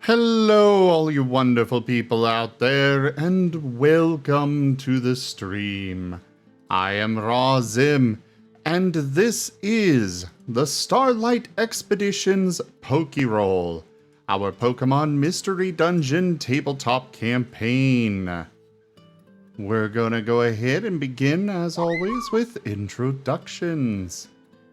Hello, all you wonderful people out there, and welcome to the stream. I am Raw Zim, and this is the Starlight Expedition's Pokerole, our Pokemon Mystery Dungeon tabletop campaign. We're gonna go ahead and begin, as always, with introductions.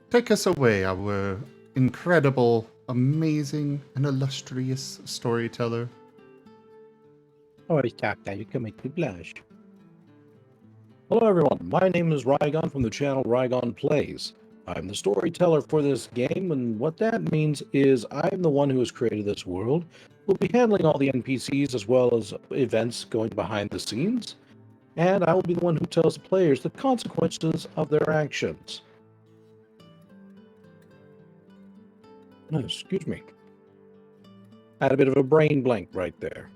Take us away, our incredible, amazing, and illustrious storyteller. Oh, Captain, you can make me blush. Hello, everyone. My name is Rygon from the channel Rygon Plays. I'm the storyteller for this game, and what that means is I'm the one who has created this world. We'll be handling all the NPCs as well as events going behind the scenes, and I will be the one who tells the players the consequences of their actions. Oh, excuse me. Had a bit of a brain blank right there.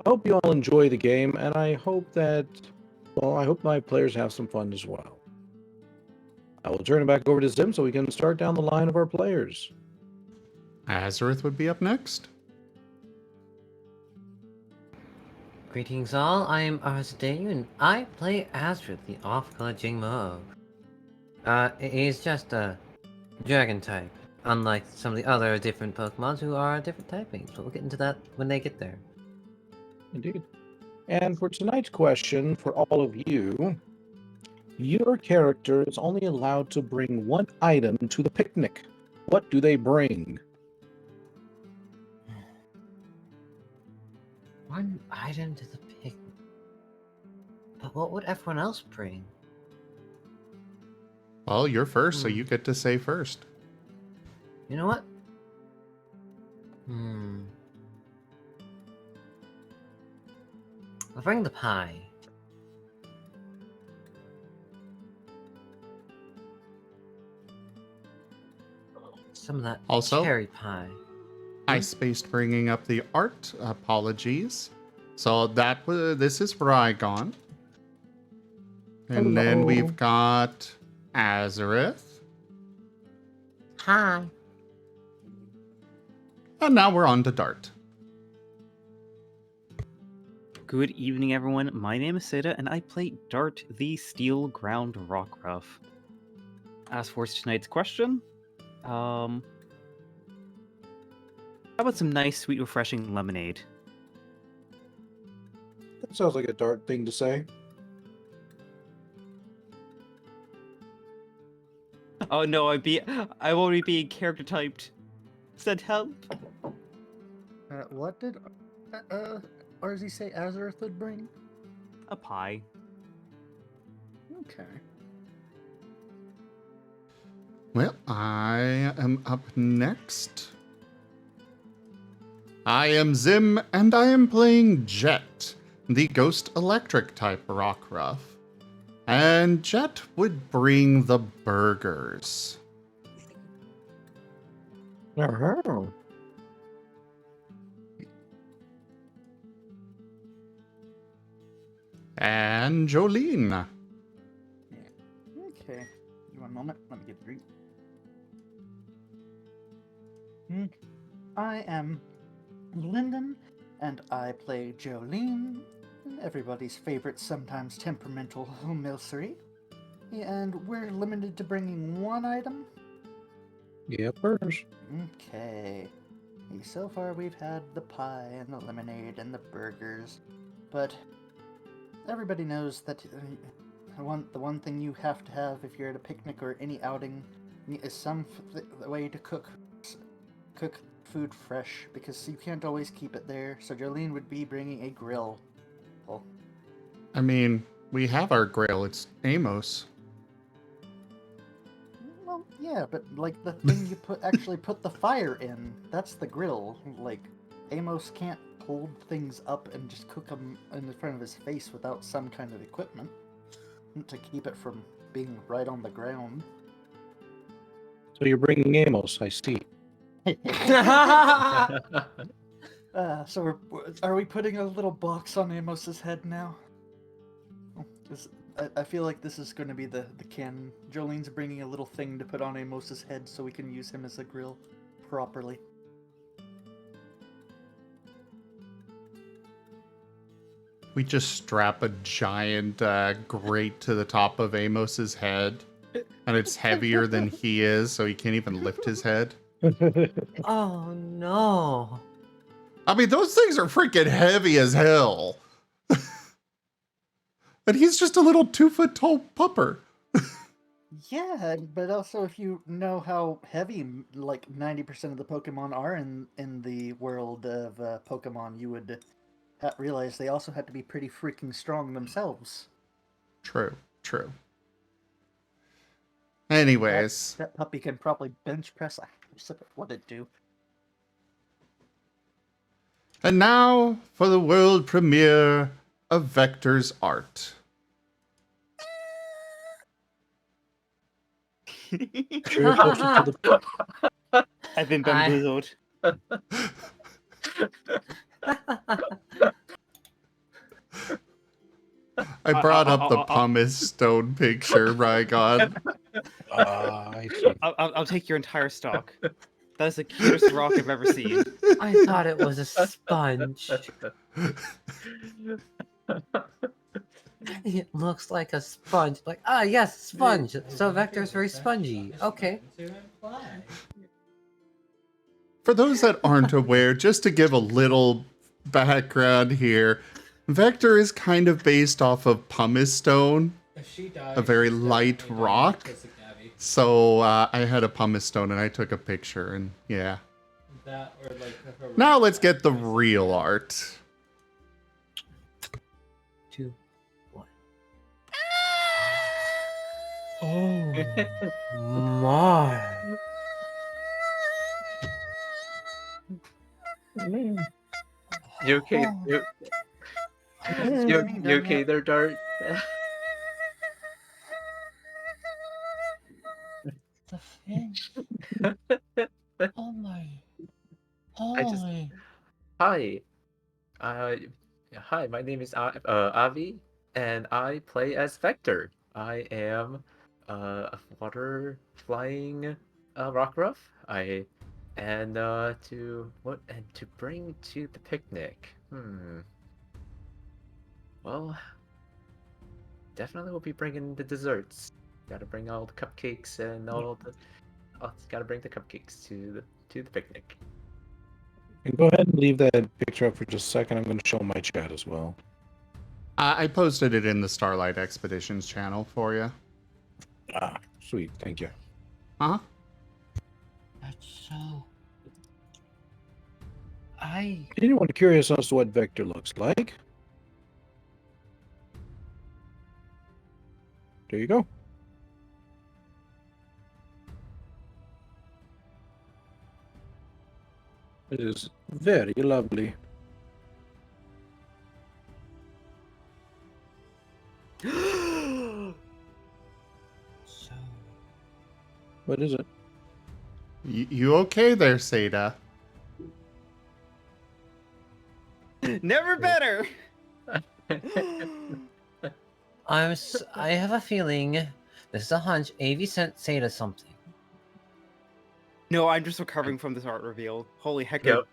I hope you all enjoy the game, and I hope that, well, I hope my players have some fun as well. I will turn it back over to Zim so we can start down the line of our players. Azurith would be up next. Greetings all, I am Azurith and I play Azurith, the off-color jangmo-o. It is just a dragon type, unlike some of the other different Pokemons who are different typings, but we'll get into that when they get there. Indeed. And for tonight's question, for all of you, your character is only allowed to bring one item to the picnic. What do they bring? One item to the picnic. But what would everyone else bring? Well, you're first, so you get to say first. You know what? I'll bring the pie. Some of that Also, cherry pie. I spaced bringing up the art. Apologies. So this is Rygon. And then we've got Azurith. Hi. And now we're on to Dart. Good evening, everyone. My name is Seda, and I play Dart, the Steel Ground Rockruff. As for tonight's question, how about some nice, sweet, refreshing lemonade? That sounds like a Dart thing to say. Oh no, I won't be being character typed. Send help. What did RZ say Azurith would bring? A pie. Okay. Well, I am up next. I am Zim, and I am playing Jet, the Ghost Electric type Rockruff. And Jet would bring the burgers. Oh. And Jolene. Okay. One moment. Let me get a drink. I am Lyndon, and I play Jolene, everybody's favorite, sometimes temperamental milcery. And we're limited to bringing one item. Yeah, burgers. Okay. So far we've had the pie and the lemonade and the burgers, but everybody knows that the one thing you have to have if you're at a picnic or any outing is some way to cook food fresh, because you can't always keep it there. So Jolene would be bringing a grill. Well, I mean, we have our grill. It's Amos. well, yeah, but like the thing you actually put the fire in, that's the grill. Like, Amos can't hold things up and just cook them in front of his face without some kind of equipment to keep it from being right on the ground. So you're bringing Amos, I see. So are we putting a little box on Amos's head now? I feel like this is going to be the canon. Jolene's bringing a little thing to put on Amos's head so we can use him as a grill properly. We just strap a giant grate to the top of Amos's head, and it's heavier than he is, so he can't even lift his head. Oh no. I mean, those things are freaking heavy as hell. And he's just a little 2-foot tall pupper. Yeah, but also if you know how heavy like 90% of the Pokemon are in the world of Pokemon, you would realize they also had to be pretty freaking strong themselves. True, true. Anyways. That puppy can probably bench press a house if it wanted to. And now for the world premiere of Vector's art. You're closer to the I've been bamboozled. I brought up the pumice stone picture, my god. I see. I'll take your entire stock. That's the cutest rock I've ever seen. I thought it was a sponge. It looks like a sponge. Like, yes, sponge. So Vector's very spongy. Okay. For those that aren't aware, just to give a little background here, Vector is kind of based off of pumice stone, a very light rock. So I had a pumice stone and I took a picture, and yeah. Now let's get the real art. 2, 1. Oh my. You okay? You okay there, Dart? The fish. Oh my. I just- Holy. Hi. Hi, my name is Avi, and I play as Vector. I am a water flying Rockruff. To bring to the picnic. Well, definitely we'll be bringing the desserts. Gotta bring all the cupcakes and gotta bring the cupcakes to the picnic. And go ahead and leave that picture up for just a second. I'm going to show my chat as well. I posted it in the Starlight Expeditions channel for you. Sweet. Thank you. Huh? That's so. I. Anyone curious as to what Vector looks like? There you go. It is very lovely. So. What is it? You okay there, Seda? Never better. I have a feeling this is a hunch. Avi sent Seda something. No, I'm just recovering from this art reveal. Holy heck! Yep.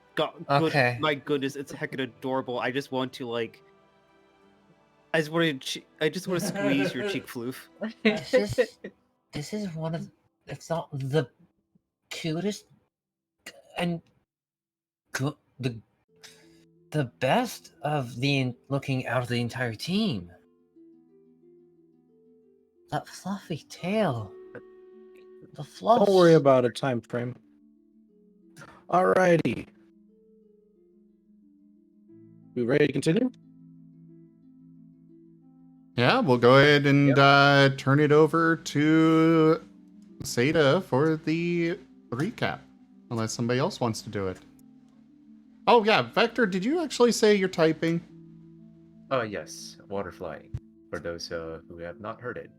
Okay. My goodness, it's heckin' adorable. I just want to I just want to squeeze your cheek floof. This is one of. It's not the cutest and the best of looking out of the entire team. That fluffy tail. The fluff. Don't worry about a time frame. Alrighty. We ready to continue? Yeah, we'll go ahead and turn it over to Seda for the recap, unless somebody else wants to do it. Oh yeah, Vector, did you actually say you're typing? Yes, water flying. For those who have not heard it.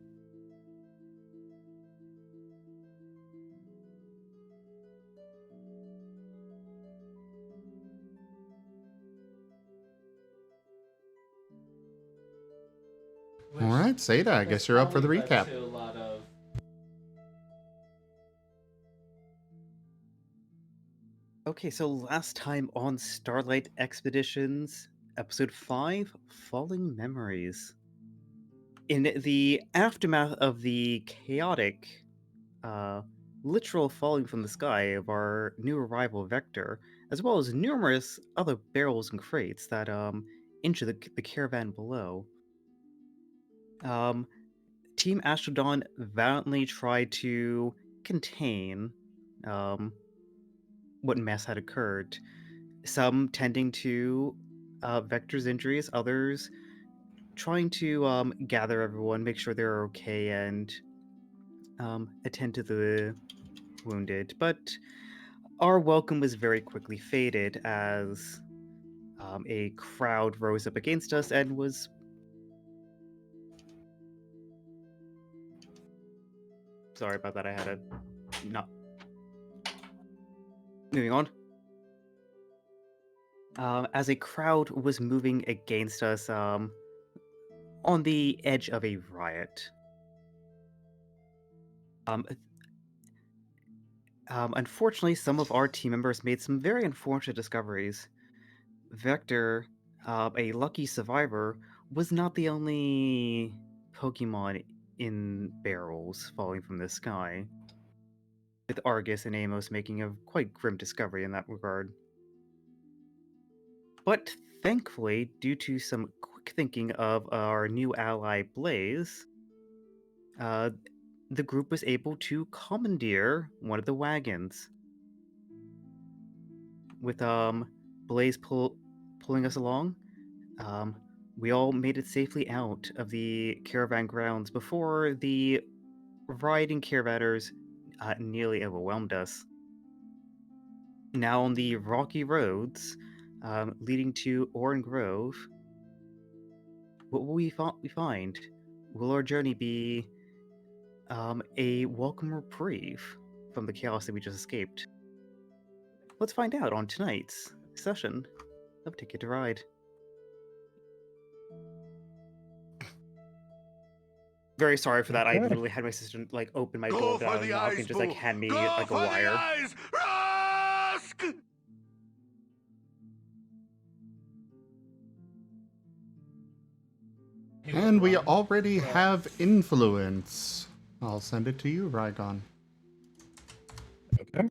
All right, Seda, I guess you're up for the recap. Okay, so last time on Starlight Expeditions, Episode 5, Falling Memories. In the aftermath of the chaotic, literal falling from the sky of our new arrival Vector, as well as numerous other barrels and crates that injure the caravan below, Team Astrodon valiantly tried to contain what mess had occurred. Some tending to Vector's injuries, others trying to gather everyone, make sure they're okay, and attend to the wounded. But our welcome was very quickly faded as a crowd rose up against us and was. Sorry about that, I had a. Not. Moving on. As a crowd was moving against us on the edge of a riot. Unfortunately, some of our team members made some very unfortunate discoveries. Vector, a lucky survivor, was not the only Pokemon in barrels falling from the sky, with Argus and Amos making a quite grim discovery in that regard. But thankfully, due to some quick thinking of our new ally Blaze, the group was able to commandeer one of the wagons. With Blaze pulling us along, we all made it safely out of the caravan grounds before the riding caravanners nearly overwhelmed us. Now on the rocky roads leading to Oran Grove, what will we find? Will our journey be a welcome reprieve from the chaos that we just escaped? Let's find out on tonight's session of Ticket to Ride. Very sorry for that. I Okay. literally had my sister like open my door down and knock and just like hand me like a wire. And we already have influence. I'll send it to you, Rygon. Okay.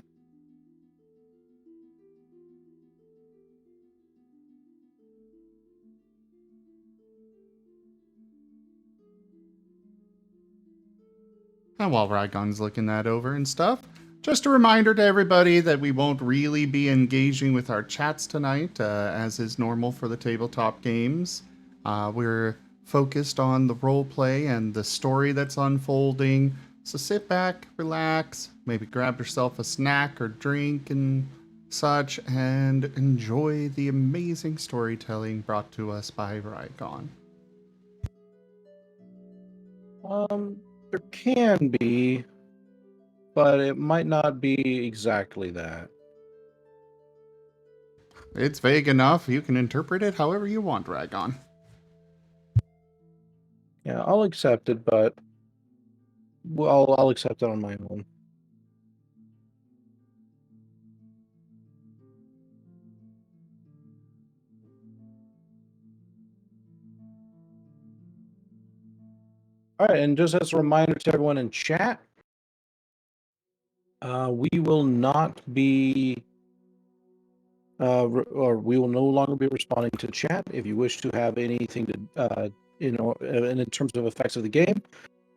And while Rygon's looking that over and stuff, just a reminder to everybody that we won't really be engaging with our chats tonight, as is normal for the tabletop games. We're focused on the roleplay and the story that's unfolding. So sit back, relax, maybe grab yourself a snack or drink and such, and enjoy the amazing storytelling brought to us by Rygon. There can be, but it might not be exactly that. It's vague enough. You can interpret it however you want, Rygon. Yeah, I'll accept it, but I'll accept it on my own. All right, and just as a reminder to everyone in chat, we will not be, or we will no longer be responding to chat. If you wish to have anything to, in terms of effects of the game,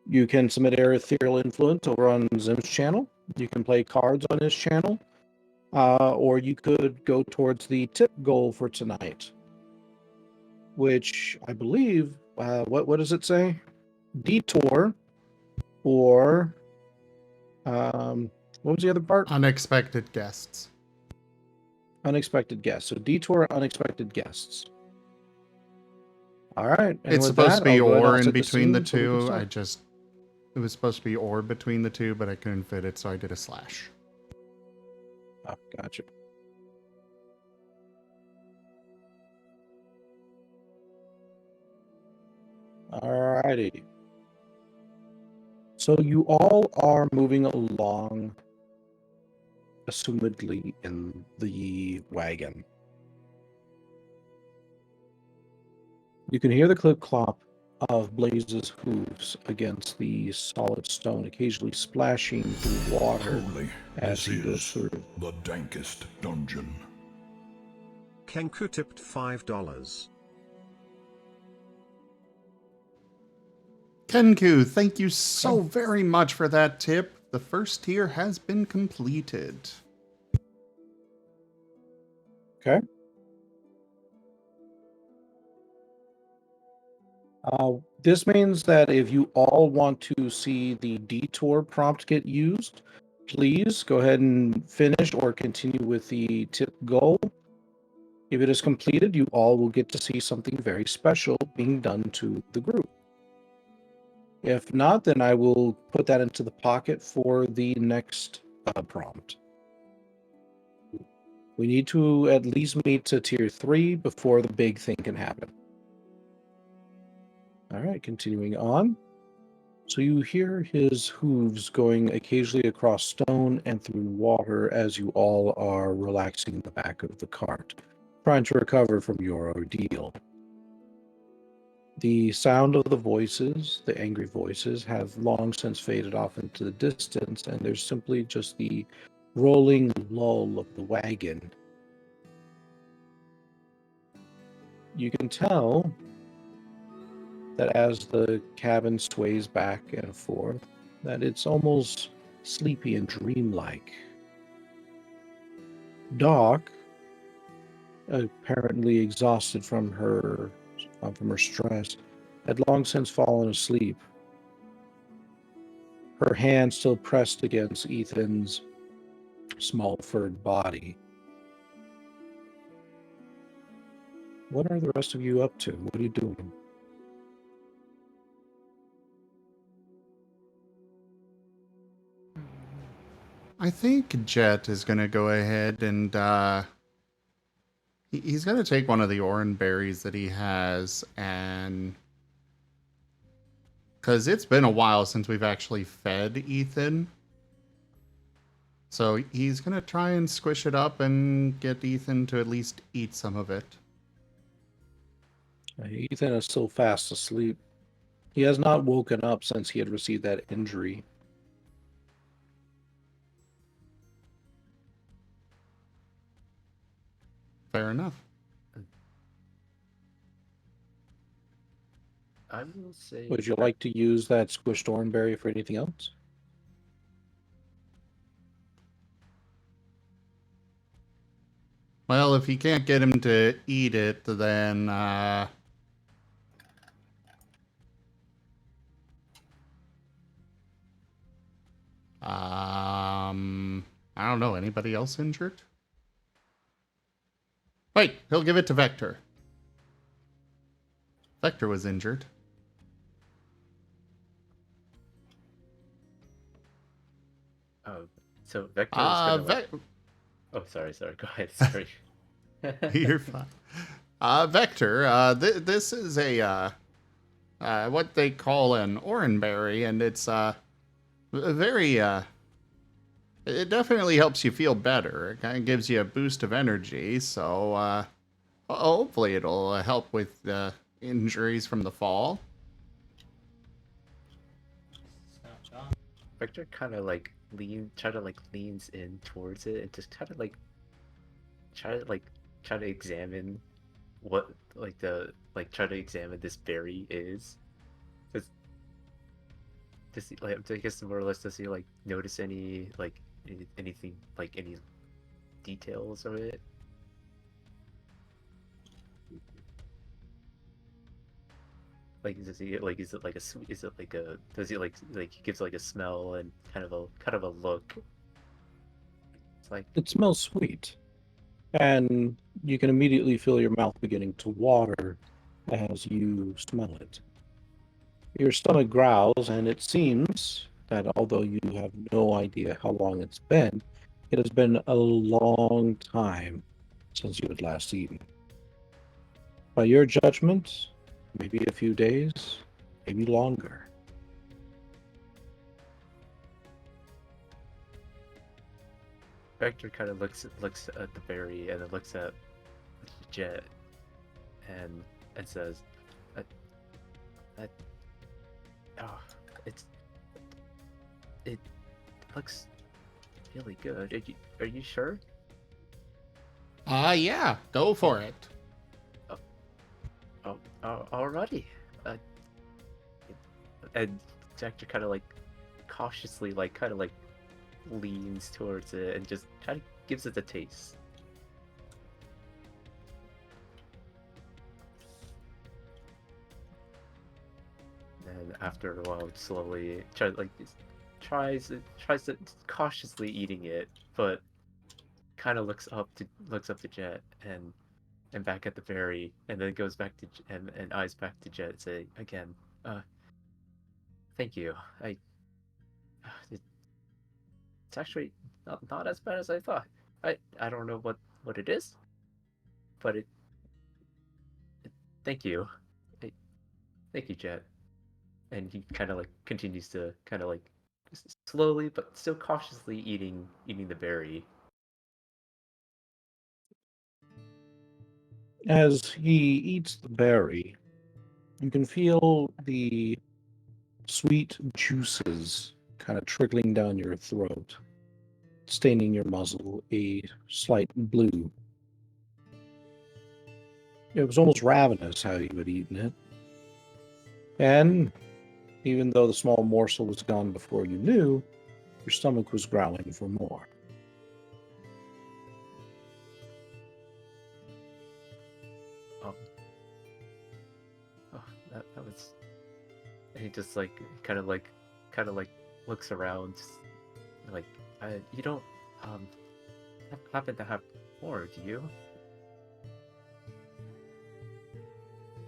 you can submit your ethereal influence over on Zim's channel. You can play cards on his channel, or you could go towards the tip goal for tonight, which I believe, what does it say? Detour, or what was the other part? Unexpected guests. Unexpected guests. So detour, unexpected guests. All right. And It's with supposed that, to be I'll go ahead and or in set the between the scene so we can two. start. It was supposed to be or between the two, but I couldn't fit it, so I did a slash. Oh, gotcha. All righty. So you all are moving along, assumedly in the wagon. You can hear the clip-clop of Blaze's hooves against the solid stone, occasionally splashing through water Truly, as this he goes is through. the dankest dungeon. Kenku tipped $5. Kenku, thank you so very much for that tip. The first tier has been completed. Okay. This means that if you all want to see the detour prompt get used, please go ahead and finish or continue with the tip goal. If it is completed, you all will get to see something very special being done to the group. If not, then I will put that into the pocket for the next prompt. We need to at least meet to tier 3 before the big thing can happen. All right, continuing on. So you hear his hooves going occasionally across stone and through water as you all are relaxing in the back of the cart, trying to recover from your ordeal. The sound of the voices, the angry voices, have long since faded off into the distance, and there's simply just the rolling lull of the wagon. You can tell that as the cabin sways back and forth, that it's almost sleepy and dreamlike. Doc, apparently exhausted from her stress, had long since fallen asleep, her hand still pressed against Ethan's small furred body. What are the rest of you up to? What are you doing? I think Jet is going to go ahead and he's going to take one of the orange berries that he has, and because it's been a while since we've actually fed Ethan. So he's going to try and squish it up and get Ethan to at least eat some of it. Ethan is still fast asleep. He has not woken up since he had received that injury. Fair enough. I will say. Would you like to use that squished oranberry for anything else? Well, if you can't get him to eat it, then I don't know. Anybody else injured? Wait, he'll give it to Vector. Vector was injured. Oh, so Vector is gonna. Oh, sorry. Go ahead. Sorry. You're fine. Vector, this is a what they call an oranberry, and it's very it definitely helps you feel better. It kind of gives you a boost of energy, so hopefully it'll help with injuries from the fall. Vector kind of like leans in towards it and just kind of like try to examine what try to examine this berry is. Does he, I guess more or less, does he like notice anything like any details of it? Like, is it like a is it like a does he like he gives like a smell and kind of a look? It's like It smells sweet, and you can immediately feel your mouth beginning to water as you smell it. Your stomach growls, and it seems that although you have no idea how long it's been, it has been a long time since you had last eaten. By your judgment, maybe a few days, maybe longer. Vector kind of looks at the berry and then looks at Jet and says, Oh, it looks really good. Are you sure? Yeah, go for it. Alrighty. And Jack kind of like cautiously, like kind of like leans towards it and just kind of gives it a taste. And after a while, slowly tries to cautiously eating it, but kind of looks up to Jet and back at the berry, and then goes back to and eyes back to Jet, say again, thank you. It's actually not as bad as I thought. I don't know what it is, but thank you. Thank you, Jet. And he kind of like continues to kind of like slowly but still cautiously eating the berry. As he eats the berry, you can feel the sweet juices kind of trickling down your throat, staining your muzzle a slight blue. It was almost ravenous how you had eaten it. And even though the small morsel was gone before you knew, your stomach was growling for more. Oh, that was. And he just like kind of like looks around, just, like you don't happen to have more, do you?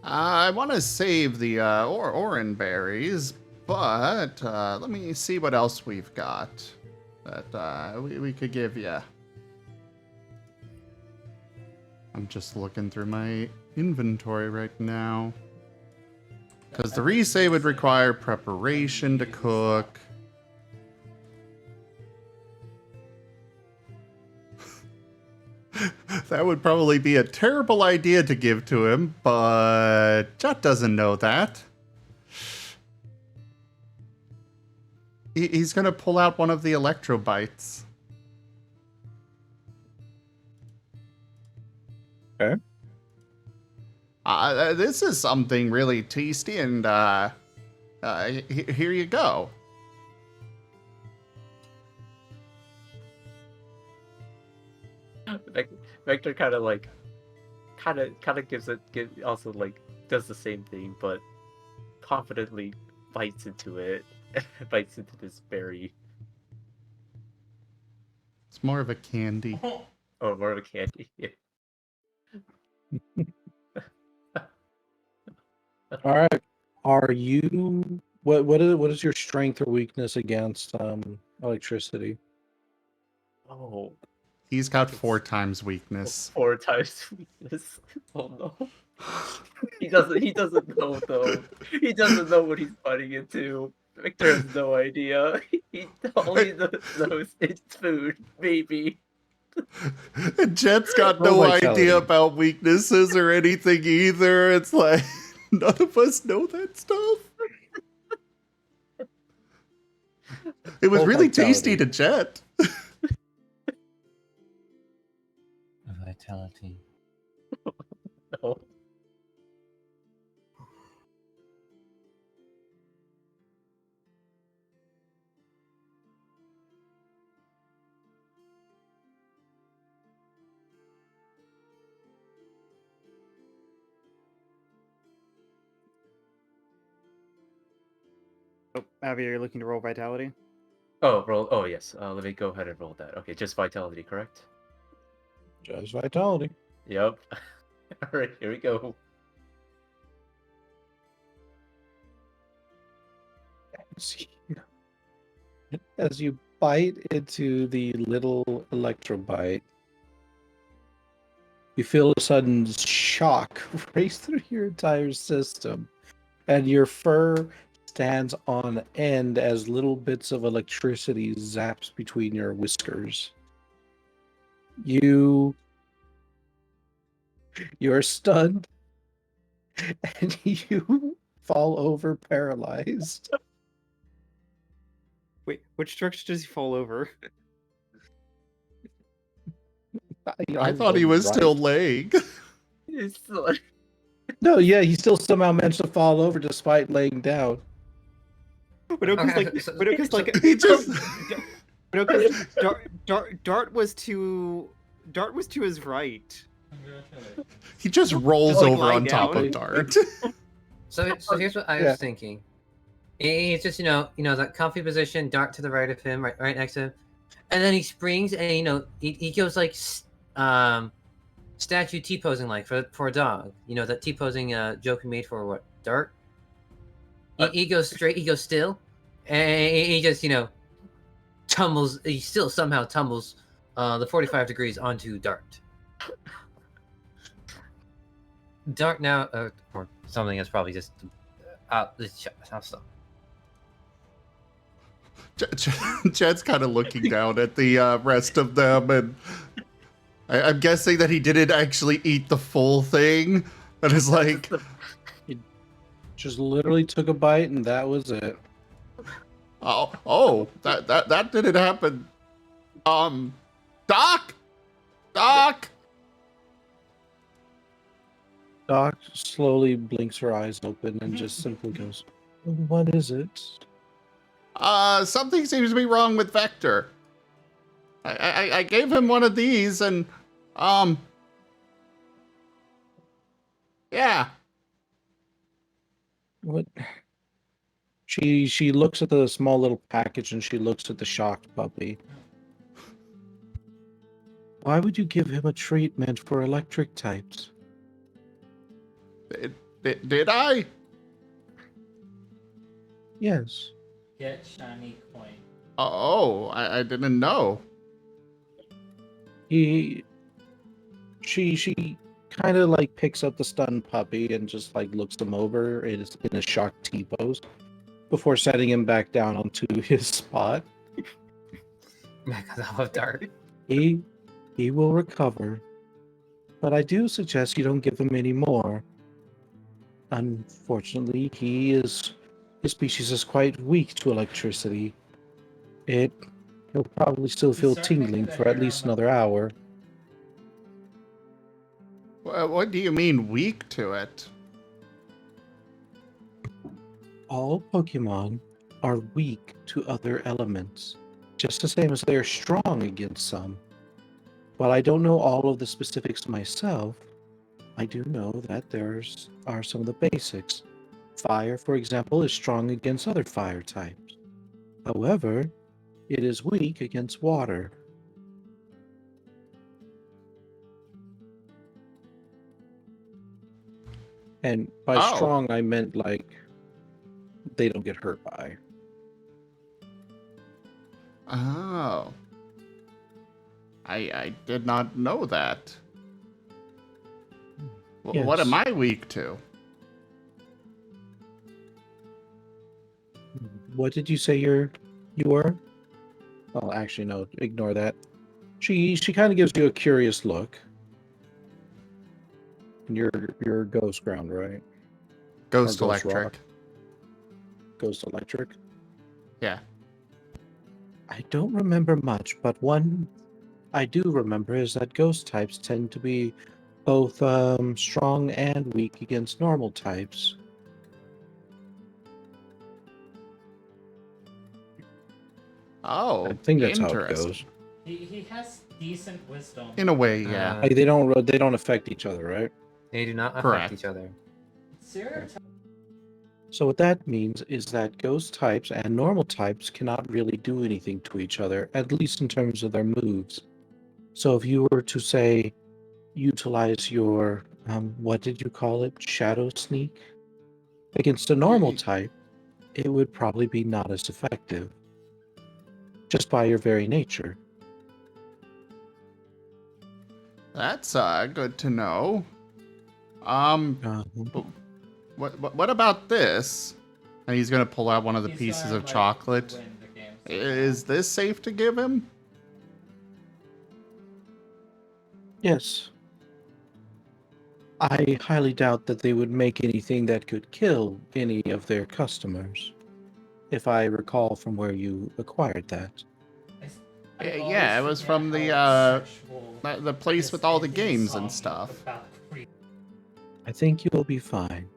I want to save the orange berries, but let me see what else we've got that we could give you. I'm just looking through my inventory right now. Because the resay would require preparation to cook. That would probably be a terrible idea to give to him, but Jet doesn't know that. He's going to pull out one of the electrobites. Okay. This is something really tasty, and here you go. Vector kind of also like does the same thing, but confidently bites into it, bites into this berry. It's more of a candy. Or more of a candy. All right. Are you what is your strength or weakness against electricity? Oh, He's got 4 times weakness. 4 times weakness. Oh no. He doesn't know though. He doesn't know what he's biting into. Victor has no idea. He only knows it's food, maybe. Jet's got Roll no vitality. idea about weaknesses or anything either. It's like, none of us know that stuff. It was Roll really vitality. tasty to Jet. Vitality. No. Oh, Abby, you're looking to roll vitality? Oh, roll. Oh, yes. Let me go ahead and roll that. Okay, just vitality, correct? Just vitality. Yep. All right, here we go. As you bite into the little electrobite, you feel a sudden shock race through your entire system, and your fur stands on end as little bits of electricity zaps between your whiskers. You're stunned, and you fall over paralyzed. Wait, which direction does he fall over? I thought he was Right. still laying. It's like, No, yeah, he still somehow managed to fall over despite laying down. But no, because Okay, like, so- but no, because like, He just but no, because Dart was to his right. he just rolls Just, like, over lie on top down. of Dart. So here's what I Yeah. was thinking. He's just that comfy position, Dart to the right of him, right next to him, and then he springs and he goes like statue T posing like for a dog. That T posing joke he made for what Dart. He goes straight, he goes still, and he just tumbles. He still somehow tumbles the 45 degrees onto Dart. Dart now, or something that's probably just I'll stop. Jed's kind of looking down at the rest of them, and I'm guessing that he didn't actually eat the full thing. And is like, Just literally took a bite and that was it. oh, that didn't happen. Doc. Doc slowly blinks her eyes open and just simply goes, "What is it?" Something seems to be wrong with Vector. I gave him one of these, and yeah. What? She looks at the small little package and she looks at the shocked puppy. Why would you give him a treatment for electric types? Did I? Yes. Get shiny coin. Oh, I didn't know. She kind of like picks up the stunned puppy and just like looks him over in a shocked T-pose before setting him back down onto his spot. Back off of Dart. He will recover, but I do suggest you don't give him any more. Unfortunately, his species is quite weak to electricity. He'll probably still feel Start making tingling the for hair at least on the another hour. What do you mean weak to it? All Pokemon are weak to other elements, just the same as they are strong against some. While I don't know all of the specifics myself, I do know that are some of the basics. Fire, for example, is strong against other fire types. However, it is weak against water. And by Oh. strong, I meant like they don't get hurt by. Oh. I did not know that. What am Yes. I weak to? What did you say you were? Oh, actually, no. Ignore that. She kind of gives you a curious look. And you're ghost ground, right? Ghost Ghost electric. rock. Ghost electric. Yeah. I don't remember much, but one I do remember is that ghost types tend to be both strong and weak against normal types. Oh, I think that's how it interesting. goes. He has decent wisdom. In a way, yeah. Like, they don't affect each other, right? They do not affect Correct. each other. Sarah So what that means is that ghost types and normal types cannot really do anything to each other, at least in terms of their moves. So if you were to say utilize your what did you call it? Shadow sneak against a normal type, it would probably be not as effective. Just by your very nature. That's good to know. Uh, What about this? And he's gonna pull out one of the he's pieces gonna, of like, chocolate. win the game. Is this safe to give him? yes. I highly doubt that they would make anything that could kill any of their customers, if I recall from where you acquired that. Yeah, it was from the place with all the games and stuff. I think you'll be fine.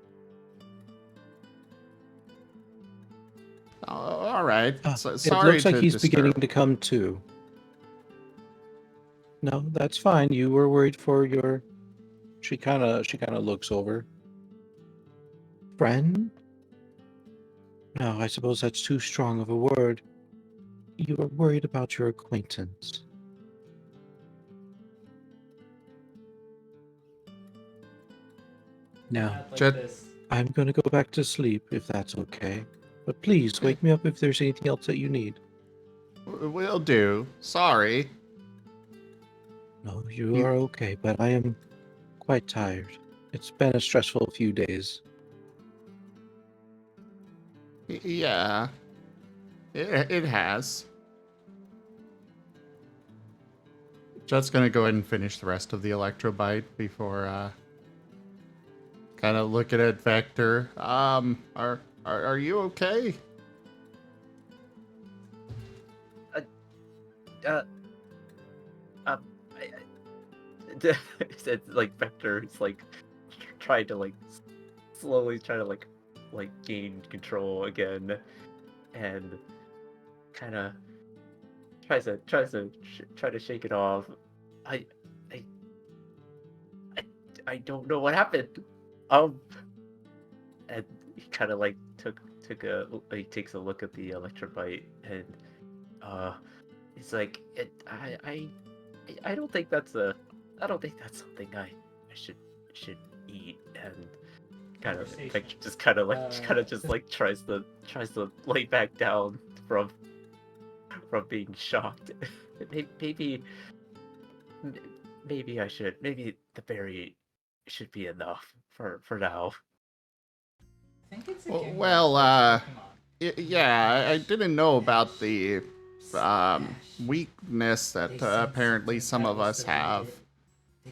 All right. It Sorry looks like to he's beginning disturb. to come to. No, that's fine. You were worried for your... She kind of looks over. Friend? No, I suppose that's too strong of a word. You were worried about your acquaintance. Now, I'm going to go back to sleep, if that's okay. But please, wake me up if there's anything else that you need. Will do. Sorry. No, you are okay, but I am quite tired. It's been a stressful few days. Yeah. It has. Jet's gonna go ahead and finish the rest of the Electrobite before, kind of looking at Vector. Are you okay? It's like Vector is like trying to like slowly try to like gain control again, and kind of tries to shake it off. I I I don't know what happened. And he kind of like he takes a look at the Electrobite, and he's like, I don't think that's something I should eat. And kind of like just kind of just like tries to lay back down from being shocked. maybe I should, maybe the berry should be enough for now. Yeah, I didn't know about the weakness that apparently some of us have.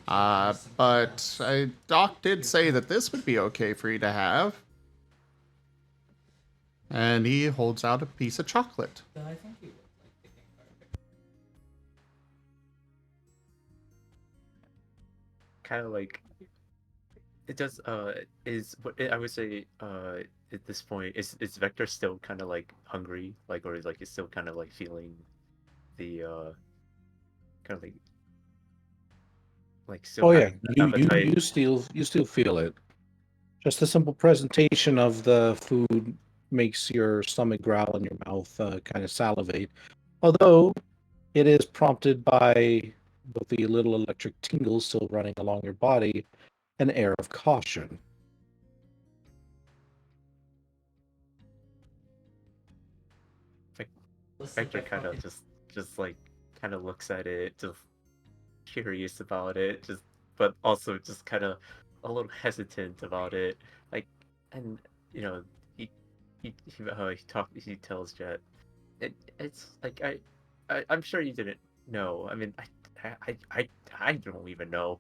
But Doc did say that this would be okay for you to have. And he holds out a piece of chocolate. Kind of like it does. Is what I would say. At this point, is Vector still kind of like hungry, like, or is like is still kind of like feeling the kind of like still Oh yeah, having appetite? you still feel it. Just the simple presentation of the food makes your stomach growl and your mouth kind of salivate. Although it is prompted by both the little electric tingles still running along your body, an air of caution. Vector kind of just like kind of looks at it, just curious about it, just but also just kind of a little hesitant about it, like, and you know he tells Jet, it's like I'm sure you didn't know. I mean, I don't even know.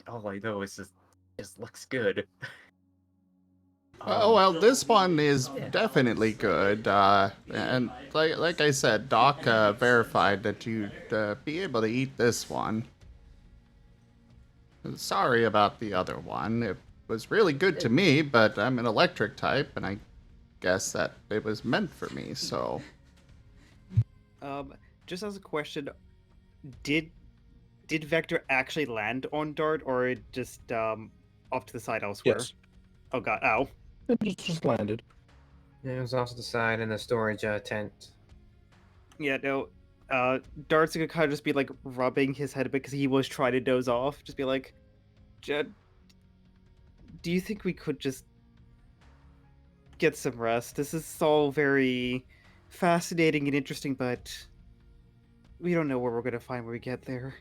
All I know is just looks good. Well, this one is definitely good. And like I said, Doc verified that you'd be able to eat this one. Sorry about the other one. It was really good to me, but I'm an electric type, and I guess that it was meant for me, so... Just as a question, did Vector actually land on Dart, or just off to the side elsewhere? Yes. Oh god, ow. It just landed. It was off to the side in the storage tent. Yeah, no. Dart's gonna kind of just be like rubbing his head a bit because he was trying to doze off. Just be like, Jed, do you think we could just get some rest? This is all very fascinating and interesting, but we don't know where we're gonna find when we get there.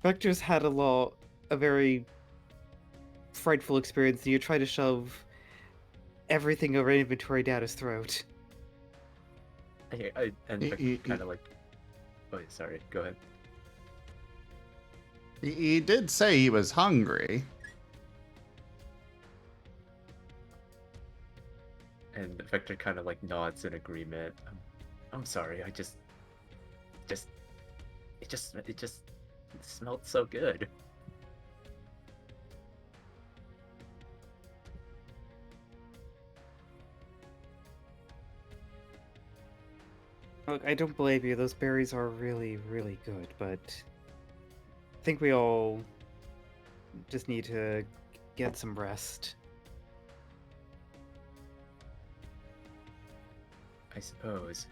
Vector's had a very frightful experience, and you try to shove everything over inventory down his throat. And kind of like, oh sorry, go ahead. He did say he was hungry. And Vector kind of like nods in agreement. I'm sorry, it just smelled so good. Look, I don't blame you. Those berries are really, really good, but I think we all just need to get some rest. I suppose.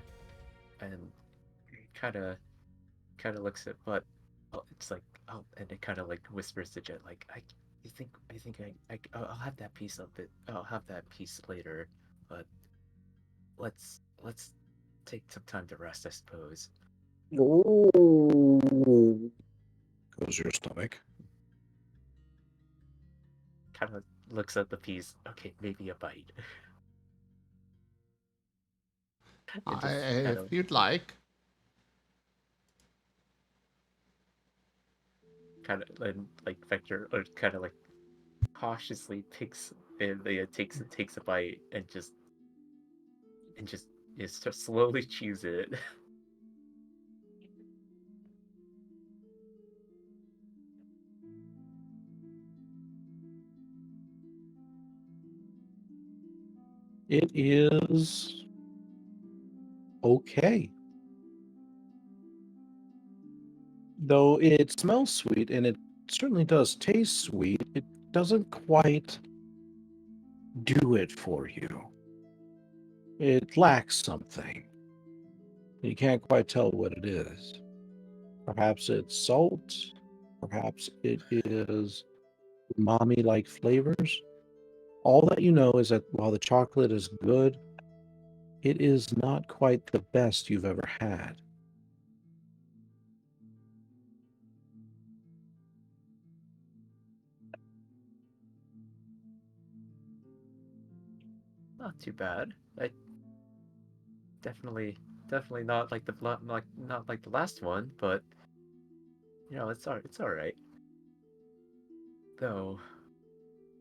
And kind of looks at, but it's like, oh, and it kind of like whispers to Jet, like, I'll have that piece of it. I'll have that piece later, but let's take some time to rest, I suppose. Oh, goes your stomach. Kind of looks at the piece. Okay, maybe a bite. If you'd like. Kind of like Vector, or kind of like cautiously takes takes a bite and just slowly chews it. It is okay. Though it smells sweet and it certainly does taste sweet, it doesn't quite do it for you. It lacks something. You can't quite tell what it is. Perhaps it's salt. Perhaps it is umami-like flavors. All that you know is that while the chocolate is good, it is not quite the best you've ever had. Not too bad. I definitely not like not like the last one, but it's all right. Though,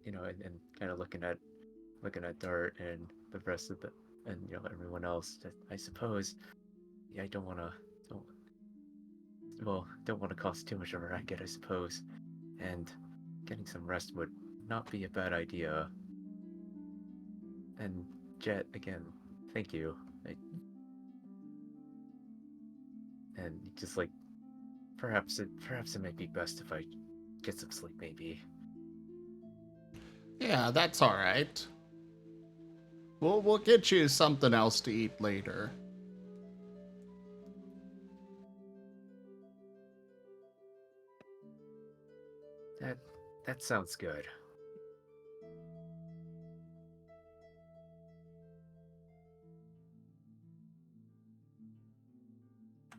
and kind of looking at Dart and the rest of the and everyone else. I suppose, yeah, I don't want to don't want to cause too much of a racket, I suppose, and getting some rest would not be a bad idea. And Jet, again, thank you. And just like perhaps it might be best if I get some sleep, maybe. Yeah, that's all right. We'll get you something else to eat later. That sounds good.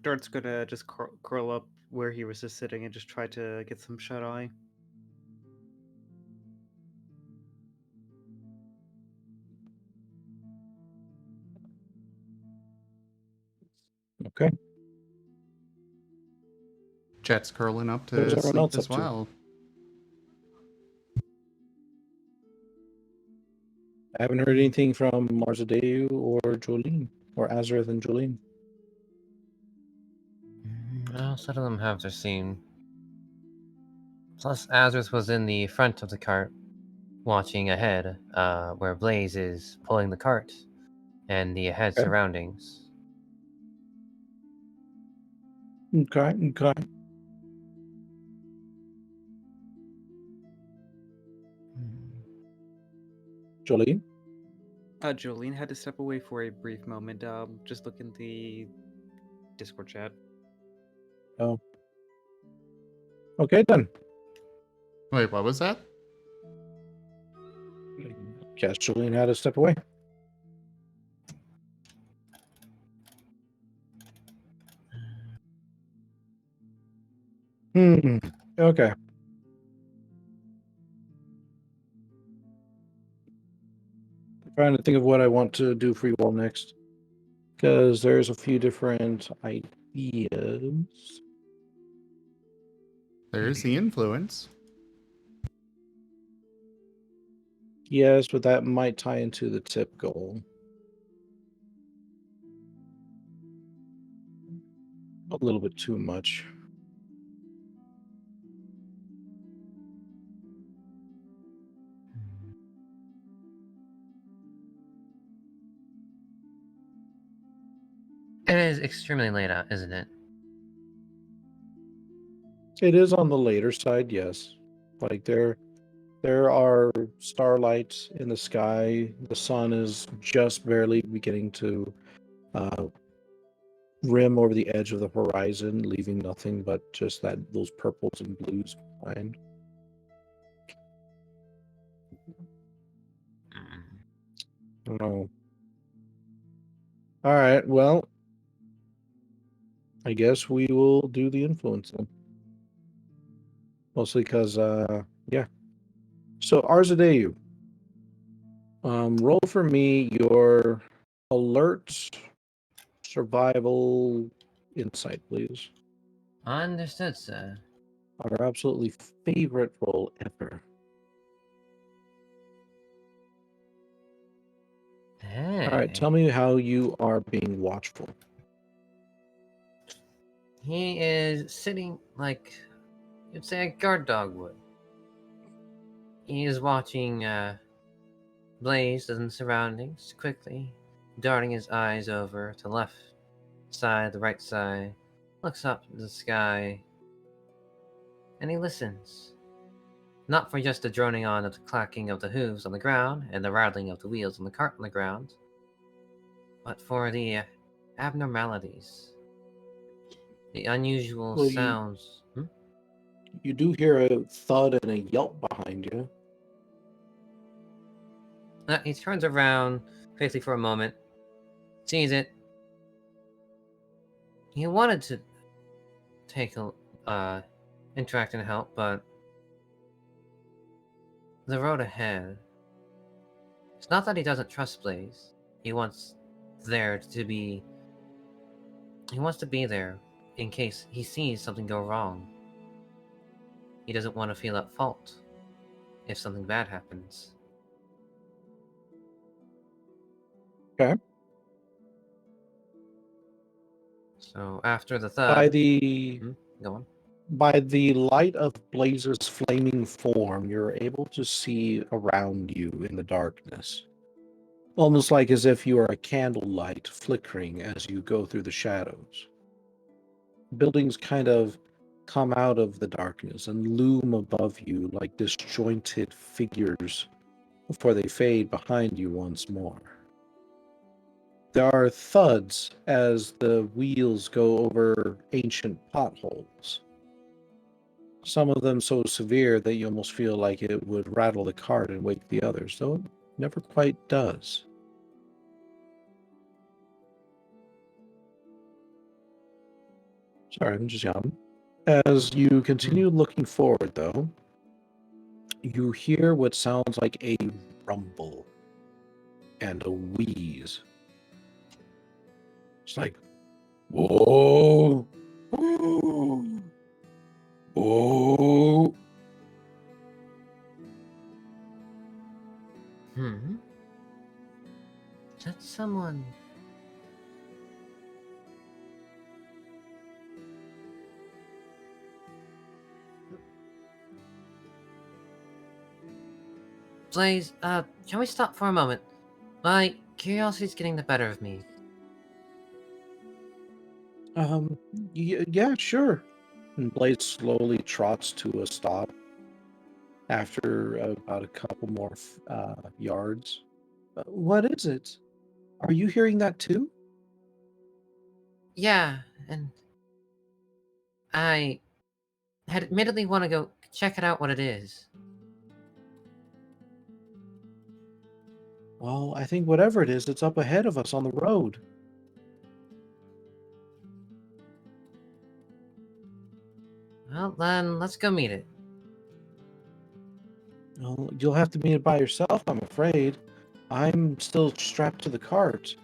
Dart's gonna just curl up where he was just sitting and just try to get some shut eye. Okay. Jet's curling up What is to everyone sleep else as up to? well. I haven't heard anything from Marzadeu or Jolene, or Azurith and Jolene. Well, some of them have their scene. Plus, Azurith was in the front of the cart, watching ahead, where Blaze is pulling the cart, and the ahead Okay. surroundings. Okay. Jolene? Jolene had to step away for a brief moment. Just look in the Discord chat. Oh. Okay, then. Wait, what was that? Guess Jolene had to step away. Okay. Trying to think of what I want to do for you all next. Because there's a few different ideas. There's the influence. Yes, but that might tie into the tip goal. A little bit too much. It is extremely late out, isn't it? It is on the later side, yes. Like there are starlights in the sky. The sun is just barely beginning to rim over the edge of the horizon, leaving nothing but just those purples and blues behind. I don't know. All right, well, I guess we will do the influence then. Mostly because, yeah. So, Arzadeu, roll for me your alert, survival, insight, please. Understood, sir. Our absolutely favorite roll ever. Hey. All right, tell me how you are being watchful. He is sitting like you'd say a guard dog would. He is watching Blaze and surroundings quickly, darting his eyes over to the left side, the right side, looks up to the sky, and he listens. Not for just the droning on of the clacking of the hooves on the ground and the rattling of the wheels on the cart on the ground, but for the abnormalities, the unusual Well, sounds. You do hear a thud and a yelp behind you. He turns around quickly for a moment, sees it. He wanted to take a interact and help, but the road ahead. It's not that he doesn't trust Blaze. He wants to be there in case he sees something go wrong. He doesn't want to feel at fault if something bad happens. Okay. So after the thud, go on. By the light of Blaze's flaming form, you're able to see around you in the darkness. Almost like as if you are a candlelight flickering as you go through the shadows. Buildings kind of come out of the darkness and loom above you like disjointed figures before they fade behind you once more. There are thuds as the wheels go over ancient potholes. Some of them so severe that you almost feel like it would rattle the cart and wake the others, though it never quite does. Sorry, I'm just yawning. As you continue looking forward, though, you hear what sounds like a rumble and a wheeze. It's like, whoa, whoa, whoa. Is that someone? Blaze, can we stop for a moment? My curiosity's getting the better of me. Yeah, sure. And Blaze slowly trots to a stop after about a couple more yards. What is it? Are you hearing that too? Yeah, and I had admittedly want to go check it out what it is. Well, I think whatever it is, it's up ahead of us on the road. Well, then, let's go meet it. Well, you'll have to meet it by yourself, I'm afraid. I'm still strapped to the cart.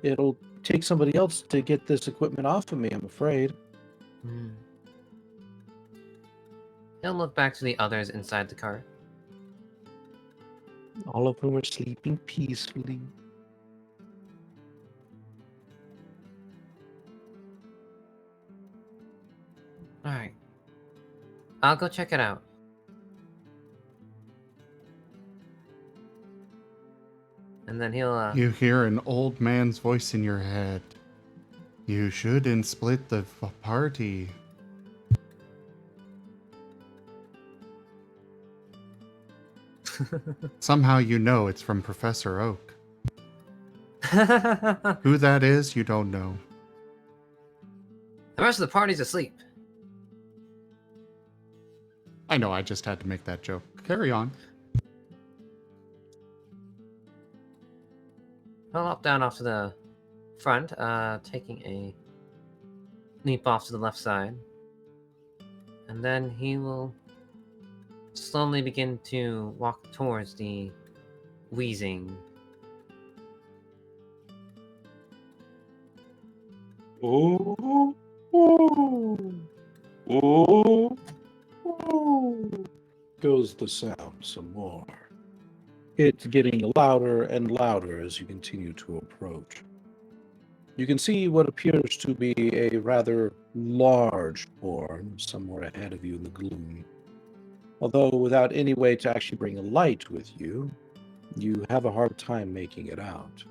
It'll take somebody else to get this equipment off of me, I'm afraid. Hmm. He'll look back to the others inside the cart. All of whom are sleeping peacefully. Alright. I'll go check it out. And then he'll, You hear an old man's voice in your head. You shouldn't split the party. Somehow you know it's from Professor Oak. The Who that is, you don't know. rest of the party's asleep. I know, I just had to make that joke. Carry on. He'll hop down off to the front, taking a leap off to the left side. And then he will slowly begin to walk towards the wheezing. Oh, oh, oh, oh. Goes the sound some more. It's getting louder and louder as you continue to approach. You can see what appears to be a rather large form somewhere ahead of you in the gloom. Although without any way to actually bring a light with you, you have a hard time making it out.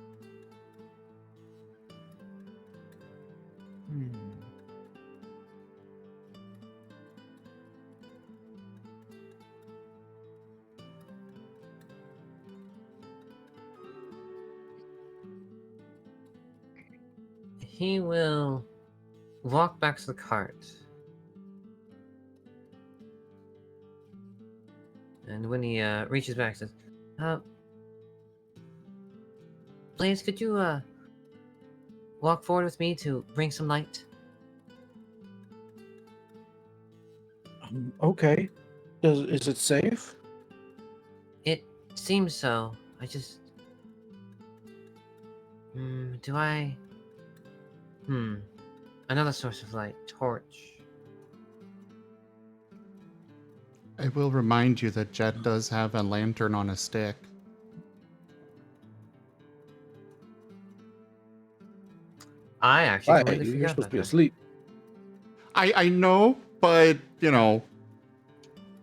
He will walk back to the cart. And when he reaches back, says, Blaze, could you walk forward with me to bring some light? Okay. Is it safe? It seems so. I just... do I... Another source of light. Torch. I will remind you that Jet does have a lantern on a stick. I actually Why? completely You're forgot supposed about to be that. asleep. I know, but, you know,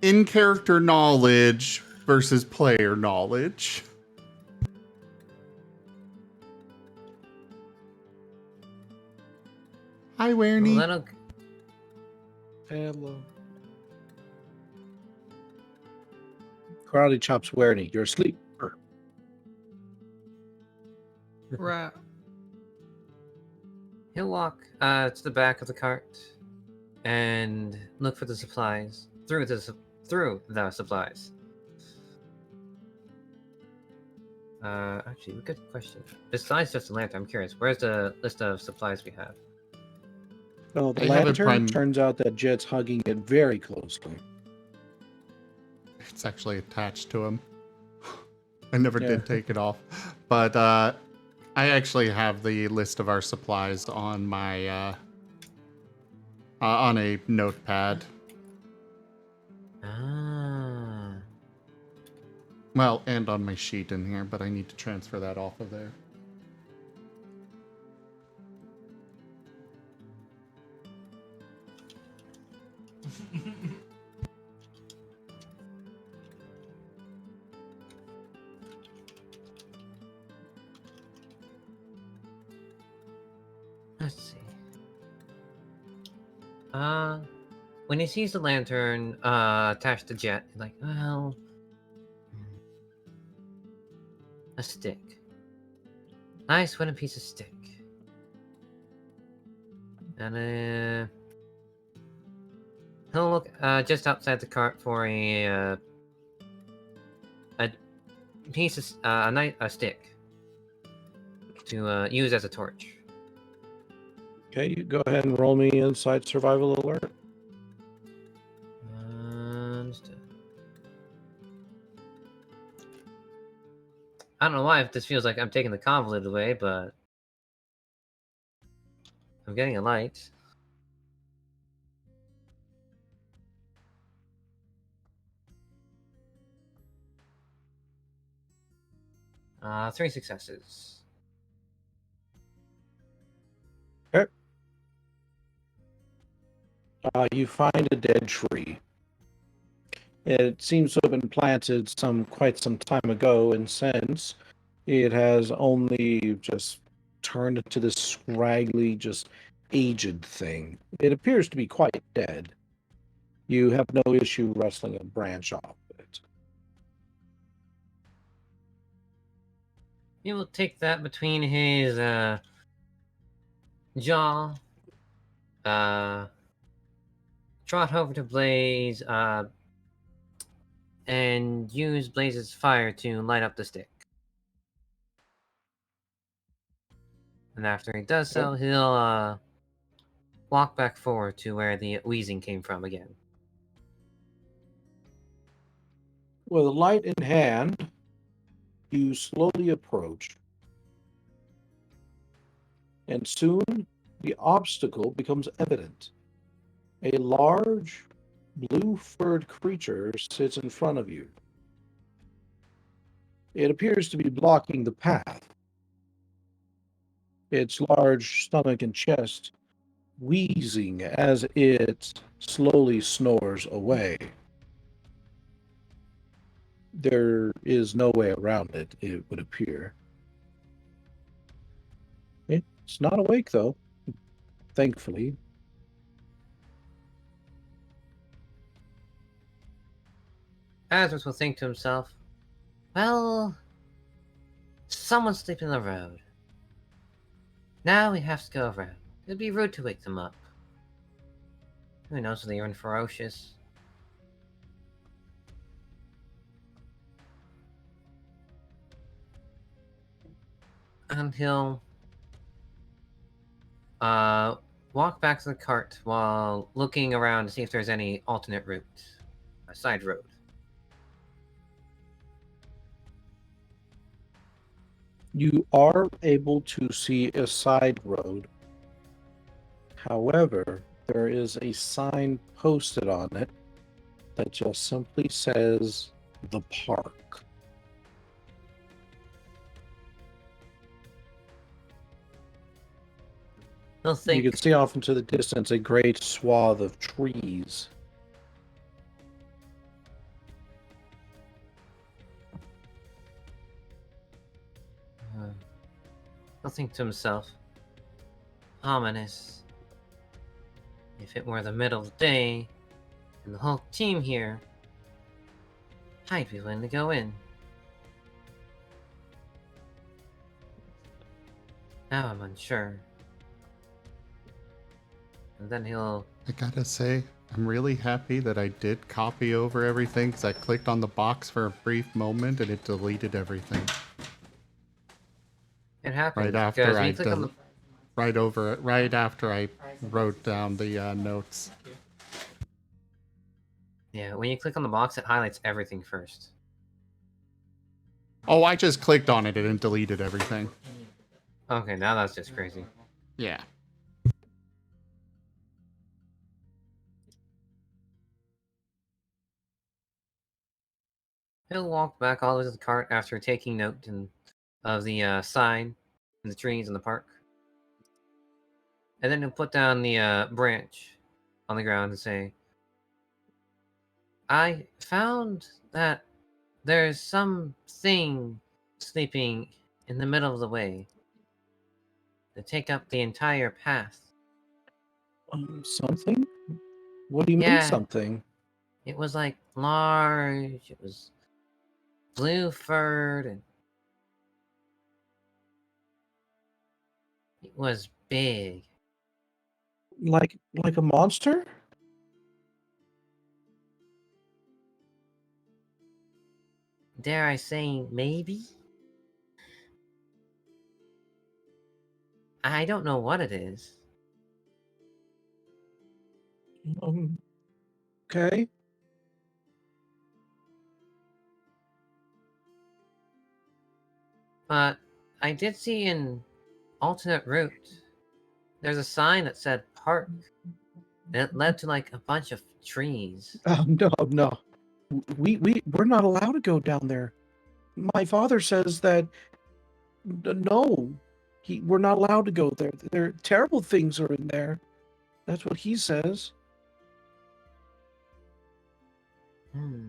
in-character knowledge versus player knowledge. Hi, Wernie. Little... Hello. Karate chops Wernie. You're asleep. Right. He'll walk to the back of the cart and look for the supplies through the supplies. Actually, good question. Besides just the lantern, I'm curious. Where's the list of supplies we have? Oh, the I have a lantern turns out that Jet's hugging it very closely. It's actually attached to him. I never Yeah. did take it off. But I actually have the list of our supplies on my on a notepad. Ah. Well, and on my sheet in here, but I need to transfer that off of there. Let's see. When he sees the lantern attached to Jet, he's like, well, a stick. Nice wooden piece of stick. And he'll look just outside the cart for a piece of a stick to use as a torch. Okay, you go ahead and roll me inside survival alert. I don't know why if this feels like I'm taking the convoluted way, but I'm getting a light. 3 successes. You find a dead tree. It seems to have been planted quite some time ago, and since it has only just turned into this scraggly, just aged thing. It appears to be quite dead. You have no issue wrestling a branch off it. He will take that between his jaw, trot over to Blaze, and use Blaze's fire to light up the stick. And after he does so, he'll walk back forward to where the wheezing came from again. With a light in hand, you slowly approach. And soon, the obstacle becomes evident. A large, blue-furred creature sits in front of you. It appears to be blocking the path. Its large stomach and chest wheezing as it slowly snores away. There is no way around it, it would appear. It's not awake, though, thankfully. Azurith will think to himself, well, someone's sleeping on the road. Now we have to go around. It'd be rude to wake them up. Who knows if they're even ferocious? And he'll walk back to the cart while looking around to see if there's any alternate route, a side road. You are able to see a side road. However, there is a sign posted on it that just simply says the park. He'll think, You can see off into the distance a great swath of trees. he'll think to himself, ominous. If it were the middle of the day, and the whole team here, I'd be willing to go in. Now I'm unsure. And then he'll... I gotta say, I'm really happy that I did copy over everything because I clicked on the box for a brief moment and it deleted everything. It happens Right after because when I you click on the... right after I wrote down the notes. Yeah, when you click on the box, it highlights everything first. Oh, I just clicked on it and it deleted everything. Okay, now that's just crazy. Yeah. He'll walk back all the way to the cart after taking note of the sign and the trees in the park. And then he'll put down the branch on the ground and say, I found that there's something sleeping in the middle of the way to take up the entire path. Something? What do you mean Yeah. something? It was like large, it was blue-furred, and it was big. Like a monster? Dare I say, maybe? I don't know what it is. Okay. But I did see an alternate route. There's a sign that said park. And it led to like a bunch of trees. No. We're not allowed to go down there. My father says that No, we're not allowed to go there. There terrible things are in there. That's what he says. Hmm.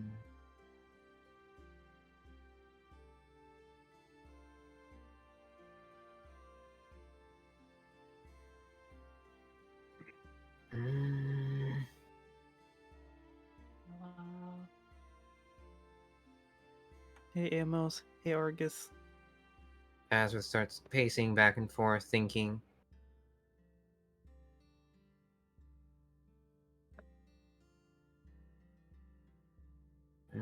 Mm. Hey Amos. Hey Argus. Azurith starts pacing back and forth, thinking. Hmm.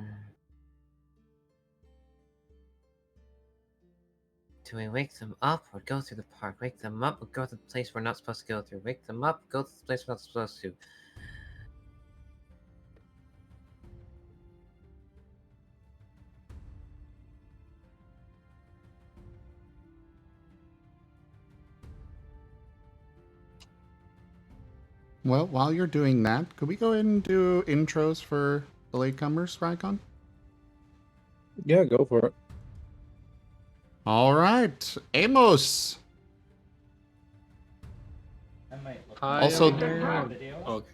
Do we wake them up or go through the park? Wake them up or go to the place we're not supposed to go through? Wake them up, go to the place we're not supposed to. Well, while you're doing that, could we go ahead and do intros for the latecomers, Rycon? Yeah, go for it. All right, Amos. I might look Hi, Also- video. Okay.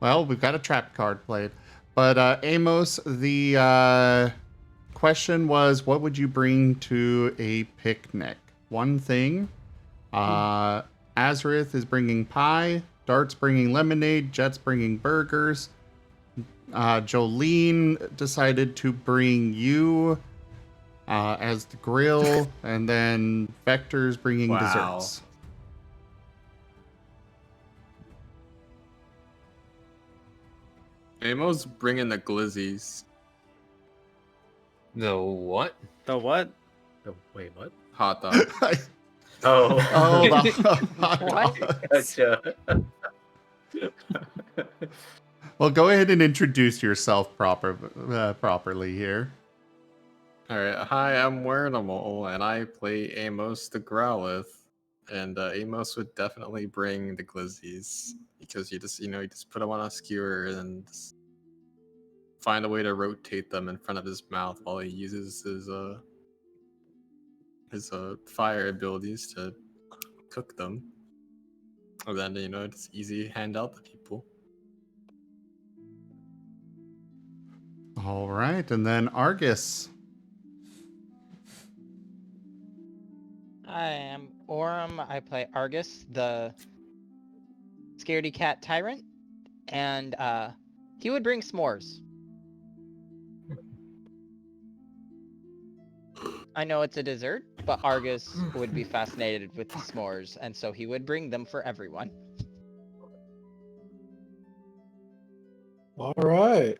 Well, we've got a trap card played. But Amos, the question was, what would you bring to a picnic? One thing. Azurith is bringing pie. Dart's bringing lemonade. Jet's bringing burgers. Jolene decided to bring you as the grill. And then Vector's bringing Wow. desserts. Amo's bringing the glizzies. The what? The what? Oh, wait, what? Hot dog. Oh. Oh, the What? Gotcha. Well, go ahead and introduce yourself properly here. Alright, hi, I'm Wernimal, and I play Amos the Growlith. And Amos would definitely bring the glizzies. Because you just put them on a skewer and just find a way to rotate them in front of his mouth while he uses his fire abilities to cook them. And then, it's easy to hand out to people. All right, and then Argus. Hi, I'm Orum. I play Argus, the scaredy cat tyrant, and he would bring s'mores. I know it's a dessert, but Argus would be fascinated with the s'mores, and so he would bring them for everyone. All right.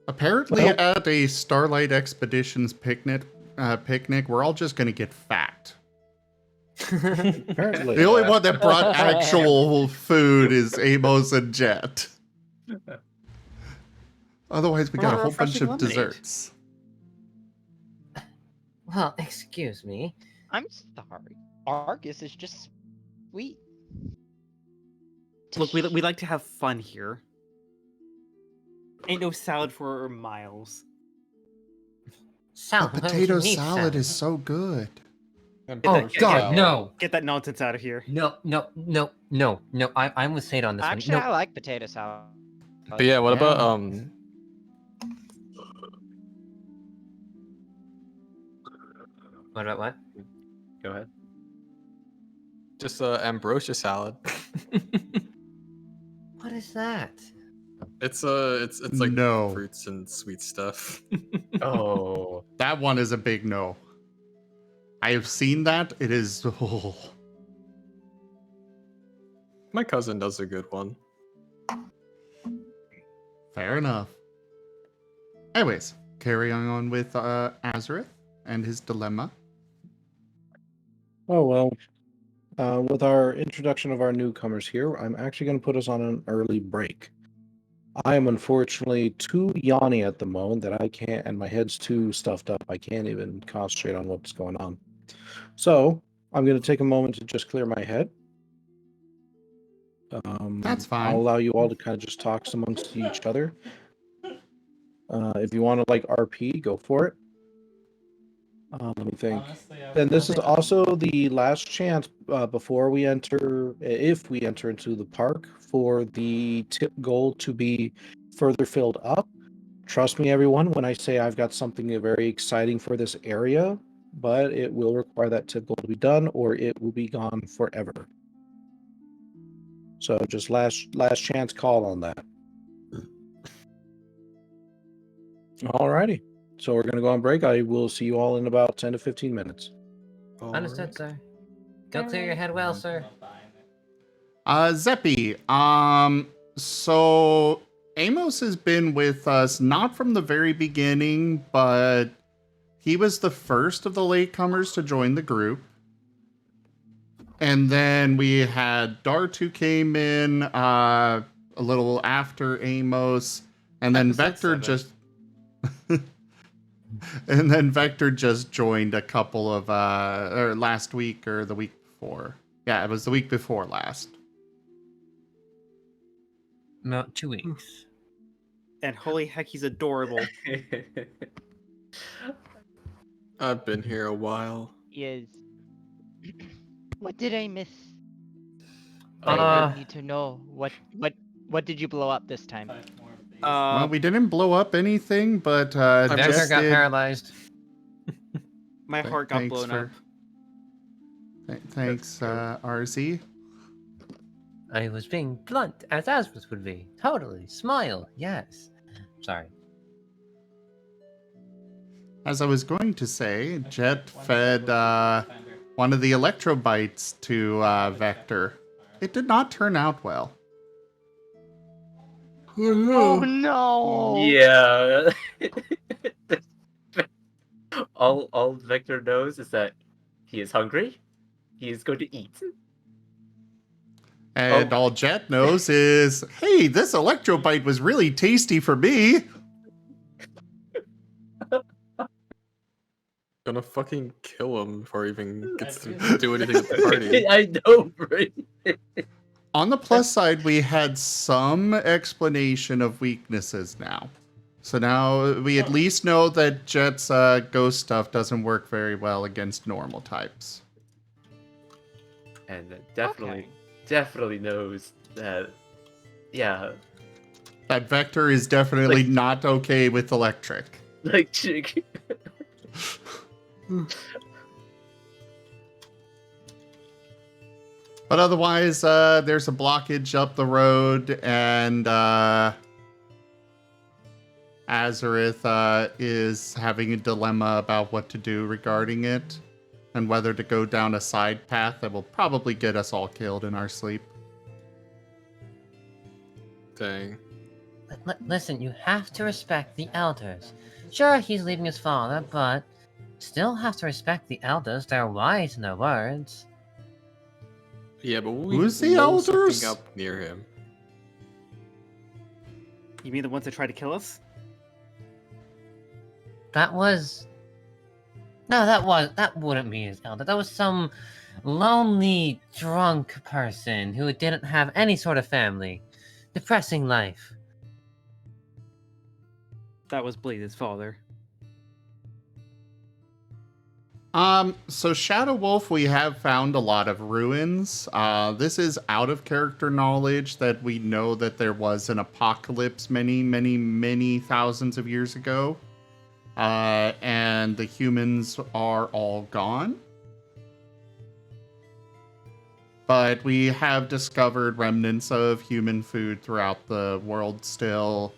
Apparently, Well- at a Starlight Expeditions picnic, we're all just gonna get fat. Apparently. The only one that brought actual food is Amos and Jet. Otherwise, we got a Or whole bunch refreshing of lemonade. desserts. Well, excuse me. I'm sorry. Argus is just sweet. Look, we like to have fun here. Ain't no salad for miles. The Salad. why would you potato need salad is so good. Oh God, God, no! Get that nonsense out of here. No! I'm with Seda on this Actually, one. I like potato salad. But yeah, what about What about what? Go ahead. just ambrosia salad? What is that? It's like No. fruits and sweet stuff. Oh. That one is a big no. I have seen that. It is. Oh. My cousin does a good one. Fair enough. Anyways, carrying on with Azurith and his dilemma. Oh, well. With our introduction of our newcomers here, I'm actually going to put us on an early break. I am unfortunately too yawny at the moment that I can't, and my head's too stuffed up. I can't even concentrate on what's going on. So, I'm going to take a moment to just clear my head. That's fine. I'll allow you all to kind of just talk amongst each other. If you want to like RP, go for it. Let me think. Honestly, And this is also the last chance before we enter, if we enter into the park, for the tip goal to be further filled up. Trust me, everyone, when I say I've got something very exciting for this area, but it will require that tip goal to be done, or it will be gone forever. So just last chance call on that. Alrighty. So we're gonna go on break. I will see you all in about 10 to 15 minutes. Understood, sir. Go clear your head well, sir. Zeppi, so Amos has been with us not from the very beginning, but he was the first of the latecomers to join the group. And then we had Dart who came in a little after Amos, and then Vector just and then Vector just joined a couple of or last week or the week before. Yeah, it was the week before last. No, 2 weeks. And holy heck, he's adorable. I've been here a while. Yes. What did I miss? Uh, I need to know what did you blow up this time? Well, we didn't blow up anything, but Vector Jess got did. paralyzed. My heart got blown up. Thanks, RZ. I was being blunt, as Azurith would be. Totally. Smile. Yes. Sorry. As I was going to say, Jet fed one of the electrobites to Vector. It did not turn out well. Oh no! Yeah. all Vector knows is that he is hungry. He is going to eat. And all Jet knows is, hey, this electrobite was really tasty for me. Gonna fucking kill him before he even gets to do anything at the party. I know, right? On the plus side, we had some explanation of weaknesses now. So now we at least know that Jet's ghost stuff doesn't work very well against normal types. And definitely knows that, yeah. That Vector is definitely not okay with electric. Like, But otherwise, there's a blockage up the road, and Azurith is having a dilemma about what to do regarding it, and whether to go down a side path that will probably get us all killed in our sleep. Dang. Listen, you have to respect the elders. Sure, he's leaving his father, but still have to respect the elders. They're wise in their words. Yeah, but we Who's the blow elders? something up near him. You mean the ones that tried to kill us? That was... No, that wouldn't be his elder. That was some lonely, drunk person who didn't have any sort of family. Depressing life. That was Blaze's father. So Shadow Wolf, we have found a lot of ruins. This is out of character knowledge that we know that there was an apocalypse many thousands of years ago. And the humans are all gone. But we have discovered remnants of human food throughout the world still,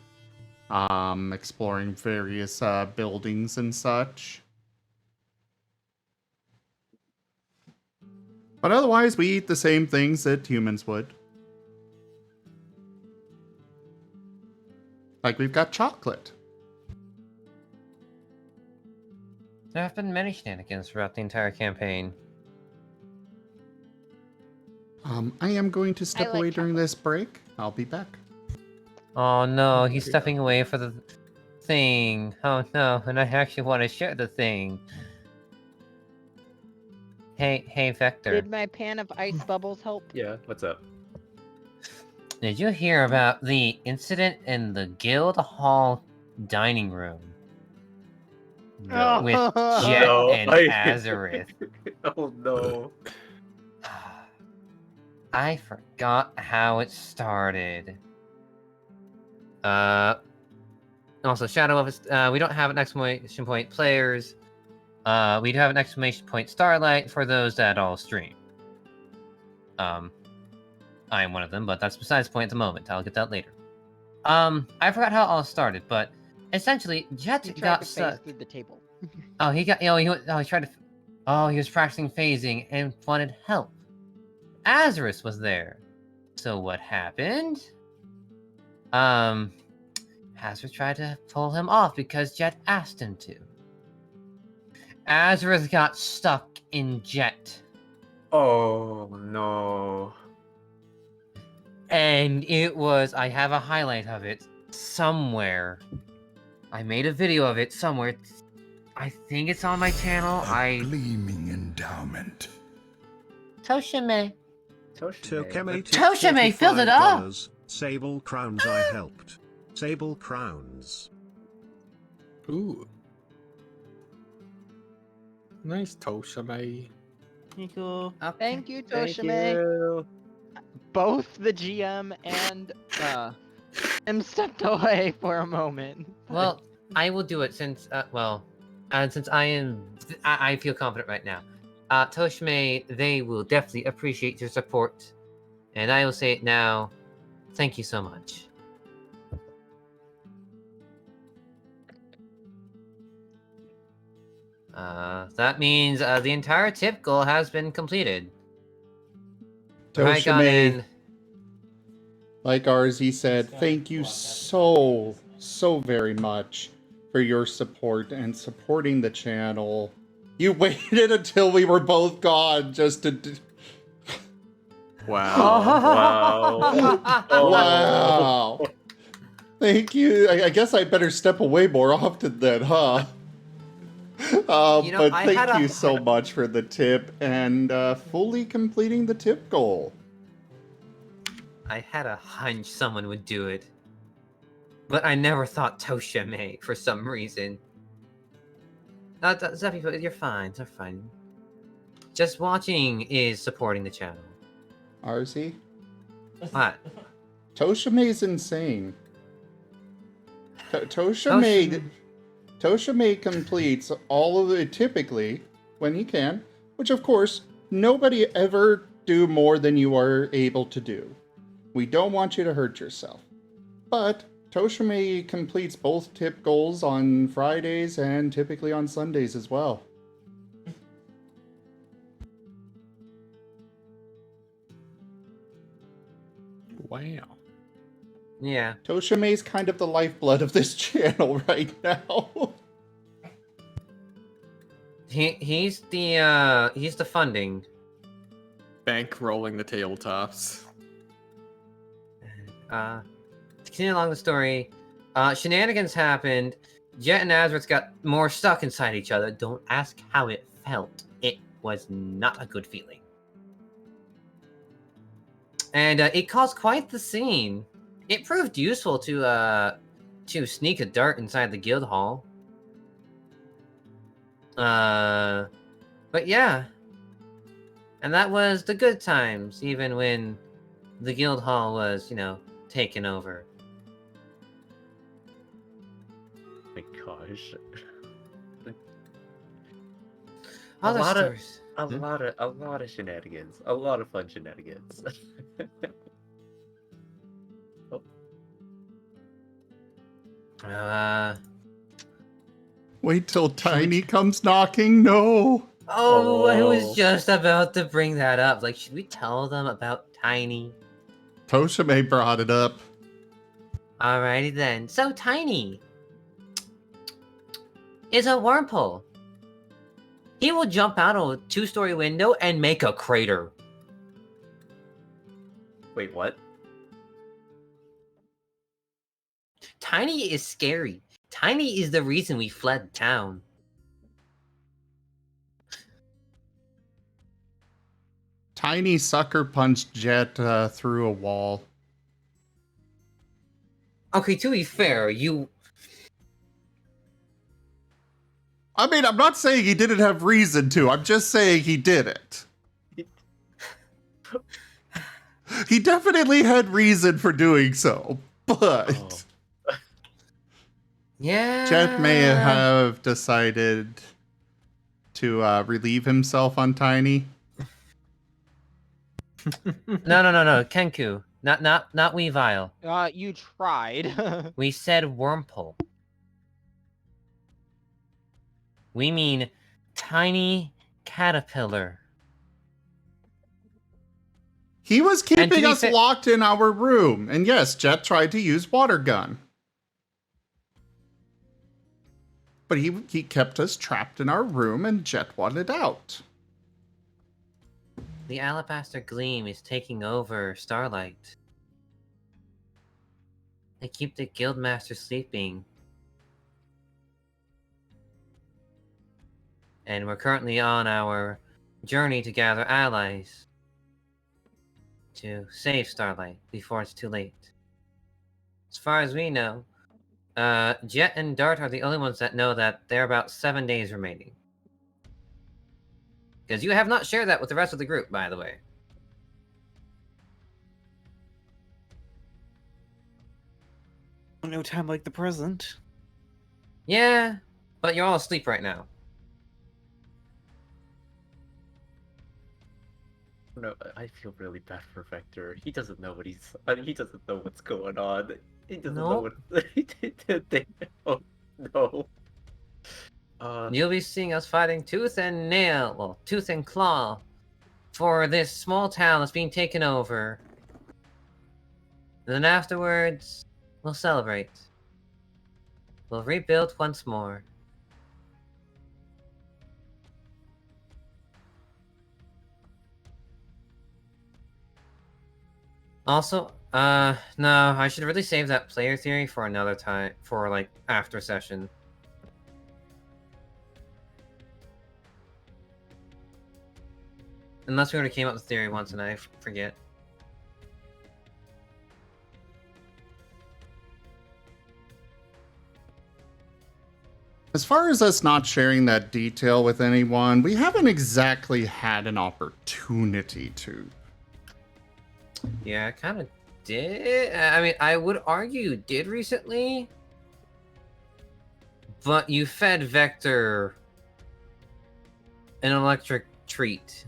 exploring various buildings and such. But otherwise, we eat the same things that humans would. Like we've got chocolate. There have been many shenanigans throughout the entire campaign. I am going to step like away during chocolate. this break. I'll be back. Oh no, he's stepping away for the thing. Oh no, and I actually want to share the thing. Hey, Vector. Did my pan of ice bubbles help? yeah, what's up? Did you hear about the incident in the guild hall dining room No. with Jet No, and I- Azurith. Oh no. I forgot how it started. Also, Shadow of us. We don't have an exclamation point players. We do have an exclamation point Starlight for those that all stream. I am one of them, but that's besides the point at the moment. I'll get that later. I forgot how it all started, but essentially, Jet He tried got to phase stuck. through the table. Oh, he got. He tried to. Oh, he was practicing phasing and wanted help. Azurith was there. So what happened? Azurith tried to pull him off because Jet asked him to. Azurith got stuck in Jet. Oh no. And it was, I have a highlight of it somewhere. I made a video of it somewhere. I think it's on my channel. Gleaming endowment. Toshime. Toshime filled it up! Sable crowns I helped. Sable crowns. Ooh. Nice Toshime. Nico. Thank you, Thank Toshime. you. Both the GM and him stepped away for a moment. Well, I will do it since, since I feel confident right now. Toshime, they will definitely appreciate your support. And I will say it now. Thank you so much. That means the entire tip goal has been completed. Toshime, like RZ said, thank you so very much for your support and supporting the channel. You waited until we were both gone just to... Wow. Wow. Thank you. I guess I better step away more often then, huh? But thank you so much for the tip and fully completing the tip goal. I had a hunch someone would do it. But I never thought Toshime for some reason. Zappy, you're fine. You're fine. Just watching is supporting the channel. RZ? What? Toshime's insane. Toshime completes all of it typically when he can, which of course, nobody ever do more than you are able to do. We don't want you to hurt yourself. But Toshime completes both tip goals on Fridays and typically on Sundays as well. Wow. Yeah. Toshime's kind of the lifeblood of this channel right now. He's the funding. Bank rolling the tabletops. To continue along the story, shenanigans happened. Jet and Azurith got more stuck inside each other. Don't ask how it felt. It was not a good feeling. And it caused quite the scene. It proved useful to sneak a dart inside the guild hall. But yeah. And that was the good times, even when the guild hall was, taken over. Oh my gosh. Other a lot stories. of a lot of shenanigans. A lot of fun shenanigans. Wait till Tiny comes knocking. No. Oh, I was just about to bring that up. Like, should we tell them about Tiny? Toshime brought it up. Alrighty then. So Tiny is a wormhole. He will jump out of a 2-story window and make a crater. Wait, what? Tiny is scary. Tiny is the reason we fled town. Tiny sucker punched Jet through a wall. Okay, to be fair, I mean, I'm not saying he didn't have reason to. I'm just saying he did it. He definitely had reason for doing so, but Yeah. Jet may have decided to relieve himself on Tiny. No. Kenku. Not Weavile. You tried. We said wormhole. We mean tiny caterpillar. He was And to keeping be us fa- locked in our room. And yes, Jet tried to use water gun. But he kept us trapped in our room and Jet wanted out. The alabaster gleam is taking over Starlight. They keep the guildmaster sleeping. And we're currently on our journey to gather allies to save Starlight before it's too late. As far as we know, Jet and Dart are the only ones that know that there are about 7 days remaining. Because you have not shared that with the rest of the group, by the way. No time like the present. Yeah, but you're all asleep right now. No, I feel really bad for Vector. He doesn't know what he doesn't know what's going on. He doesn't know Nope. what. Oh no. You'll be seeing us fighting tooth and nail, well, tooth and claw, for this small town that's being taken over. And then afterwards, we'll celebrate. We'll rebuild once more. Also, no, I should really save that player theory for another time, for, like, after session. Unless we already came up with theory once and I forget. As far as us not sharing that detail with anyone, we haven't exactly had an opportunity to. Yeah, I kind of did. I mean, I would argue you did recently. But you fed Vector an electric treat.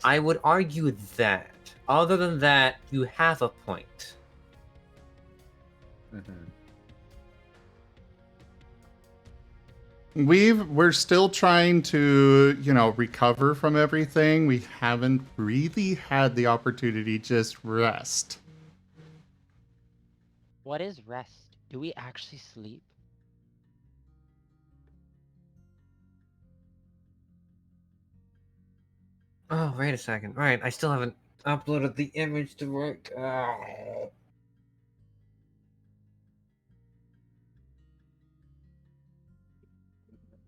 I would argue that. Other than that, you have a point. We're still trying to, recover from everything. We haven't really had the opportunity to just rest. What is rest? Do we actually sleep? Oh, wait a second. Right, I still haven't uploaded the image to work.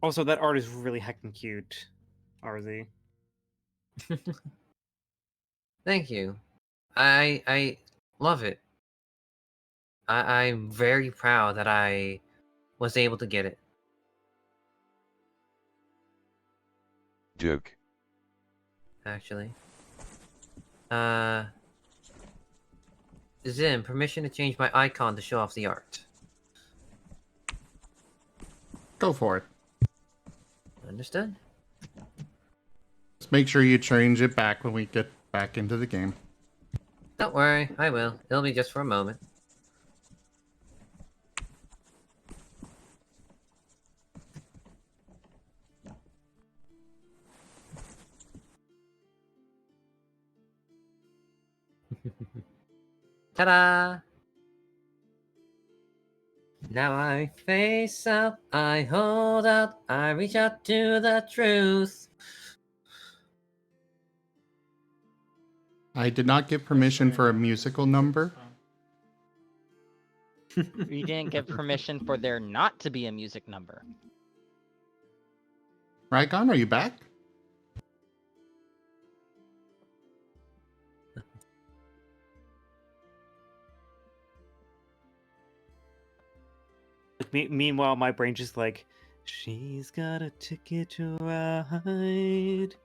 Also, that art is really heckin' cute, RZ. Thank you. I love it. I'm very proud that I was able to get it. Joke. Actually. Zim, permission to change my icon to show off the art. Go for it. Understood? Just make sure you change it back when we get back into the game. Don't worry, I will. It'll be just for a moment. Ta-da! Now I face up, I hold out, I reach out to the truth. I did not give permission for a musical number. We didn't get permission for there not to be a music number. Rygon, are you back? Like, meanwhile, my brain just like, She's got a ticket to ride.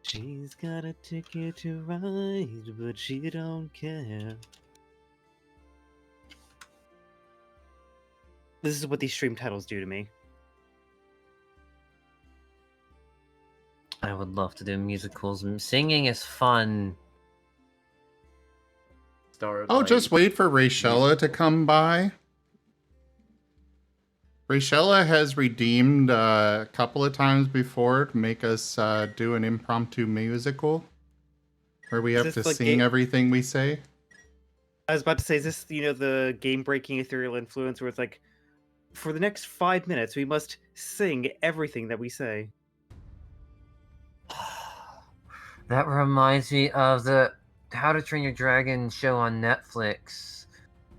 She's got a ticket to ride, but she don't care. This is what these stream titles do to me. I would love to do musicals. Singing is fun. Oh, just wait for Rachella to come by. Rachella has redeemed a couple of times before to make us do an impromptu musical where we have to like sing everything we say. I was about to say, is this, the game-breaking ethereal influence where it's like, for the next 5 minutes, we must sing everything that we say. That reminds me of the How to Train Your Dragon show on Netflix,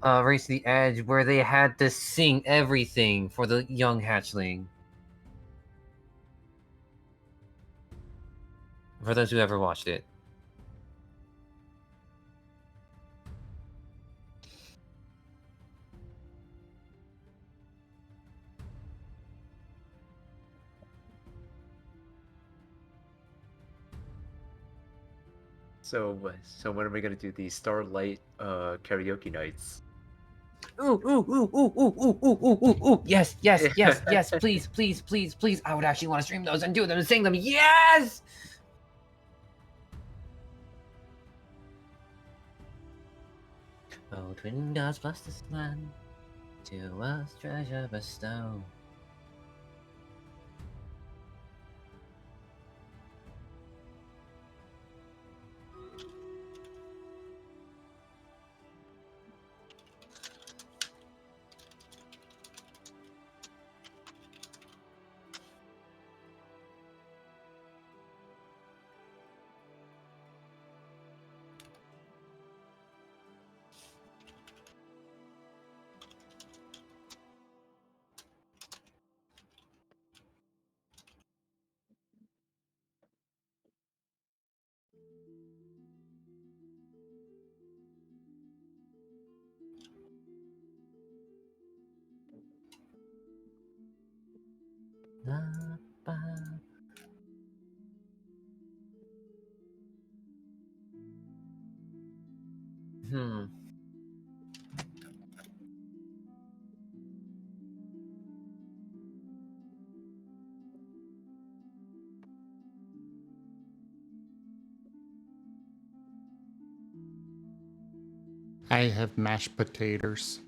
Race to the Edge, where they had to sing everything for the young hatchling. For those who ever watched it. So when are we gonna do the Starlight karaoke nights? Ooh. Yes, please. I would actually want to stream those and do them and sing them. Yes! Oh, twin gods bless this land, to us treasure bestow. I have mashed potatoes.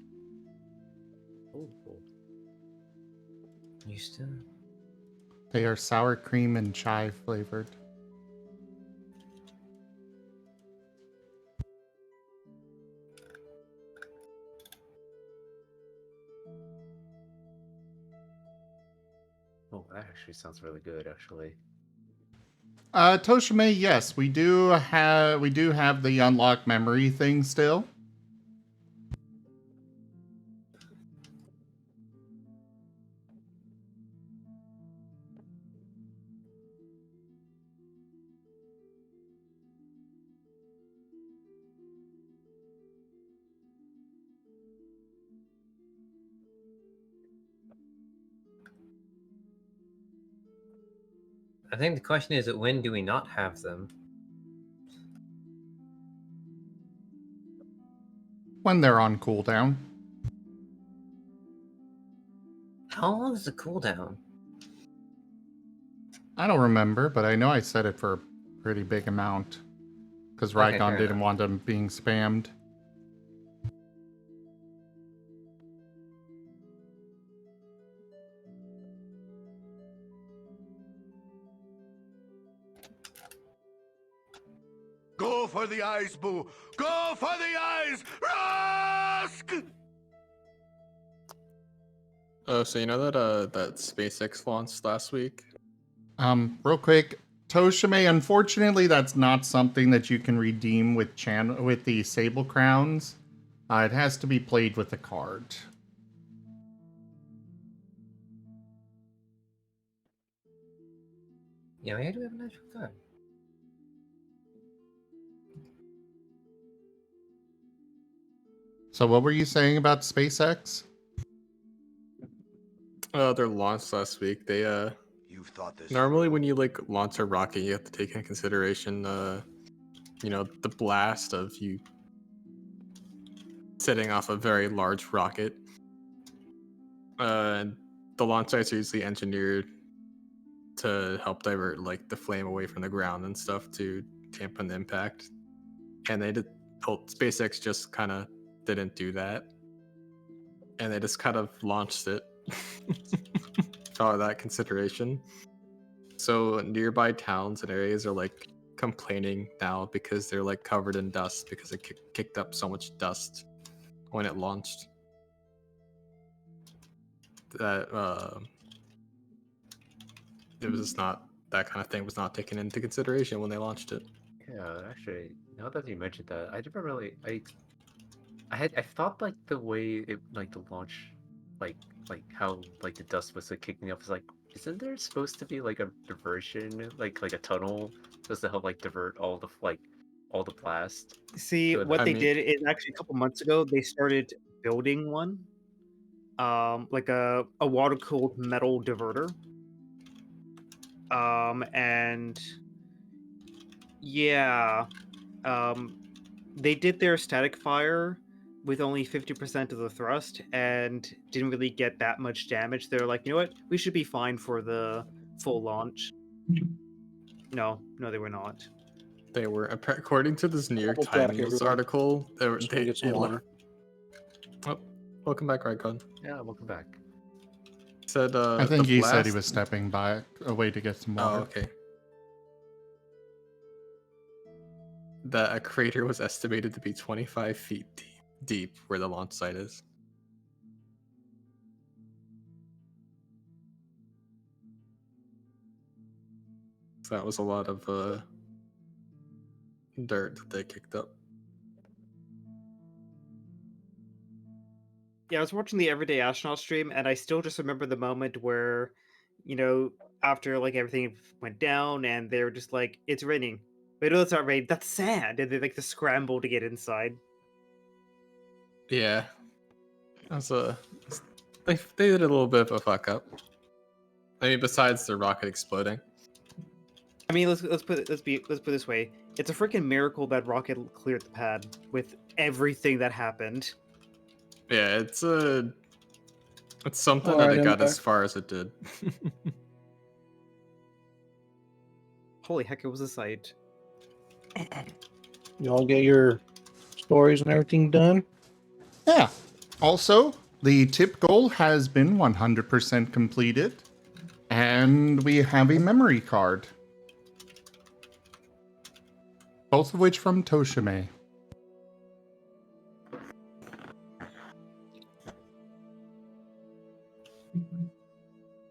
You still? They are sour cream and chive flavored. Oh, that actually sounds really good, actually. Toshime, yes, we do have the unlock memory thing still. I think the question is, when do we not have them? When they're on cooldown. How long is the cooldown? I don't remember, but I know I set it for a pretty big amount. Because Okay, Rykon fair didn't enough. want them being spammed. Go for the eyes, Boo! Go for the eyes! Rusk! Oh, so you know that that SpaceX launched last week? Real quick, Toshime, unfortunately, that's not something that you can redeem with the Sable Crowns. It has to be played with a card. Yeah, we do have an actual card. So what were you saying about SpaceX? their launch last week. They You've thought this normally through. when you like launch a rocket, you have to take into consideration you know, the blast of you setting off a very large rocket. And the launch sites are usually engineered to help divert like the flame away from the ground and stuff to dampen the impact. And they did. SpaceX just kind of didn't do that, and they just kind of launched it without that consideration. So nearby towns and areas are like complaining now because they're like covered in dust because it kicked up so much dust when it launched. That it was just not, that kind of thing was not taken into consideration when they launched it. Yeah, actually, now that you mentioned that, I never really I thought like the way it like the launch, like how like the dust was like kicking up is like, isn't there supposed to be like a diversion, like a tunnel supposed to help like divert all the all the blast? See, So what I they mean- did is actually a couple months ago they started building one, like a water cooled metal diverter. And yeah, they did their static fire with only 50% of the thrust and didn't really get that much damage. They're like, you know what, we should be fine for the full launch. No, they were not. They were, according to this New York Double back, Times everyone. article, Just gonna get some water. Oh, welcome back, Rycon. yeah, welcome back. Said I think the he said he blast- was stepping by away to get some water. Oh, okay. That a crater was estimated to be 25 feet deep where the launch site is. So that was a lot of dirt that they kicked up. Yeah, I was watching the Everyday Astronaut stream, and I still just remember the moment where, after like everything went down, and they were just like, "It's raining." Wait, no, it's not rain. That's sand, and they like to scramble to get inside. Yeah, that's they did a little bit of a fuck up. I mean, besides the rocket exploding. I mean, let's put it this way: it's a freaking miracle that rocket cleared the pad with everything that happened. Yeah, it's something that Alright, it I'm got as back. far as it did. Holy heck, it was a sight. Y'all get your stories and everything done? Yeah. Also, the tip goal has been 100% completed, and we have a memory card. Both of which from Toshime.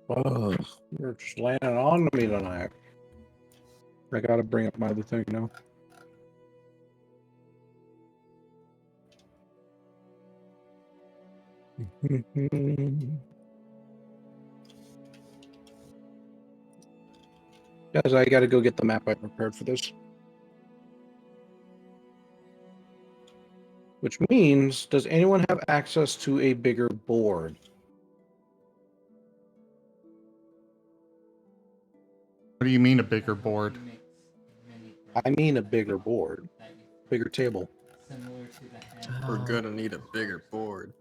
Oh, you're just landing on me tonight. I gotta bring up my other thing now. Guys, I gotta go get the map I prepared for this. Which means, does anyone have access to a bigger board? What do you mean a bigger board? I mean a bigger board. Bigger table. We're gonna need a bigger board.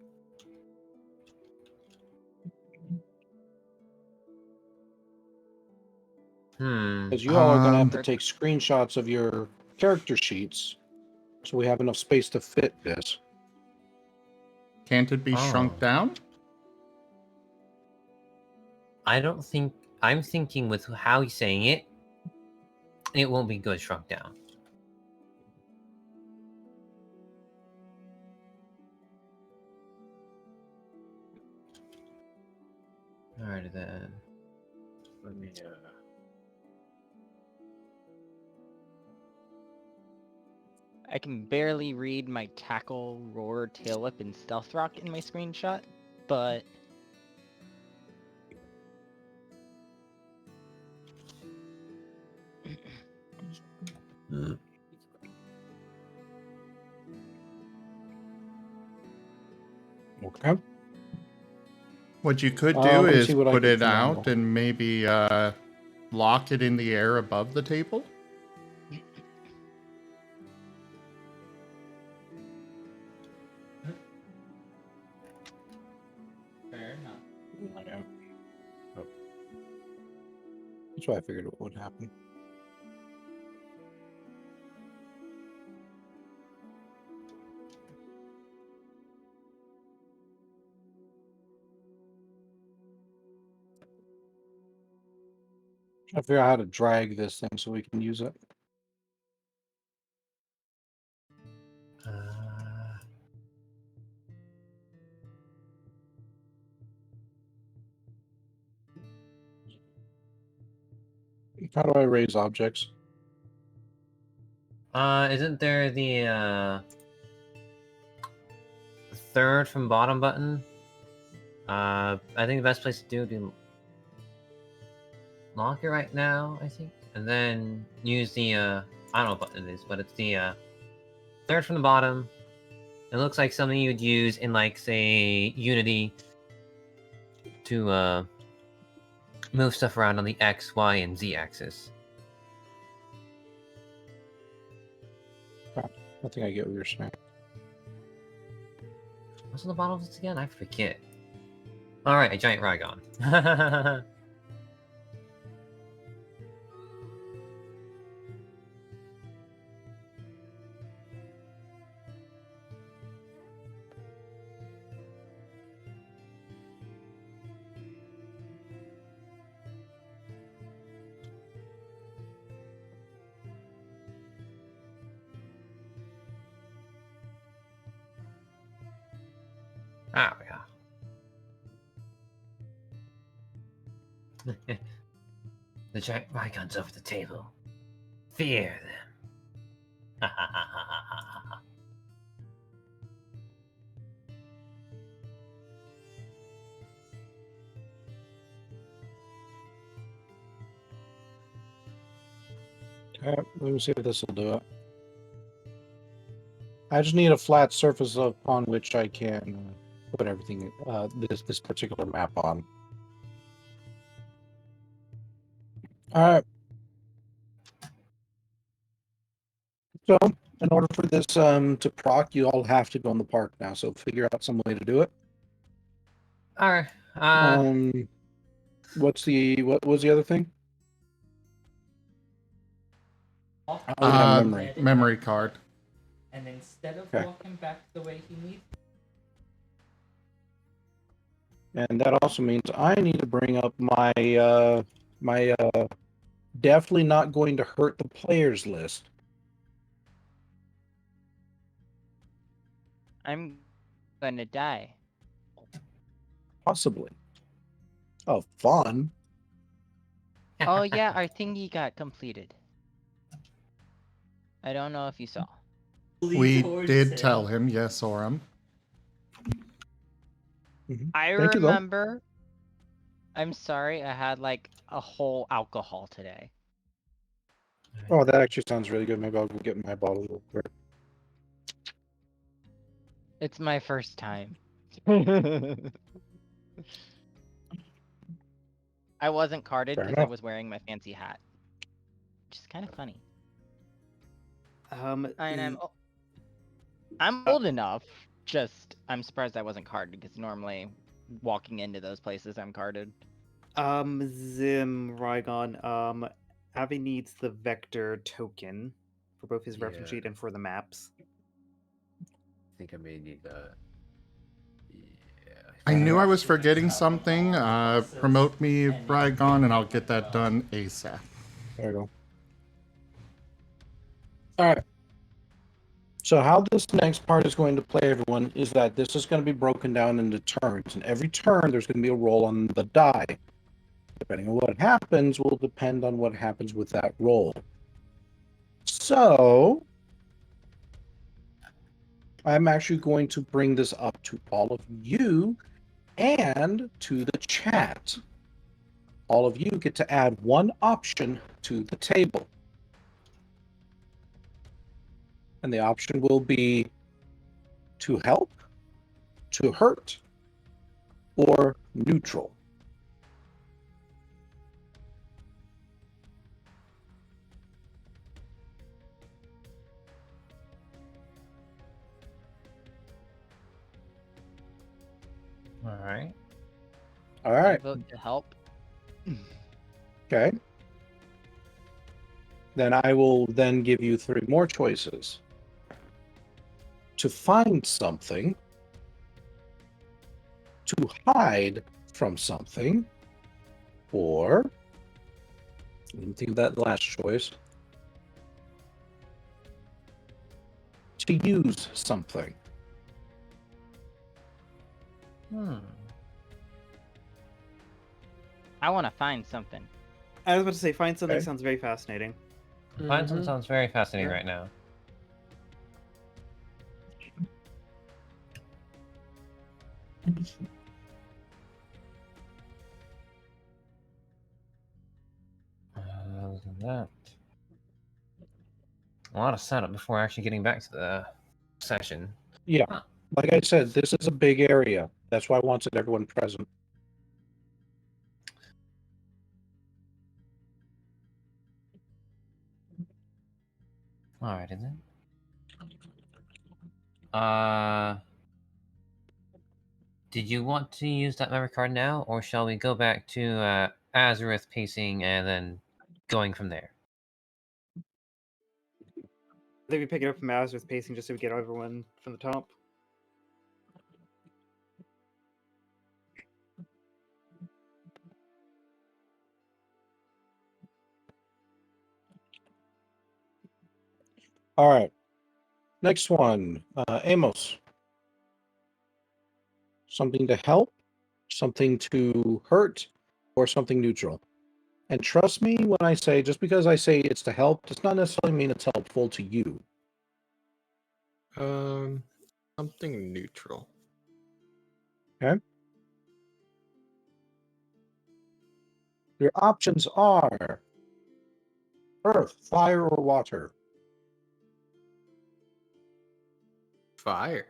Because you all are going to have to Um, take screenshots of your character sheets so we have enough space to fit this. Can't it be shrunk down? I don't think I'm thinking with how he's saying it, it won't be good shrunk down. Alright then. Let me I can barely read my tackle, roar, tail whip, and stealth rock in my screenshot, but Okay. What you could do Let me is see what I put can it find. out and maybe lock it in the air above the table. Fair enough. Yeah. Oh. That's why I figured it would happen. Trying to figure out how to drag this thing so we can use it. How do I raise objects? Isn't there the third from bottom button? I think the best place to do would be lock it right now, I think. And then use the, I don't know what button it is, but it's the third from the bottom. It looks like something you'd use in, like, say, Unity to, move stuff around on the X, Y, and Z axis. I think I get what you're saying. What's on the bottom of this again? I forget. Alright, a giant Rygon. Ah, yeah. The giant Rygons over the table. Fear them. Okay, let me see if this will do it. I just need a flat surface upon which I can put everything, this particular map on. All right. So, in order for this to proc, you all have to go in the park now. So figure out some way to do it. All right. What was the other thing? Oh, yeah, Memory card. And instead of Okay. walking back the way he needs, And that also means I need to bring up my definitely not going to hurt the players list. I'm gonna die. Possibly. Oh, fun. Oh yeah, our thingy got completed. I don't know if you saw. We did tell him, yes, Oram. I Thank you, though. remember. I'm sorry, I had like a whole alcohol today. Oh, that actually sounds really good. Maybe I'll go get my bottle real quick. It's my first time. I wasn't carded Fair because I enough. was wearing my fancy hat. Which is kind of funny. Um, And I'm old enough. Just I'm surprised I wasn't carded because normally walking into those places I'm carded. Zim Rygon, Avi needs the vector token for both his reference Yeah. sheet and for the maps. I think I may need that. I knew I was forgetting something. Promote me, Rygon, and I'll get that done ASAP. There you go. All right. So how this next part is going to play, everyone, is that this is going to be broken down into turns. And every turn, there's going to be a roll on the die. Depending on what happens will depend on what happens with that roll. So I'm actually going to bring this up to all of you and to the chat. All of you get to add one option to the table. And the option will be to help, to hurt, or neutral. All right. All I right. vote to help. Okay. Then I will then give you 3 more choices. To find something, to hide from something, or let me think of that last choice. To use something. I want to find something. I was about to say, find something Okay. sounds very fascinating. Find some sounds very fascinating Yeah. right now. Other than that, a lot of setup before actually getting back to the session. Yeah. Huh. Like I said, this is a big area. That's why I wanted everyone present. Alrighty then. Did you want to use that memory card now, or shall we go back to Azurith pacing and then going from there? I think we pick it up from Azurith pacing just so we get everyone from the top. All right. Next one, Amos. Something to help, something to hurt, or something neutral. And trust me when I say, just because I say it's to help, does not necessarily mean it's helpful to you. Something neutral. Okay. Your options are earth, fire, or water. Fire.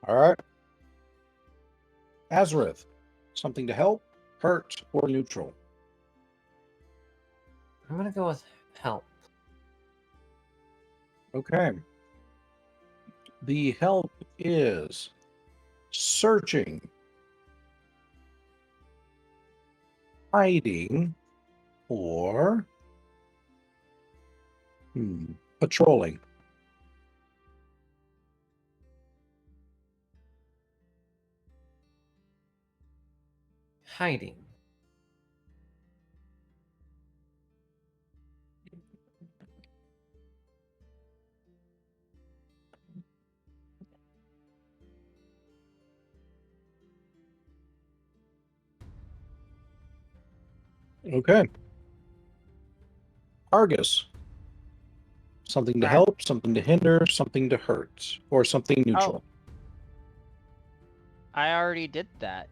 All right. Azurith. Something to help, hurt, or neutral. I'm gonna go with help. Okay. The help is searching, hiding, or patrolling. Hiding. Okay. Argus. Something to Okay. help, something to hinder, something to hurt, or something neutral. I already did that.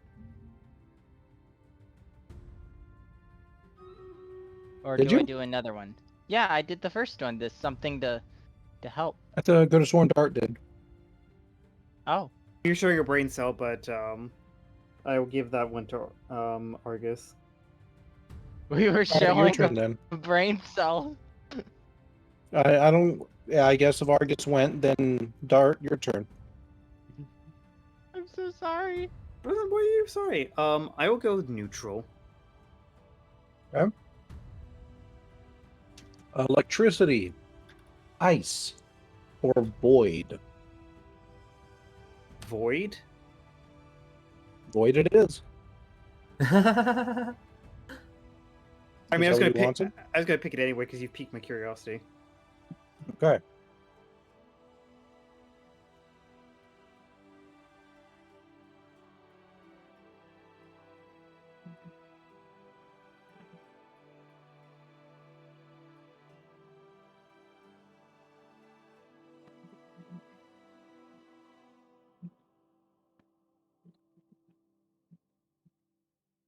Or Did do I you? do another one? Yeah, I did the first one. There's something to help. I thought I could have sworn Dart did. Oh. You're showing a brain cell, but I will give that one to Argus. We were All right, your showing turn then. a brain cell. I don't. Yeah, I guess if Argus went, then Dart, your turn. I'm so sorry. What are you? Sorry. I will go neutral. Okay. Electricity, ice, or void. Void. Void it is. I mean, Is I was that gonna what you pick. wanted? I was gonna pick it anyway because you piqued my curiosity. Okay.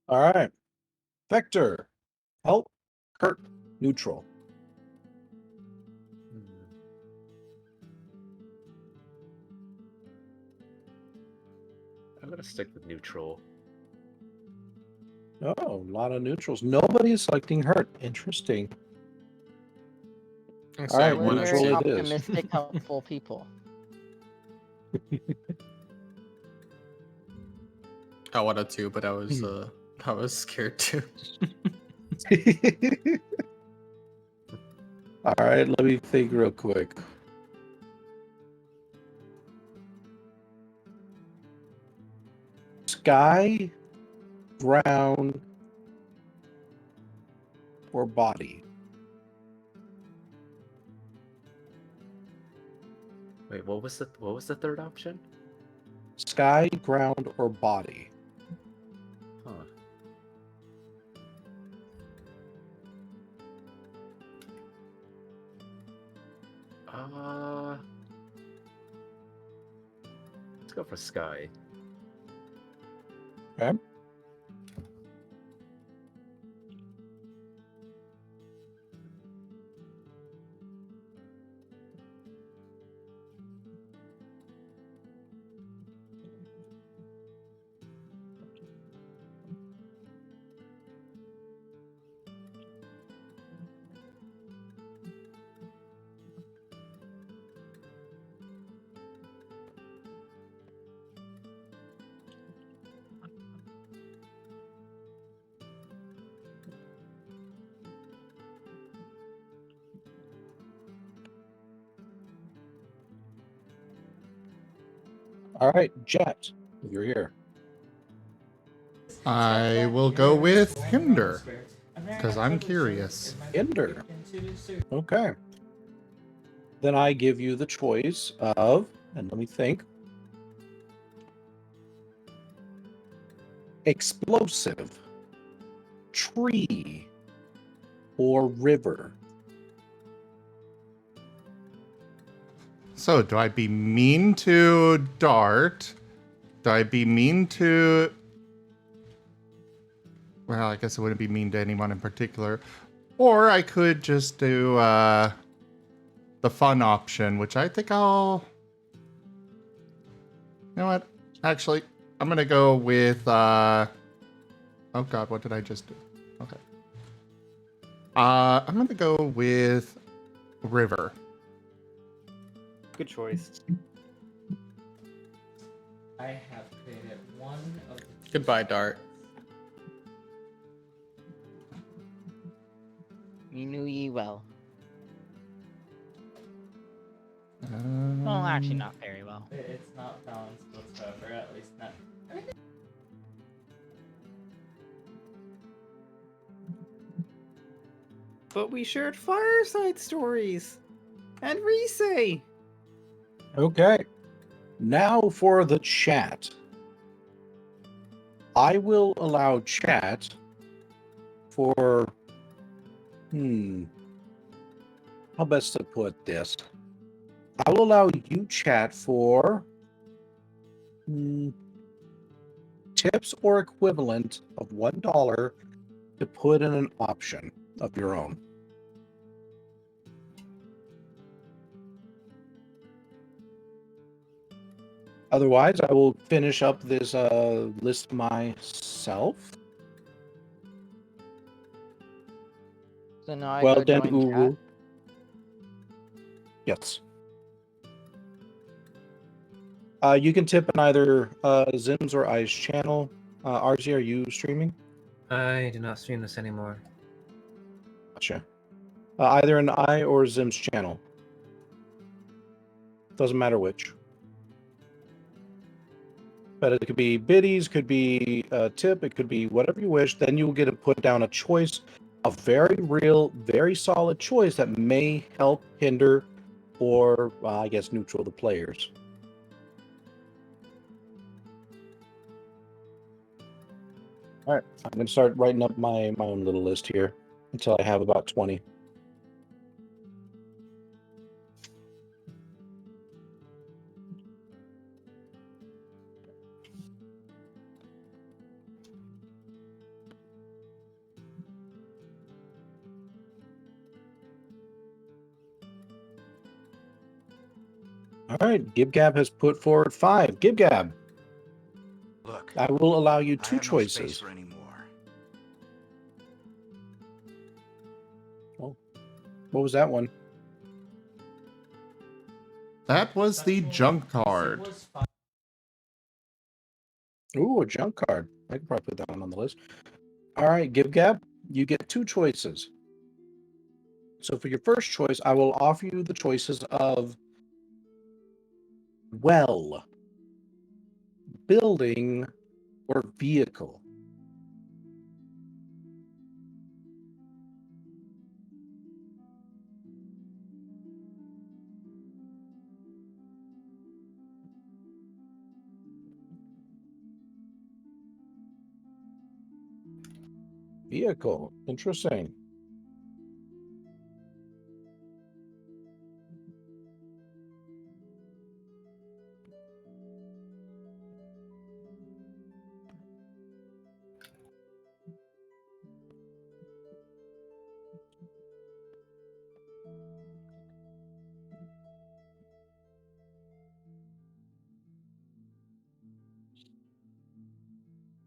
All right. Vector. Help. Hurt. Neutral. I'm gonna stick with neutral. Oh, a lot of neutrals. Nobody is selecting hurt. Interesting. So All right, We're very neutral it is. optimistic, helpful people. I wanted to, but I was scared too. All right, let me think real quick. Sky, ground, or body? Wait, what was the third option? Sky, ground, or body? Huh. Let's go for sky. Okay. All right, Jet, you're here. I will go with hinder, because I'm curious. Hinder. Okay. Then I give you the choice of, and let me think, explosive, tree, or river. So, do I be mean to Dart? Do I be mean to... Well, I guess it wouldn't be mean to anyone in particular. Or I could just do the fun option, which I think I'll... You know what? Actually, I'm going to go with... Oh god, what did I just do? Okay. I'm going to go with river. Good choice. I have created one of the Goodbye, Dart. We knew ye well. Um, Well, actually, not very well. It's not balanced whatsoever, at least not. But we shared fireside stories and resay. Okay. Now for the chat. I will allow chat for... How best to put this? I will allow you chat for... tips or equivalent of $1 to put in an option of your own. Otherwise, I will finish up this list myself. So now I Well go done, join Uwu. chat. Yes. You can tip in either Zim's or I's channel. RZ, are you streaming? I do not stream this anymore. Gotcha. Either in I or Zim's channel. Doesn't matter which. But it could be biddies, could be a tip, it could be whatever you wish. Then you will get to put down a choice, a very real, very solid choice that may help hinder or, I guess, neutral the players. All right, I'm going to start writing up my own little list here until I have about 20. All right, Gibgab has put forward 5. Gibgab, Look, I will allow you I 2 have no space choices. for any more. Oh, what was that one? That was the junk card. Ooh, a junk card. I can probably put that one on the list. All right, Gibgab, you get 2 choices. So for your first choice, I will offer you the choices of well, building, or vehicle. Vehicle. Interesting.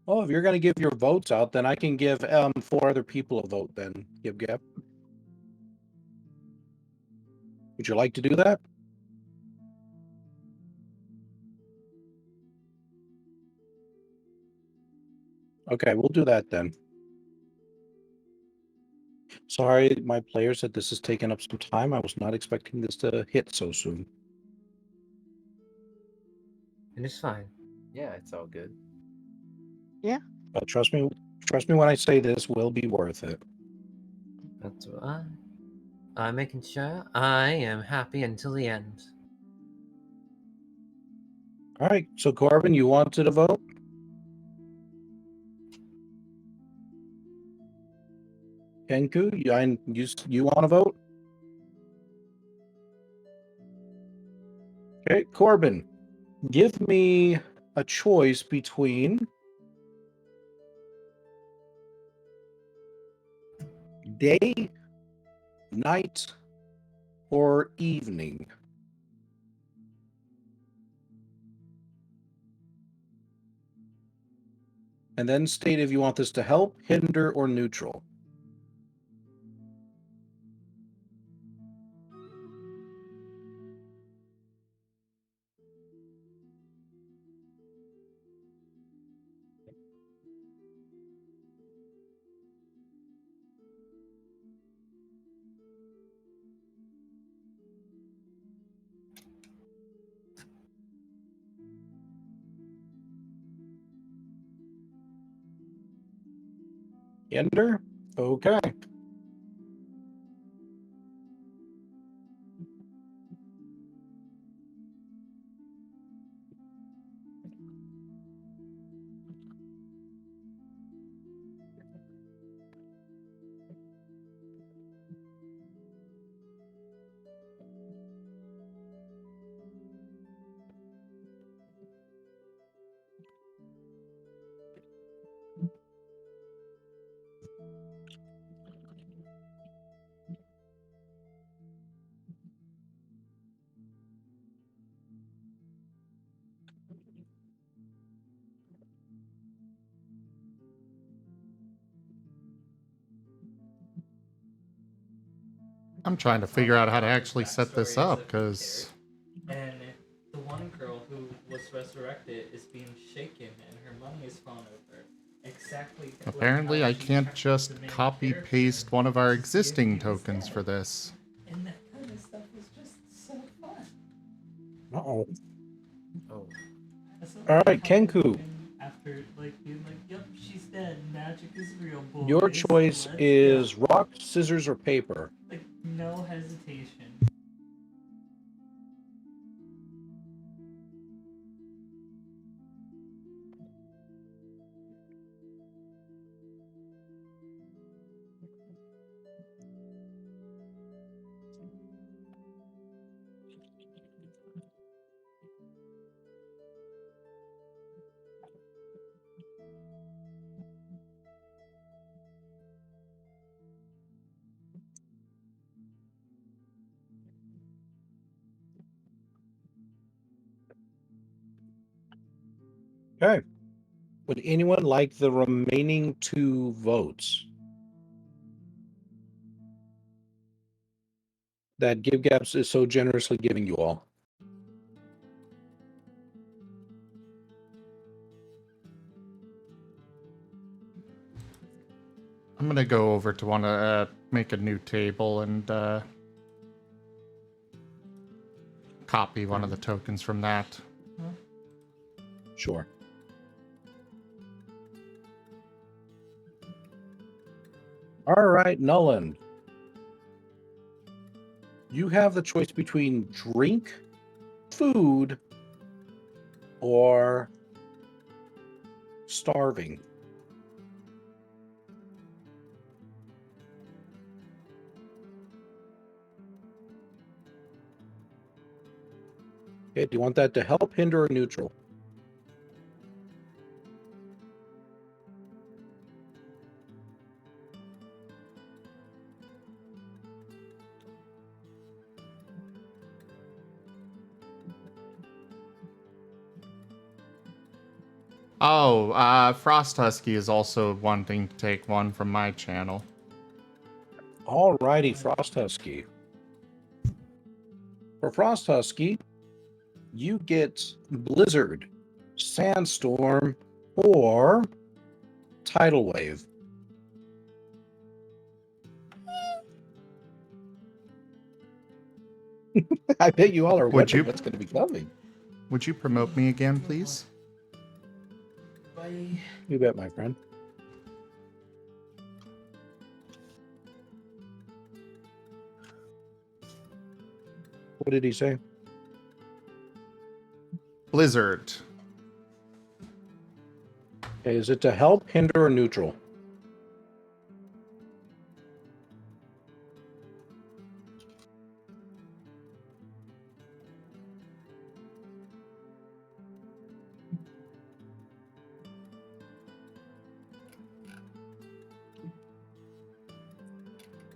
Oh, if you're going to give your votes out, then I can give 4 other people a vote then, Gib. Would you like to do that? Okay, we'll do that then. Sorry, my player said this has taken up some time. I was not expecting this to hit so soon. It is fine. Yeah, it's all good. Yeah. But trust me when I say this will be worth it. That's what I'm making sure I am happy until the end. All right, so Corbin, you wanted to vote? Kenku, you want to vote? Okay, Corbin, give me a choice between day, night, or evening. And then state if you want this to help, hinder, or neutral. Hinder? Okay. I'm trying to figure out how to actually set this up, because... And the one girl who was resurrected is being shaken and her mummy is falling over. Exactly. apparently I can't just copy-paste one of our existing tokens for this. And that kind of stuff was just so fun. Uh-oh. Oh. All right, Kenku. After being like, yep, she's dead. Magic is real, boys. Your choice Let's is go. rock, scissors, or paper. No hesitation. Okay. Would anyone like the remaining 2 votes that GiveGaps is so generously giving you all? I'm gonna go over to want to make a new table and copy one of the tokens from that. Sure. All right, Nolan. You have the choice between drink, food, or starving. Okay, do you want that to help, hinder, or neutral? Oh, Frost Husky is also wanting to take one from my channel. All righty, Frost Husky. For Frost Husky, you get Blizzard, Sandstorm, or Tidal Wave. I bet you all are wondering what's going to be coming. Would you promote me again, please? Bye. You bet, my friend. What did he say? Blizzard. Okay, is it to help, hinder, or neutral?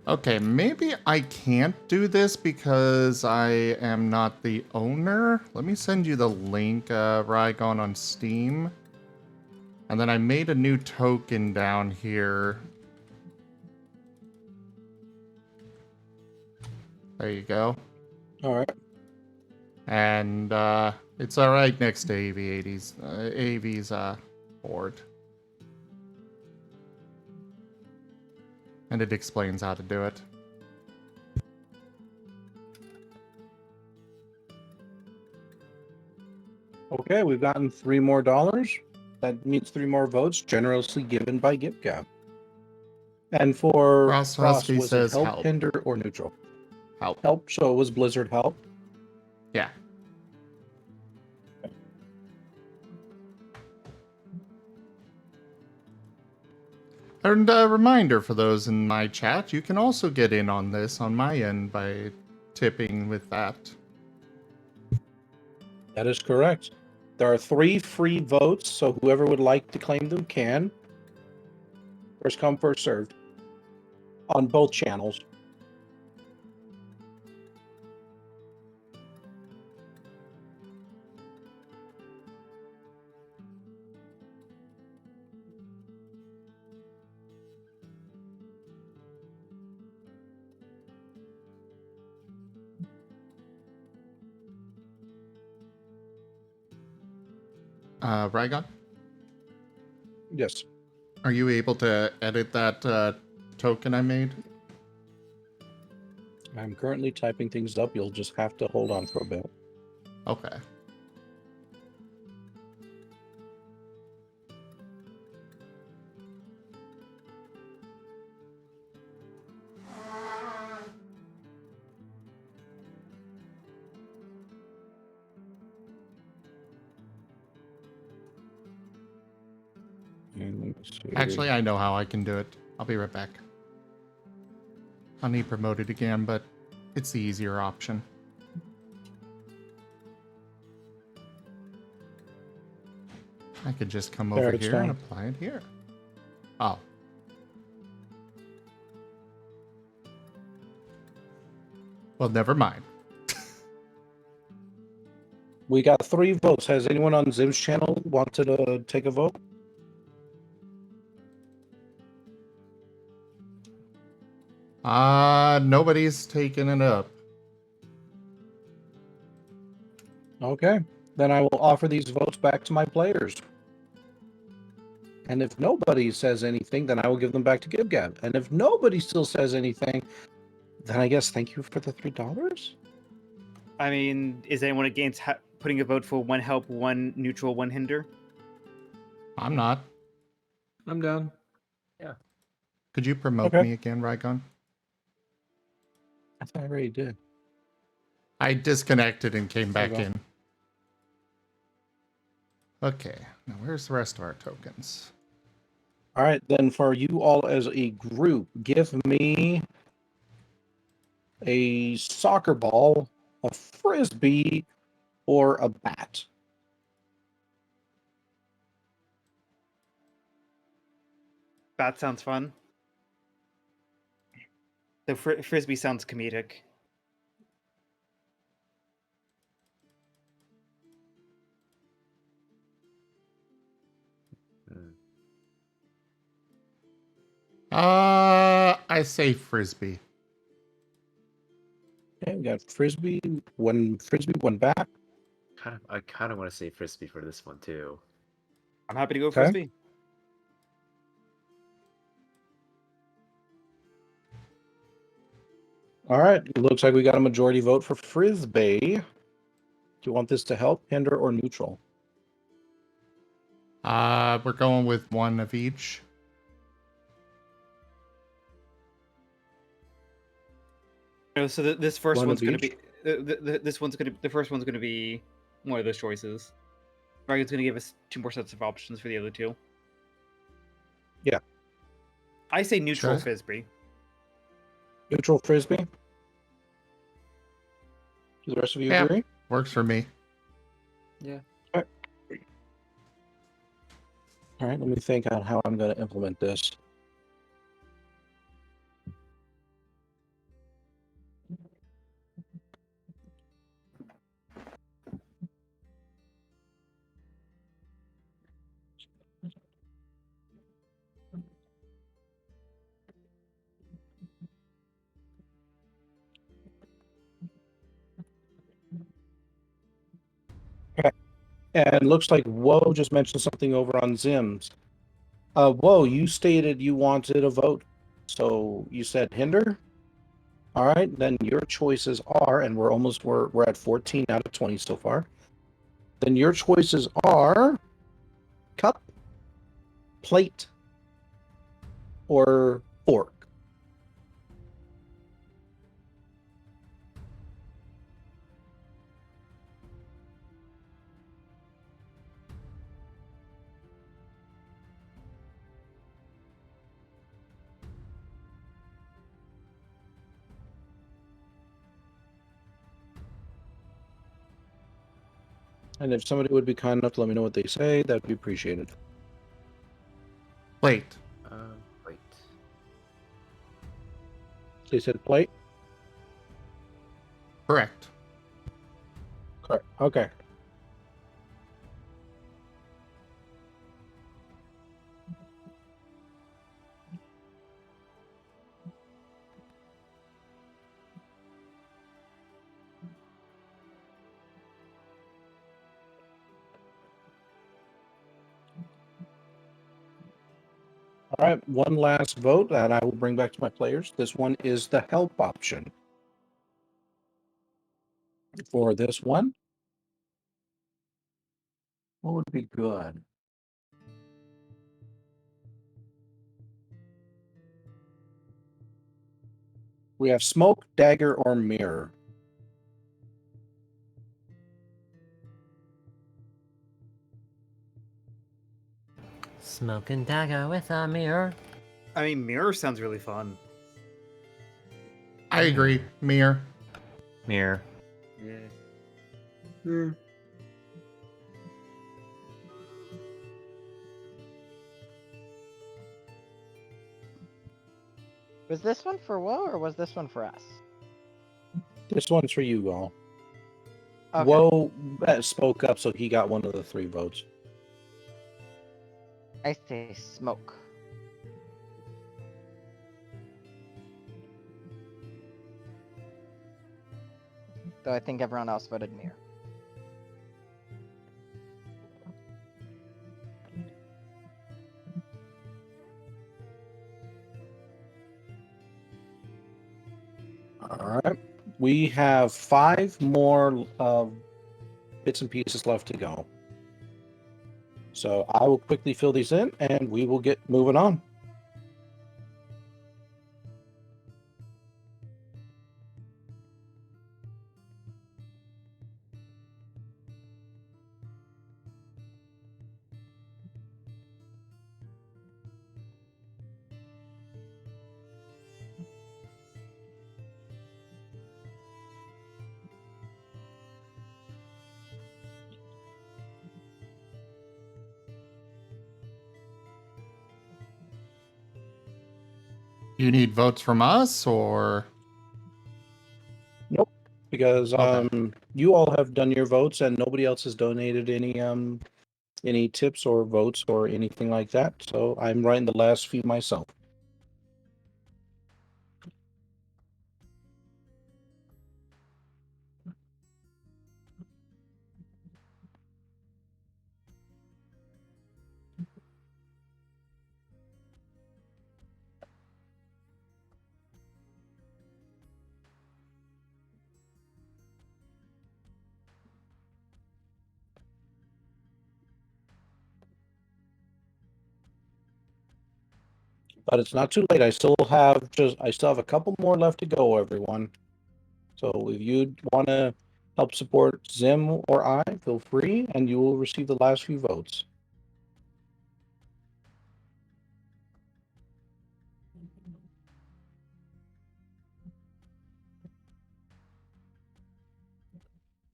Okay, maybe I can't do this because I am not the owner. Let me send you the link, Rygon, on Steam. And then I made a new token down here. There you go. All right. And it's right next to AV's board. And it explains how to do it. Okay, we've gotten $3 more. That means 3 more votes, generously given by GiveGap. And for Frost Frost, Husky was says it help, help. hinder, or neutral? Help. Help, so it was Blizzard help. Yeah. And a reminder for those in my chat, you can also get in on this on my end by tipping with that. That is correct. There are 3 free votes, so whoever would like to claim them can. First come, first served. On both channels. Rygon? Yes. Are you able to edit that token I made? I'm currently typing things up. You'll just have to hold on for a bit. Okay. Actually, I know how I can do it. I'll be right back. I'll need promoted again, but it's the easier option. I could just come over here and apply it here. Oh. Well, never mind. We got 3 votes. Has anyone on Zim's channel wanted to take a vote? Nobody's taken it up. Okay. Then I will offer these votes back to my players. And if nobody says anything, then I will give them back to GibGab. And if nobody still says anything, then I guess thank you for the $3. I mean, is anyone against putting a vote for 1 help, 1 neutral, 1 hinder? I'm not. I'm down. Yeah. Could you promote Okay. me again, Rygon? I thought I already did. I disconnected and came There you back go. in. Okay, now where's the rest of our tokens? All right, then for you all as a group, give me a soccer ball, a frisbee, or a bat. That sounds fun. The frisbee sounds comedic. I say frisbee. Okay, we got frisbee, one bat. I kind of want to say frisbee for this one too. I'm happy to go Okay. frisbee. All right, it looks like we got a majority vote for frisbee. Do you want this to help, hinder, or neutral? We're going with 1 of each. So this first One one's of going to each? be the first one's going to be one of those choices. Dragon's going to give us 2 more sets of options for the other 2. Yeah. I say neutral Sure. frisbee. Neutral frisbee? Do the rest of you Yeah. agree? Works for me. Yeah. All right, let me think on how I'm going to implement this. Okay. And looks like Woe just mentioned something over on Zim's. Woe, you stated you wanted a vote. So you said hinder? All right, then your choices are, and we're at 14 out of 20 so far. Then your choices are cup, plate, or fork. And if somebody would be kind enough to let me know what they say, that'd be appreciated. Plate. Wait. They said plate? Correct. Correct. Okay. All right, one last vote that I will bring back to my players. This one is the help option. For this one, what would be good? We have smoke, dagger, or mirror. Smoke and dagger with a mirror. I mean, mirror sounds really fun. I agree. Mirror. Mirror. Yeah. Was this one for Woe or was this one for us? This one's for you all. Okay. Woe spoke up, so he got one of the 3 votes. I say smoke. Though I think everyone else voted mirror. All right. We have 5 more bits and pieces left to go. So I will quickly fill these in, and we will get moving on. You need votes from us, or? Nope, because Okay. you all have done your votes, and nobody else has donated any tips or votes or anything like that. So I'm writing the last few myself. But it's not too late. I still have a couple more left to go, everyone. So if you want to help support Zim or I, feel free, and you will receive the last few votes.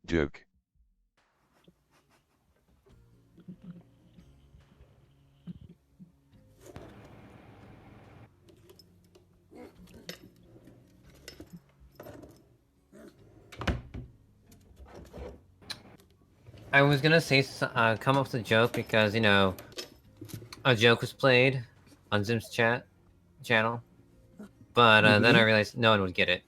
Joke. I was gonna say come up with a joke because, you know, a joke was played on Zim's channel, but then I realized no one would get it.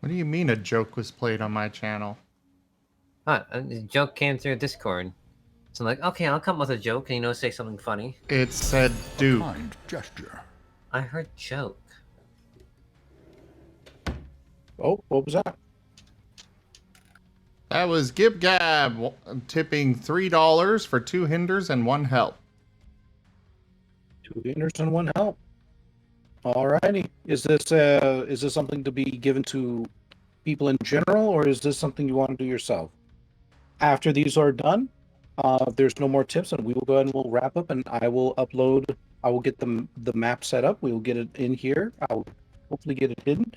What do you mean a joke was played on my channel? A joke came through Discord. So I'm like, okay, I'll come up with a joke and, you know, say something funny. It said Duke. Kind gesture. I heard joke. Oh, what was that? That was Gib Gab tipping $3 for 2 hinders and 1 help. 2 hinders and 1 help. Alrighty. Is this something to be given to people in general, or is this something you want to do yourself? After these are done, there's no more tips, and we will go ahead and we'll wrap up, and I will get the map set up. We will get it in here. I'll hopefully get it hidden,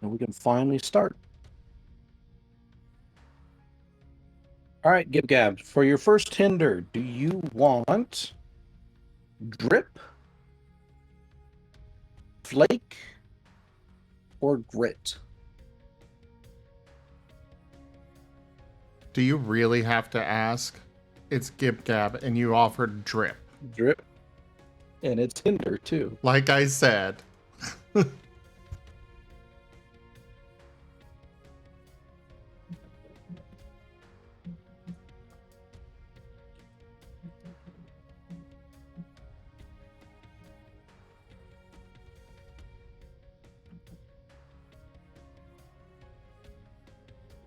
and we can finally start. All right, Gib Gab, for your first hinder, do you want drip, flake, or grit? Do you really have to ask? It's Gib Gab, and you offered drip. Drip. And it's hinder, too. Like I said.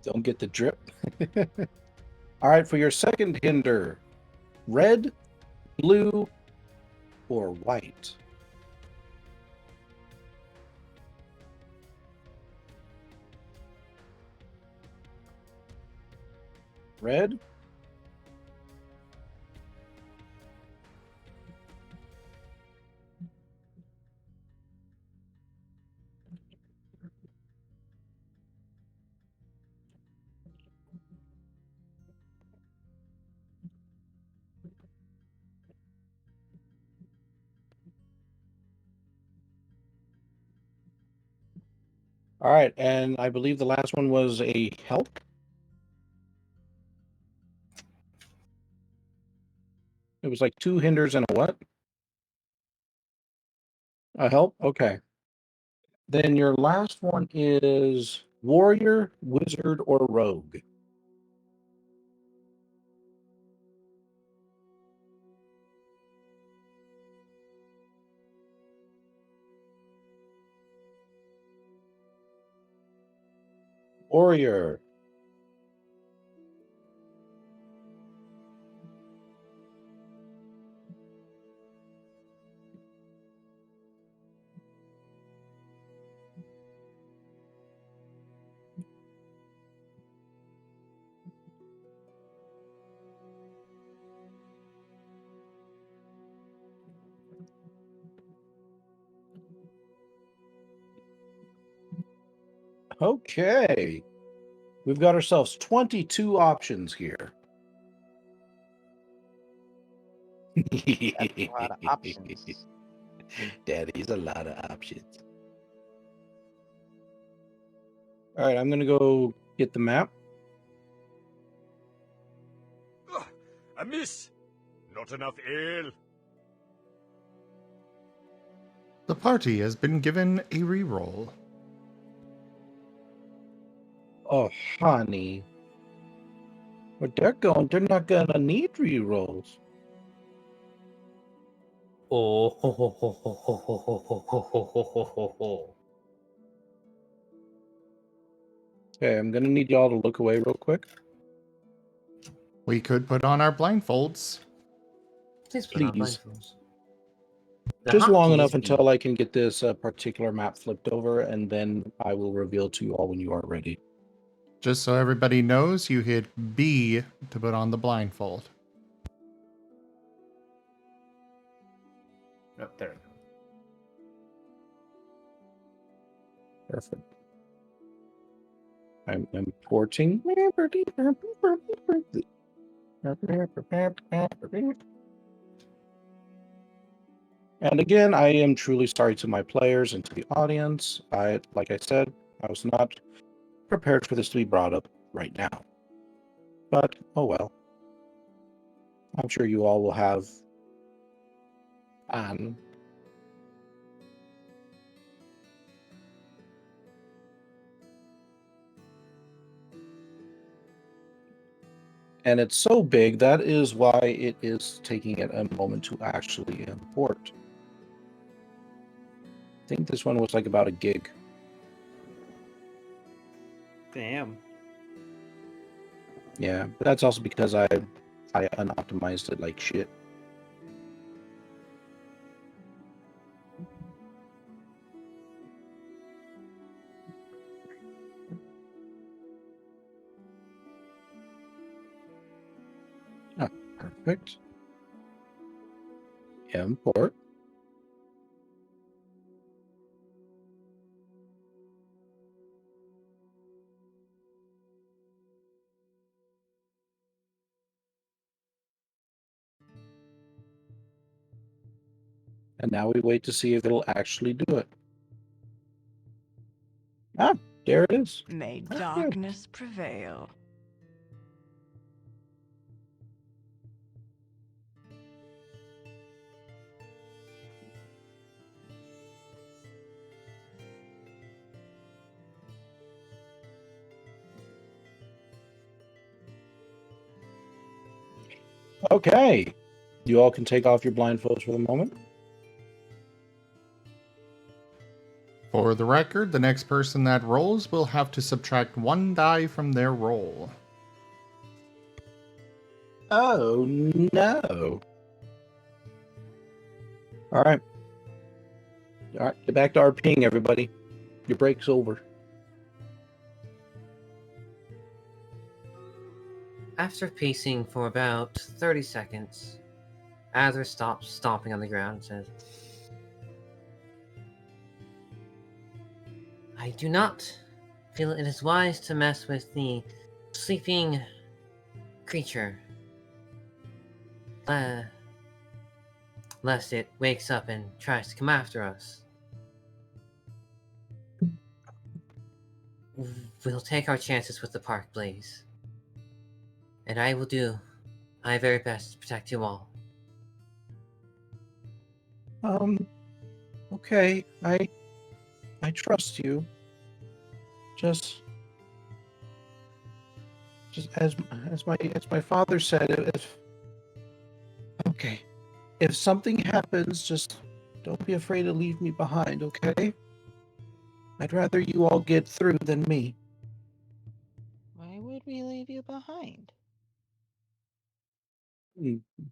Don't get the drip. All right, for your second hinder, red, blue, or white? Red, All right, and I believe the last one was a help. It was like 2 hinders and a what? A help? Okay. Then your last one is warrior, wizard, or rogue. Warrior. Okay. We've got ourselves 22 options here. That's a lot of options. Daddy's a lot of options. All right, I'm going to go get the map. A miss. Not enough ale. The party has been given a reroll. Oh, honey. Where they're going, they're not going to need rerolls. Oh, ho, ho, ho, ho, ho, ho, ho, ho, ho, ho, ho, ho, ho. Okay, I'm going to need y'all to look away real quick. We could put on our blindfolds. Please put on Please. blindfolds. The Just long hotkeys enough be- until I can get this particular map flipped over, and then I will reveal to you all when you are ready. Just so everybody knows, you hit B to put on the blindfold. Oh, there we go. Perfect. I'm importing. And again, I am truly sorry to my players and to the audience. Like I said, I was not prepared for this to be brought up right now. But, oh well. I'm sure you all will have fun. And it's so big, that is why it is taking it a moment to actually import. I think this one was like about a gig. Damn. Yeah, but that's also because I unoptimized it like shit. Ah, perfect. Import. And now we wait to see if it'll actually do it. Ah, there it is. May Oh, darkness prevail. Okay. You all can take off your blindfolds for the moment. For the record, the next person that rolls will have to subtract 1 die from their roll. Oh, no. All right. All right, get back to RPing, everybody. Your break's over. After pacing for about 30 seconds, Azurith stops stomping on the ground and says, I do not feel it is wise to mess with the sleeping creature, lest it wakes up and tries to come after us. we'll take our chances with the park, Blaze. And I will do my very best to protect you all. Okay, I trust you. Just as my father said, if something happens, just don't be afraid to leave me behind, okay? I'd rather you all get through than me. Why would we leave you behind?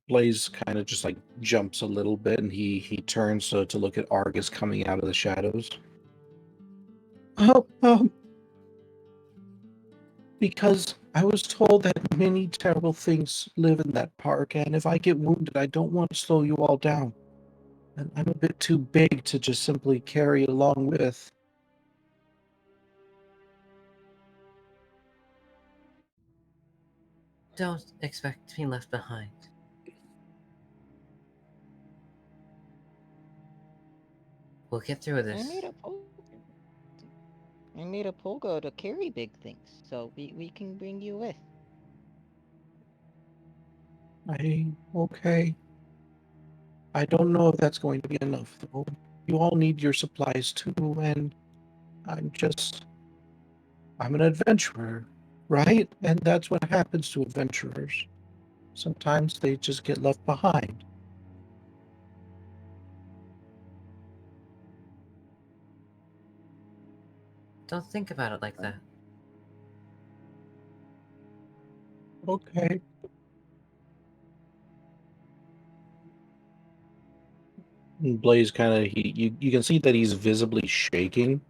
Blaze kind of just like jumps a little bit, and he turns to look at Argus coming out of the shadows. Because I was told that many terrible things live in that park, and if I get wounded, I don't want to slow you all down. And I'm a bit too big to just simply carry along with. Don't expect to be left behind. We'll get through this. I made a pullgo to carry big things, so we can bring you with. Okay. I don't know if that's going to be enough, though. You all need your supplies too, and I'm an adventurer, right? And that's what happens to adventurers. Sometimes they just get left behind. Don't think about it like that. Okay. And Blaze kind of you can see that he's visibly shaking.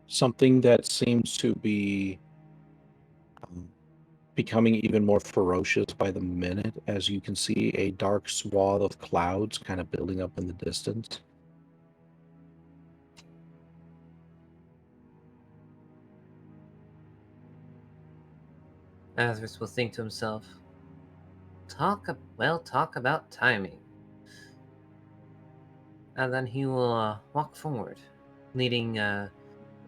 Something that seems to be becoming even more ferocious by the minute, as you can see a dark swath of clouds kind of building up in the distance. Azurith will think to himself, talk about timing. And then he will walk forward, leading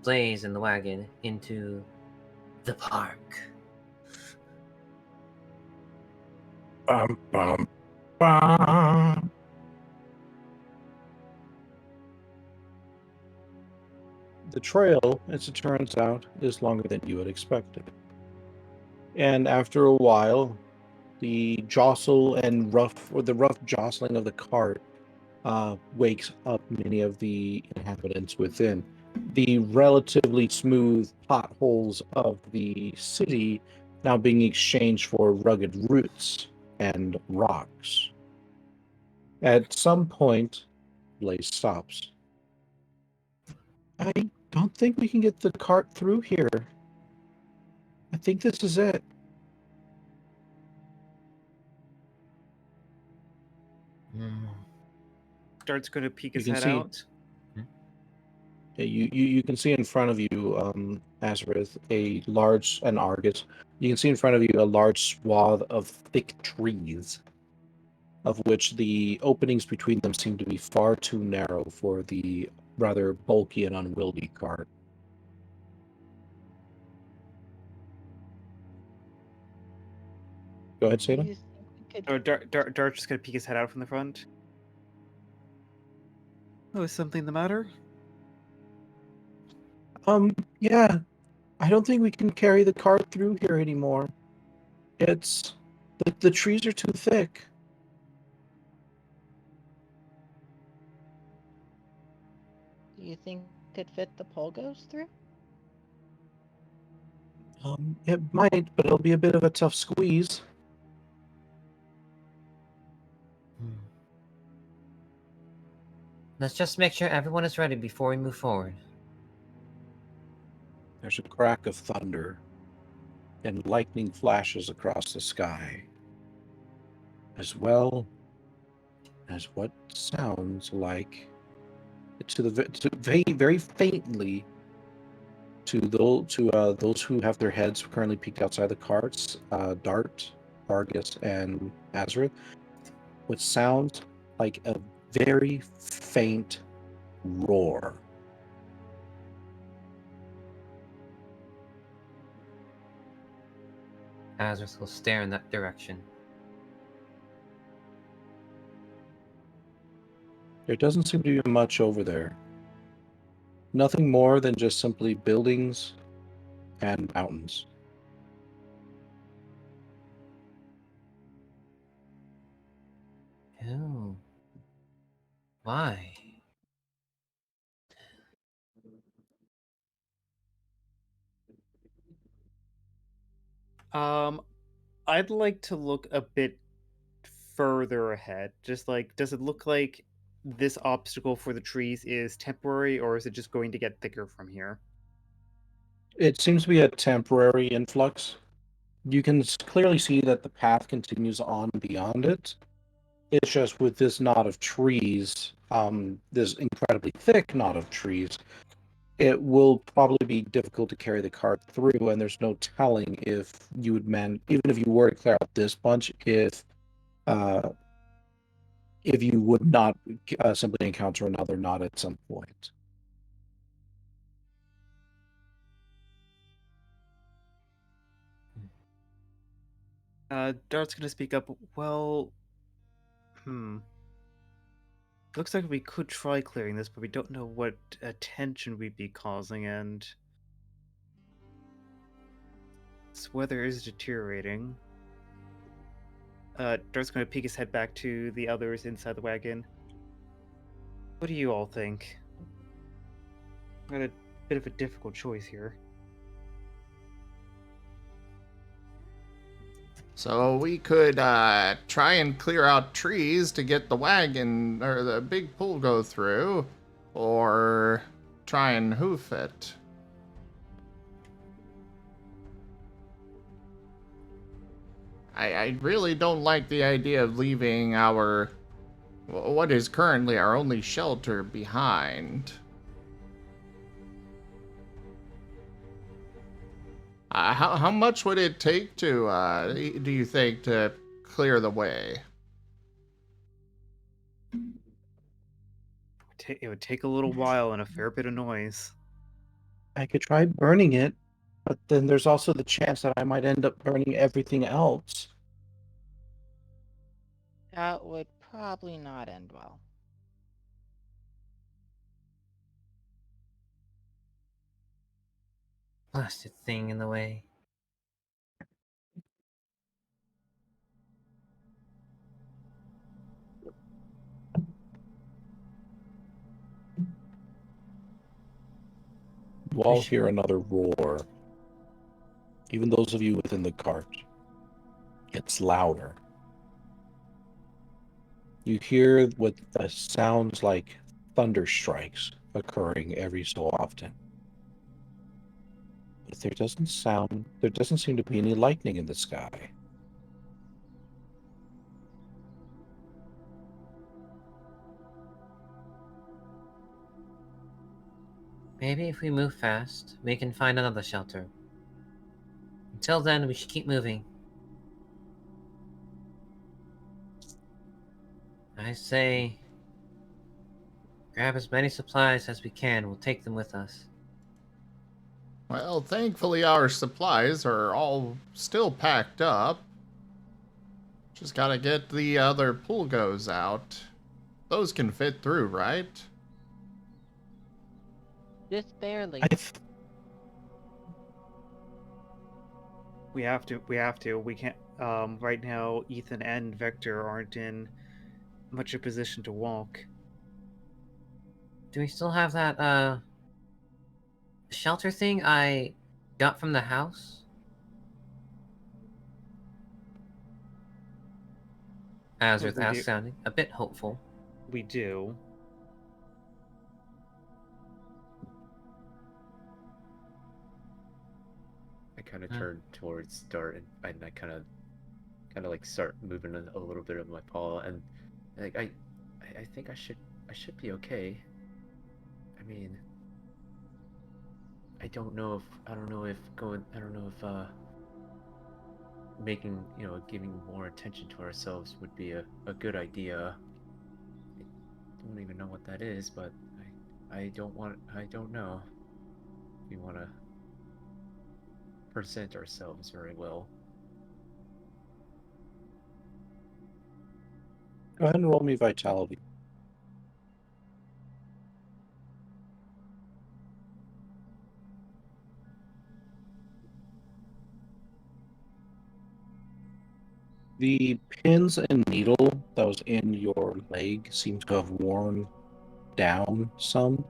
Blaze and the wagon into the park. Bum, bum, bum. The trail, as it turns out, is longer than you had expected. And after a while, the rough jostling of the cart wakes up many of the inhabitants within. The relatively smooth potholes of the city now being exchanged for rugged roots and rocks. At some point, Blaze stops. I don't think we can get the cart through here. I think this is it. Dart's going to peek his You head can see- out. You can see in front of you, Azurith, and Argus. You can see in front of you a large swath of thick trees, of which the openings between them seem to be far too narrow for the rather bulky and unwieldy cart. Go ahead, Seda. Oh, Dart's just going to peek his head out from the front. Oh, is something the matter? Yeah. I don't think we can carry the cart through here anymore. The trees are too thick. Do you think could fit the pullgos through? It might, but it'll be a bit of a tough squeeze. Let's just make sure everyone is ready before we move forward. There's a crack of thunder, and lightning flashes across the sky, as well as what sounds like, very faintly, to those who have their heads currently peeked outside the carts, Dart, Argus, and Azurith, what sounds like a very faint roar. Azurith will stare in that direction. There doesn't seem to be much over there. Nothing more than just simply buildings and mountains. Oh. Why? I'd like to look a bit further ahead. Just like, does it look like this obstacle for the trees is temporary, or is it just going to get thicker from here? It seems to be a temporary influx. You can clearly see that the path continues on beyond it. It's just with this knot of trees, this incredibly thick knot of trees, it will probably be difficult to carry the cart through, and there's no telling if you would even if you were to clear out this bunch, if you would not simply encounter another knot at some point. Dart's gonna speak up. Well, looks like we could try clearing this, but we don't know what attention we'd be causing, and this weather is deteriorating. Dart's gonna peek his head back to the others inside the wagon. What do you all think? Got a bit of a difficult choice here. So we could try and clear out trees to get the wagon or the big pullgo through, or try and hoof it. I really don't like the idea of leaving what is currently our only shelter behind. How much would it take to, do you think, to clear the way? It would take a little while and a fair bit of noise. I could try burning it, but then there's also the chance that I might end up burning everything else. That would probably not end well. Blasted thing in the way. You all hear another roar. Even those of you within the cart. It's louder. You hear what sounds like thunder strikes occurring every so often. But there doesn't seem to be any lightning in the sky. Maybe if we move fast, we can find another shelter. Until then, we should keep moving. I say, grab as many supplies as we can. We'll take them with us. Well, thankfully our supplies are all still packed up. Just gotta get the other pullgos out. Those can fit through, right? Just barely. We have to. We can't. Right now, Ethan and Vector aren't in much a position to walk. Do we still have that, shelter thing I got from the house? Azurith asks, sounding a bit hopeful. We do. I kind of turn towards Dart and I kind of like start moving a little bit of my paw, and like I think I should be okay. I mean, I don't know if making, giving more attention to ourselves would be a good idea. I don't even know what that is, but I don't know. We want to present ourselves very well. Go ahead and roll me vitality. The pins and needle that was in your leg seem to have worn down some.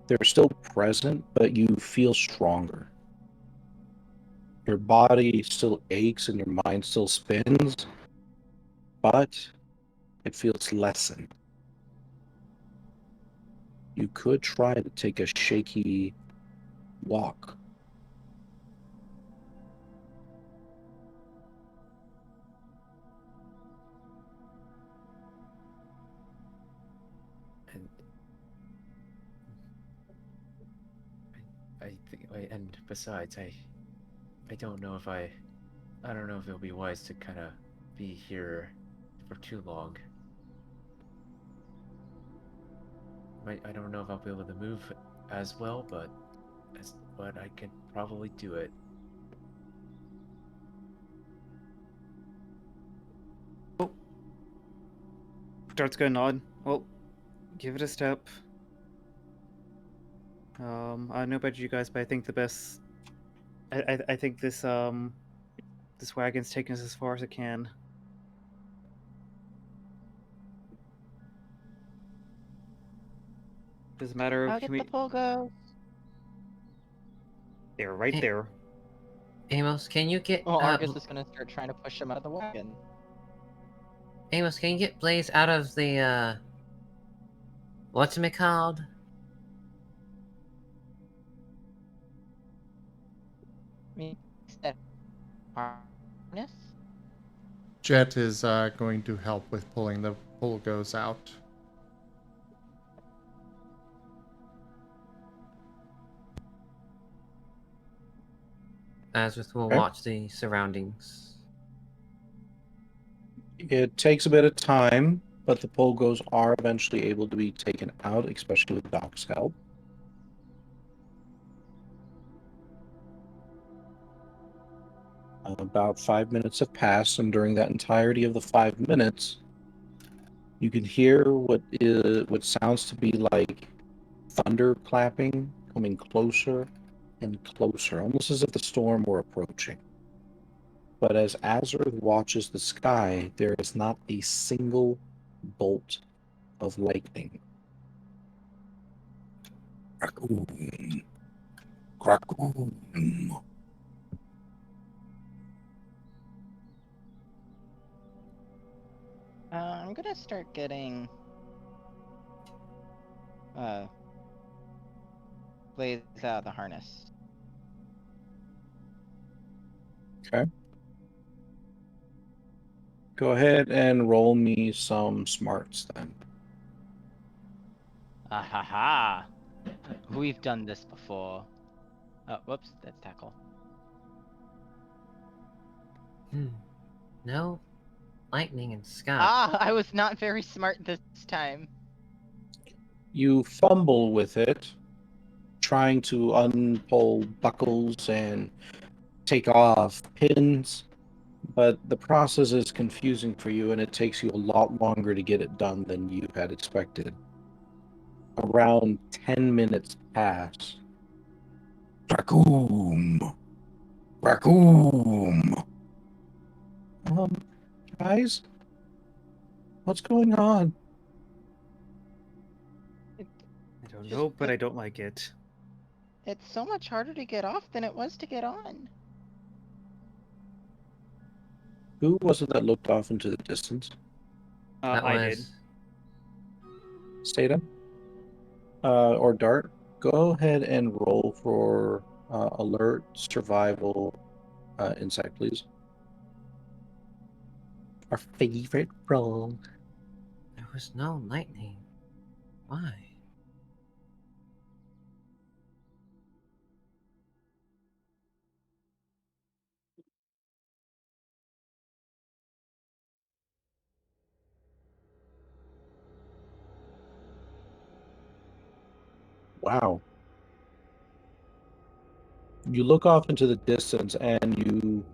They're still present, but you feel stronger. Your body still aches and your mind still spins, but it feels lessened. You could try to take a shaky walk. And I think, and besides, I don't know if I don't know if it'll be wise to kind of be here for too long. I don't know if I'll be able to move as well, but I can probably do it. Dart's gonna nod. Well, give it a step. I don't know about you guys, but I think the best. I think this wagon's taking us as far as it can. Doesn't matter. I'll get the pullgo. They're right there. Amos, can you get Well, Argus is gonna start trying to push him out of the wagon. Amos, can you get Blaze out of the what's it called? Harness? Jet is going to help with pulling the pullgos out. Azurith will Okay. watch the surroundings. It takes a bit of time, but the pullgos are eventually able to be taken out, especially with Doc's help. About 5 minutes have passed, and during that entirety of the 5 minutes, you can hear what sounds to be like thunder clapping coming closer and closer, almost as if the storm were approaching. But as Azurith watches the sky, there is not a single bolt of lightning. Raccoon. Raccoon. I'm gonna start getting Blaze out of the harness. Okay. Go ahead and roll me some smarts then. Ah ha ha! We've done this before. Oh, whoops, that's tackle. No lightning in sky. Ah, I was not very smart this time. You fumble with it, trying to unpull buckles and take off pins, but the process is confusing for you and it takes you a lot longer to get it done than you had expected. Around 10 minutes pass. Raccoon! Raccoon! Guys? What's going on? I don't know, but I don't like it. It's so much harder to get off than it was to get on. Who was it that looked off into the distance? I did. Seda? Or Dart? Go ahead and roll for alert, survival, insight, please. Our favorite roll. There was no lightning. Why? Wow. You look off into the distance and you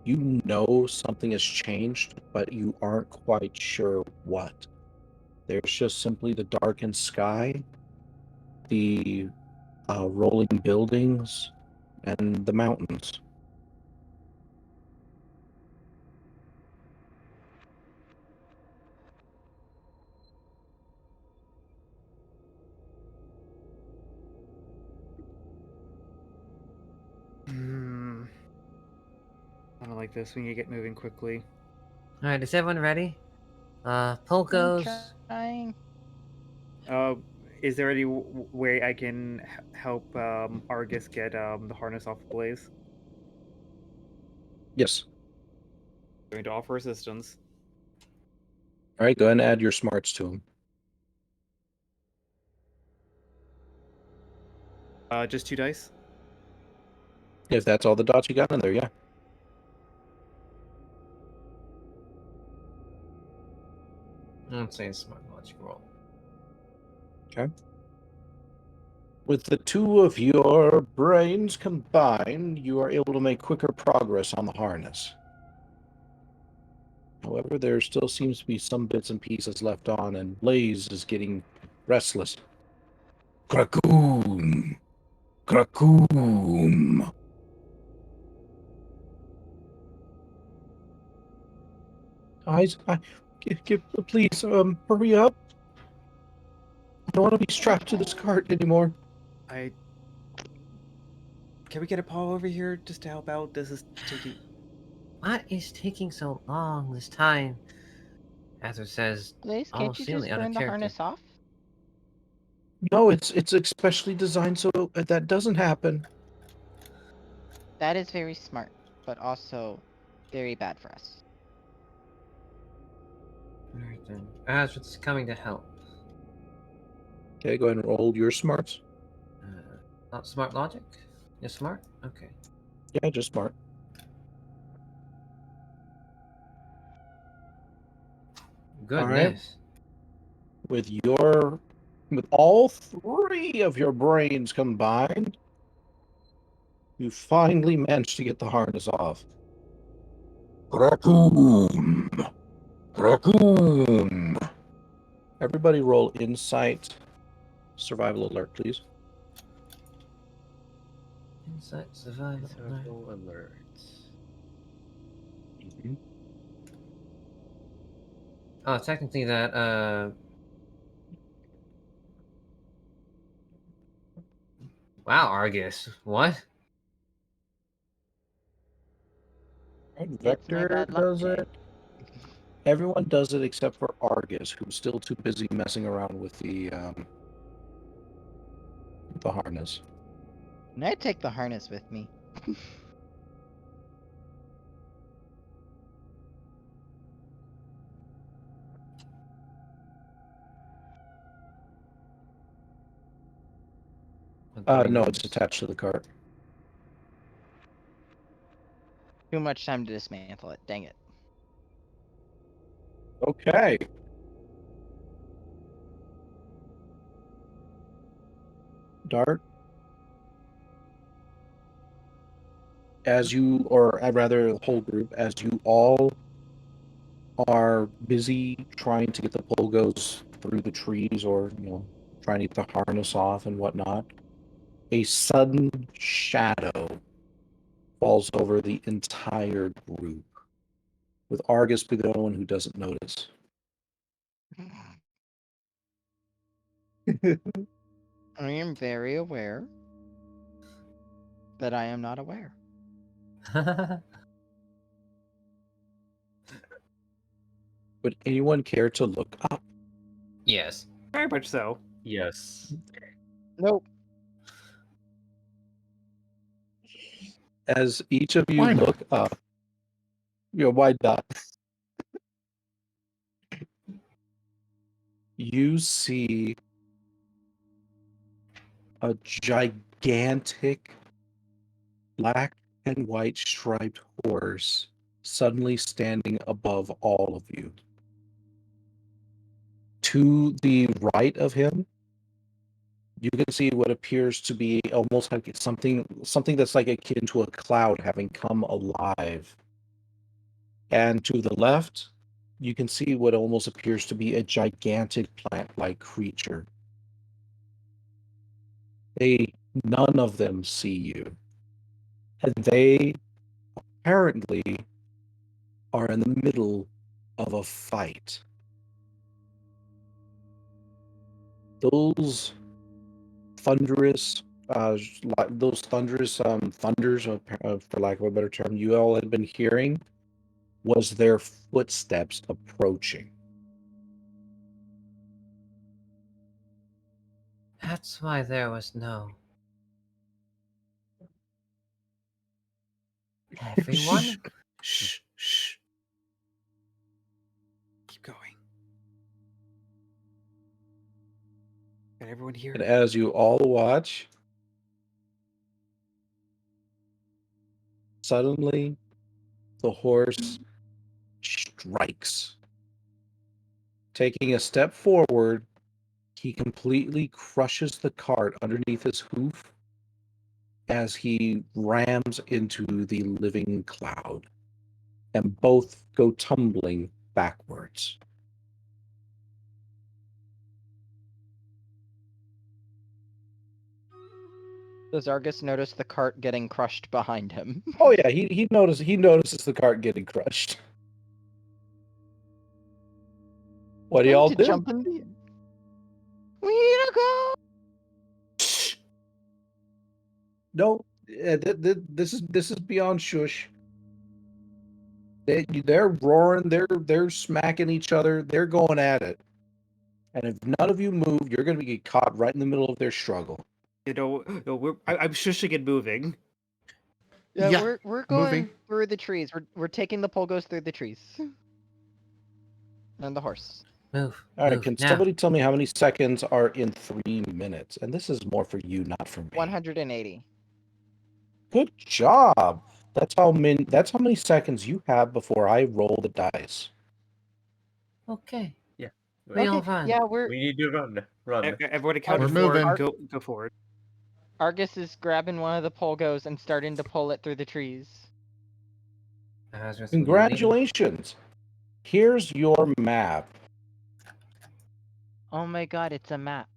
You know something has changed, but you aren't quite sure what. There's just simply the darkened sky, the rolling buildings, and the mountains. I don't like this. We need to get moving quickly. Alright, is everyone ready? I'm Pulgos. trying. Is there any way I can help Argus get the harness off Blaze? Yes. Going to offer assistance. All right, go ahead and add your smarts to him. Just 2 dice. If that's all the dots you got in there, yeah. Let's say a smart logic roll. Okay. With the two of your brains combined, you are able to make quicker progress on the harness. However, there still seems to be some bits and pieces left on, and Blaze is getting restless. Krakoom! Krakoom! Guys, please, hurry up. I don't want to be strapped to this cart anymore. Can we get a Paul over here just to help out? This is taking... What is taking so long this time? Azurith says, Blaze, can't you seemingly just out of burn the character. harness off? No, it's especially designed so that doesn't happen. That is very smart, but also very bad for us. Alright then. Azurith's coming to help. Okay, go ahead and roll your smarts. Not smart logic? You're smart? Okay. Yeah, just smart. Goodness. With all three of your brains combined, you finally managed to get the harness off. Raccoon! Raccoon! Everybody roll insight survival alert, please. Insight survival alerts. Mm-hmm. Oh, technically that, Wow, Argus. What? It's my Vector bad luck does day. it. Everyone does it except for Argus, who's still too busy messing around with the harness. And I take the harness with me. No, it's attached to the cart. Too much time to dismantle it. Dang it. Okay. Dart. As you, or rather, the whole group, as you all are busy trying to get the pullgos through the trees, or trying to get the harness off and whatnot, a sudden shadow falls over the entire group, with Argus being the only one who doesn't notice. I am very aware that I am not aware. Would anyone care to look up? Yes. Very much so. Yes. Nope. As each of you Why not? look up, why not? You see a gigantic black and white striped horse suddenly standing above all of you. To the right of him, you can see what appears to be almost like something that's like akin to a cloud having come alive And to the left, you can see what almost appears to be a gigantic plant-like creature. None of them see you. And they apparently are in the middle of a fight. Those thunderous thunders, for lack of a better term, you all had been hearing, was their footsteps approaching. That's why there was no... Everyone? Shh. Keep going. Got everyone here? And as you all watch, suddenly the horse strikes. Taking a step forward, he completely crushes the cart underneath his hoof as he rams into the living cloud, and both go tumbling backwards. Does Argus notice the cart getting crushed behind him? Oh yeah, he notices the cart getting crushed. What do y'all do? Jump in the... We need to go. No, this is beyond shush. They're roaring, they're smacking each other, they're going at it. And if none of you move, you're going to get caught right in the middle of their struggle. You know, no, I'm shushing and moving. Yeah, we're going through the trees. We're taking the Pullgos through the trees. And the horse. Move. All right, move, can now. somebody tell me how many seconds are in 3 minutes? And this is more for you, not for me. 180. Good job. That's how many seconds you have before I roll the dice. Okay. Yeah. We all run. Yeah, We need to run. Everyone count We're to four. moving. Go forward. Argus is grabbing one of the Pullgos and starting to pull it through the trees. Congratulations. Here's your map. Oh my god, it's a map.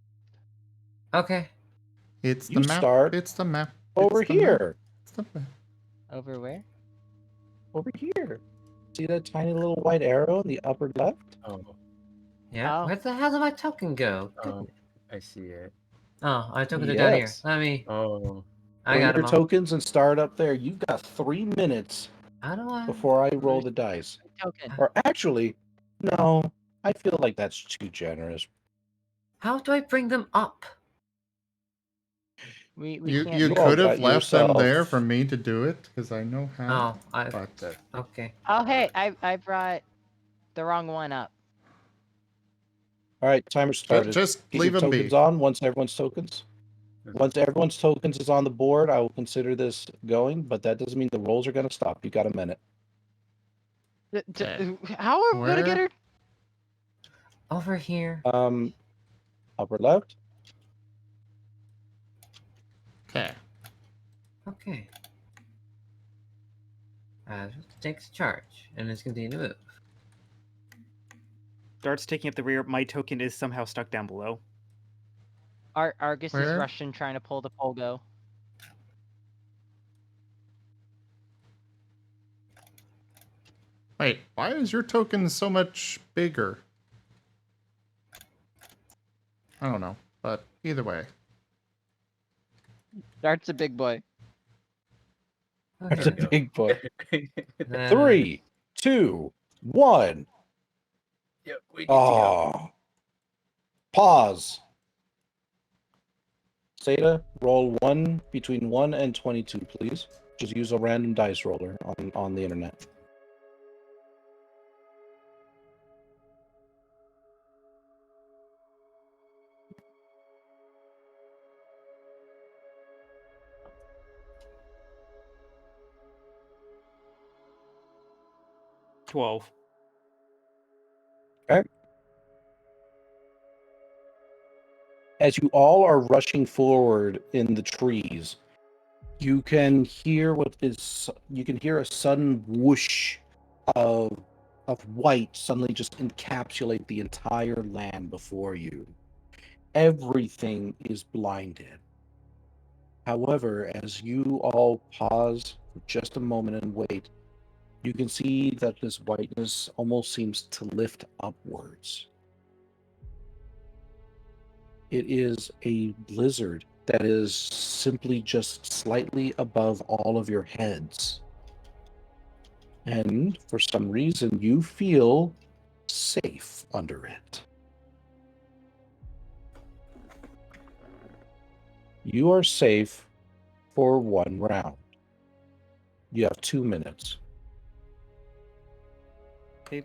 Okay. It's the You map. start It's the map. over It's the map. here. It's the map. Over where? Over here. See that tiny little white arrow in the upper left? Oh. Yeah. Oh. Where the hell did my token go? Oh, I see it. Oh, I took it down here. Yes. Let me. Oh. I Bring got your them all. tokens and start up there. You've got 3 minutes How do I? before I roll the dice. Token. Or actually, no, I feel like that's too generous. How do I bring them up? We You can't. you You all could have got left them yourself- there for me to do it because I know how. Oh, I. But Okay. Oh hey, I brought the wrong one up. All right, timer started. just Get leave your them be. tokens on once everyone's tokens. Once everyone's tokens is on the board, I will consider this going, but that doesn't mean the rolls are going to stop. You got a minute. How are we gonna get her? Over here. Upper left. Okay. Okay. Takes charge and is continuing to move. Dart's taking up the rear. My token is somehow stuck down below. Argus is Where? rushing, trying to pull the Pullgo. Wait, why is your token so much bigger? I don't know, but either way. Dart's a big boy. That's a big boy. Then- 3, 2, 1. Yep, we need to go. Oh. Pause. Seda, roll 1 between 1 and 22, please. Just use a random dice roller on the internet. $12. Okay. As you all are rushing forward in the trees, you can hear a sudden whoosh of white suddenly just encapsulate the entire land before you. Everything is blinded. However, as you all pause for just a moment and wait, you can see that this whiteness almost seems to lift upwards. It is a blizzard that is simply just slightly above all of your heads. And for some reason, you feel safe under it. You are safe for 1 round. You have 2 minutes. Okay.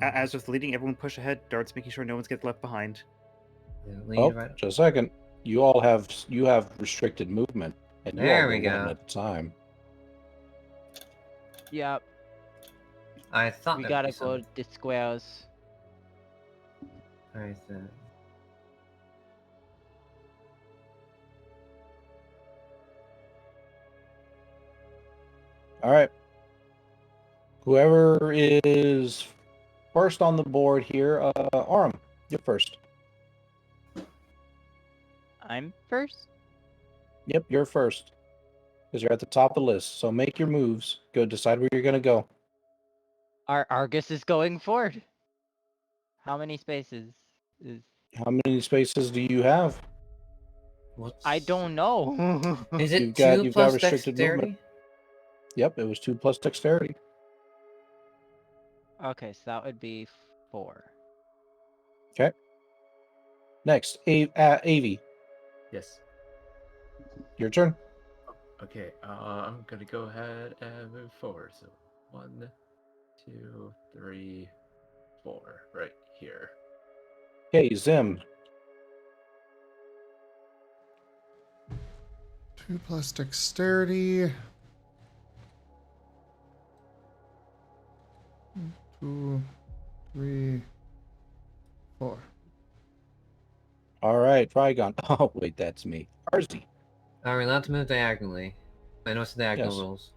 As with leading, everyone push ahead. Dart's making sure no one's get left behind. Oh, just a second. You all have restricted movement, and you all There go we one go. at a time. Yep. I thought We that would gotta be go something. to the squeals. Alright then. All right. Whoever is first on the board here, Aram, you're first. I'm first? Yep, you're first. Because you're at the top of the list. So make your moves. Go decide where you're going to go. Our Argus is going forward. How many spaces is... How many spaces do you have? I don't know. Is it You've 2 got plus restricted dexterity? movement. Yep, it was 2 plus dexterity. Okay, so that would be 4. Okay. Next, Avi. Yes. Your turn. Okay, I'm gonna go ahead and move forward. So 1, 2, 3, 4, right here. Okay, Zim. 2 plus dexterity. 2, 3, 4. All right, Trigon. Oh, wait, that's me. Arzy. Are we allowed to move diagonally? I know it's the diagonal Yes. rules.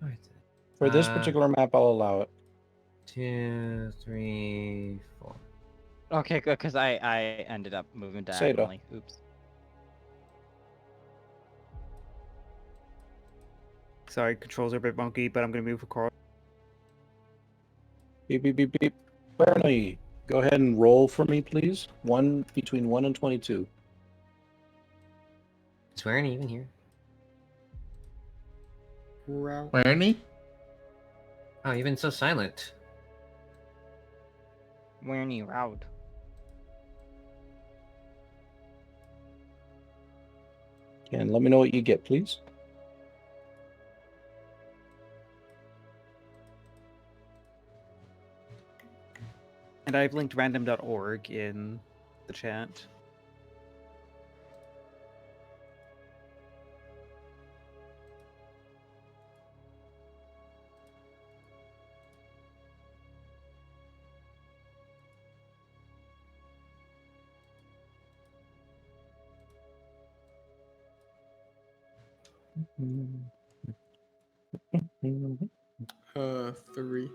Alright then. For this particular map, I'll allow it. 2, 3, 4. Okay, good, because I ended up moving Seda. diagonally. Oops. Sorry, controls are a bit wonky, but I'm going to move for Coral. Beep, beep, beep, beep. Bernie, go ahead and roll for me, please. Between 1 and 22. Is Warren even here? Werny? Oh, you've been so silent. Where any route? And let me know what you get, please. And I've linked random.org in the chat. Three.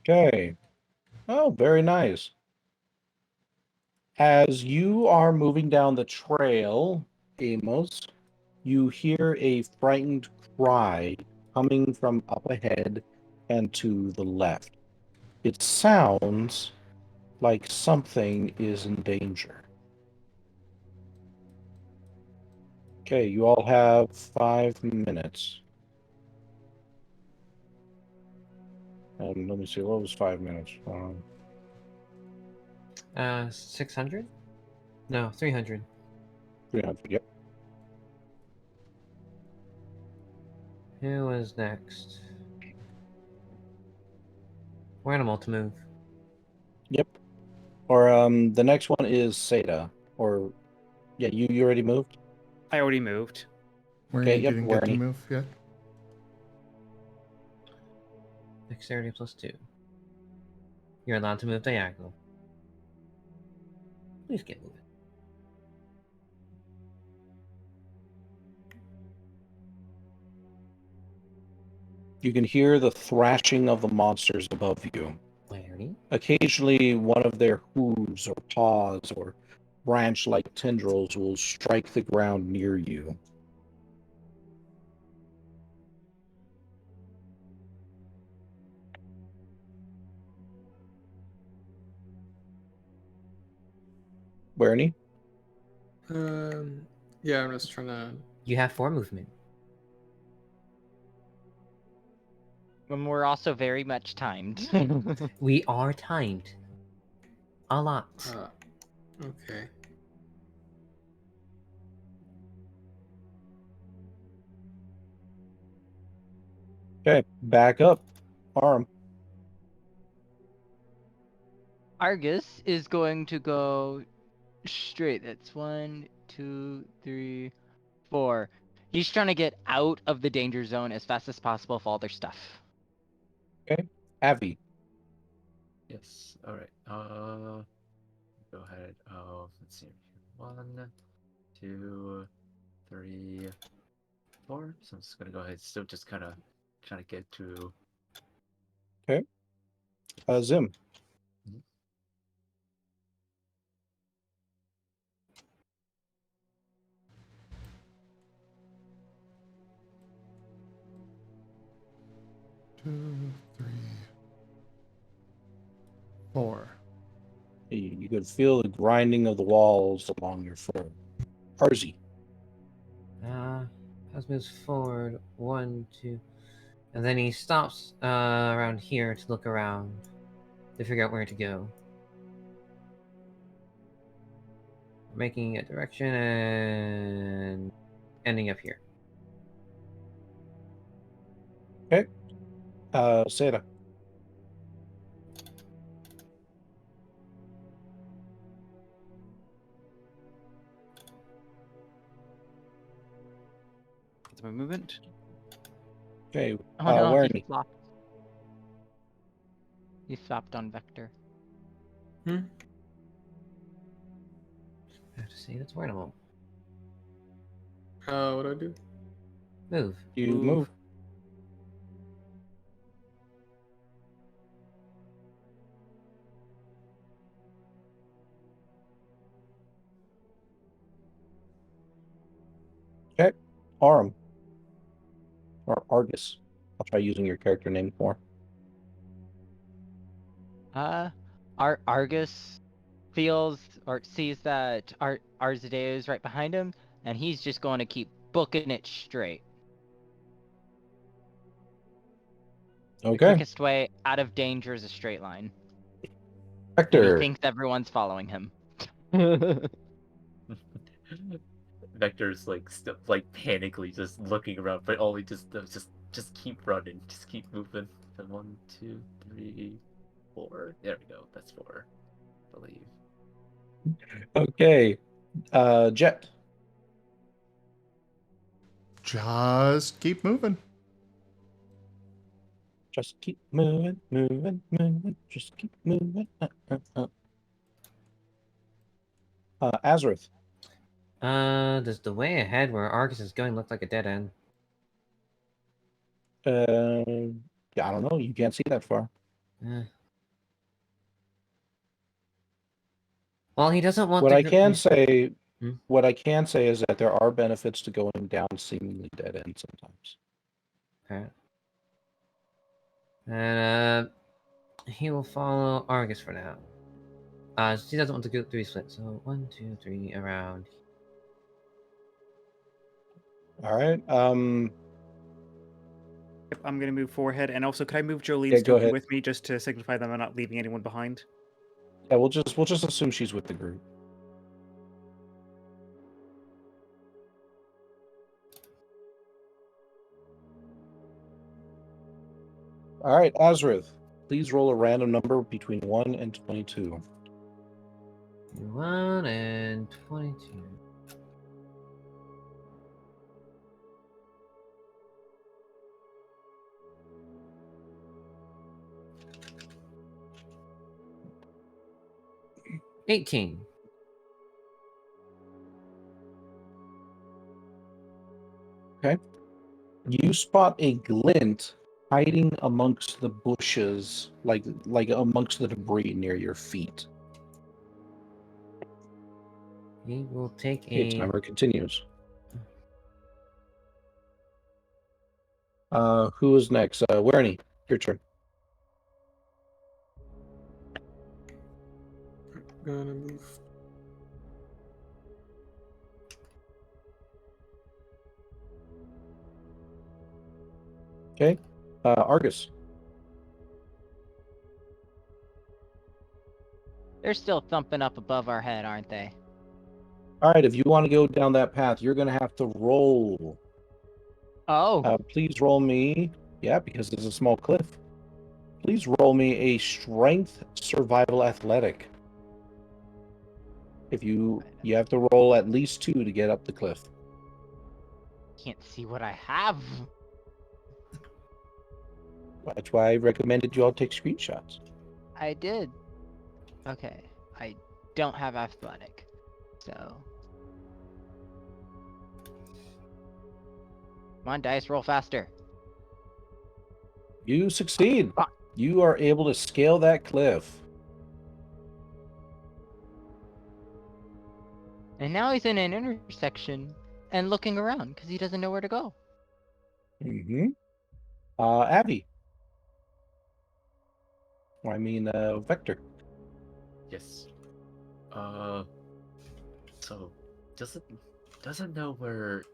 Okay. Oh, very nice. As you are moving down the trail, Amos, you hear a frightened cry coming from up ahead and to the left. It sounds like something is in danger. Okay, you all have 5 minutes. And let me see, what was 5 minutes? 600? No, 300. 300, yep. Who was next? We're animal to move. Yep. Or the next one is Seda. Or yeah, you already moved? I already moved. Werny Okay, yep, didn't get to Werny. move yet. Dexterity plus 2. You're allowed to move diagonal. Please get moving. You can hear the thrashing of the monsters above you. Larry? Occasionally, one of their hooves or paws or branch-like tendrils will strike the ground near you. Bernie? Yeah, I'm just trying to. You have 4 movement. And we're also very much timed. We are timed. A lot. Okay. Okay, back up. Arm. Argus is going to go straight. That's 1, 2, 3, 4. He's trying to get out of the danger zone as fast as possible with all their stuff. Okay. Avi. Yes. All right. Go ahead. Let's see. 1, 2, 3, 4. So I'm just gonna go ahead. Still, just kind of trying to get to. Okay. Zim. Two, 3, 4. You could feel the grinding of the walls along your fur. Arzi. House moves forward. 1, 2. And then he stops around here to look around to figure out where to go. Making a direction and ending up here. Okay. Seda. That's my movement. Okay. Oh no, he Werny. flopped. He flopped on Vector. I have to say that's winnable. What do I do? Move. You move. Okay. Arm. Or Argus. I'll try using your character name more. Argus feels or sees that Arzadeo is right behind him, and he's just going to keep booking it straight. Okay. The quickest way out of danger is a straight line. Vector. And he thinks everyone's following him. Vector's like still like panically just looking around, but all he just does just keep running, just keep moving. And 1, 2, 3, 4. There we go. That's 4, I believe. Okay. Jet. Just keep moving. Just keep moving, moving, moving. Just keep moving. Azurith. Does the way ahead where Argus is going look like a dead end? Yeah, I don't know. You can't see that far. Well, he doesn't want. What I can say, Hmm? what I can say is that there are benefits to going down seemingly dead end sometimes. Okay. And he will follow Argus for now. She doesn't want to go 3 split, so 1, 2, 3 around. All right. Yep, I'm gonna move forward, and also could I move Jolene's Yeah, go token ahead. with me just to signify that I'm not leaving anyone behind? Yeah, we'll just assume she's with the group. All right, Azurith, please roll a random number between 1 and 22. 1 and 22. $18. Okay. You spot a glint hiding amongst the bushes, like amongst the debris near your feet. He will take Okay, a. timer continues. Who is next? Werny, your turn. Gonna move. Okay. Argus. They're still thumping up above our head, aren't they? All right, if you want to go down that path, you're going to have to roll. Oh. Please roll me. Yeah, because there's a small cliff. Please roll me a strength survival athletic. If you have to roll at least 2 to get up the cliff. Can't see what I have. That's why I recommended you all take screenshots. I did. Okay. I don't have athletic. So. Come on, dice, roll faster. You succeed. You are able to scale that cliff. And now he's in an intersection and looking around because he doesn't know where to go. Mm-hmm. Abby. I mean, Vector. Yes. So doesn't know where.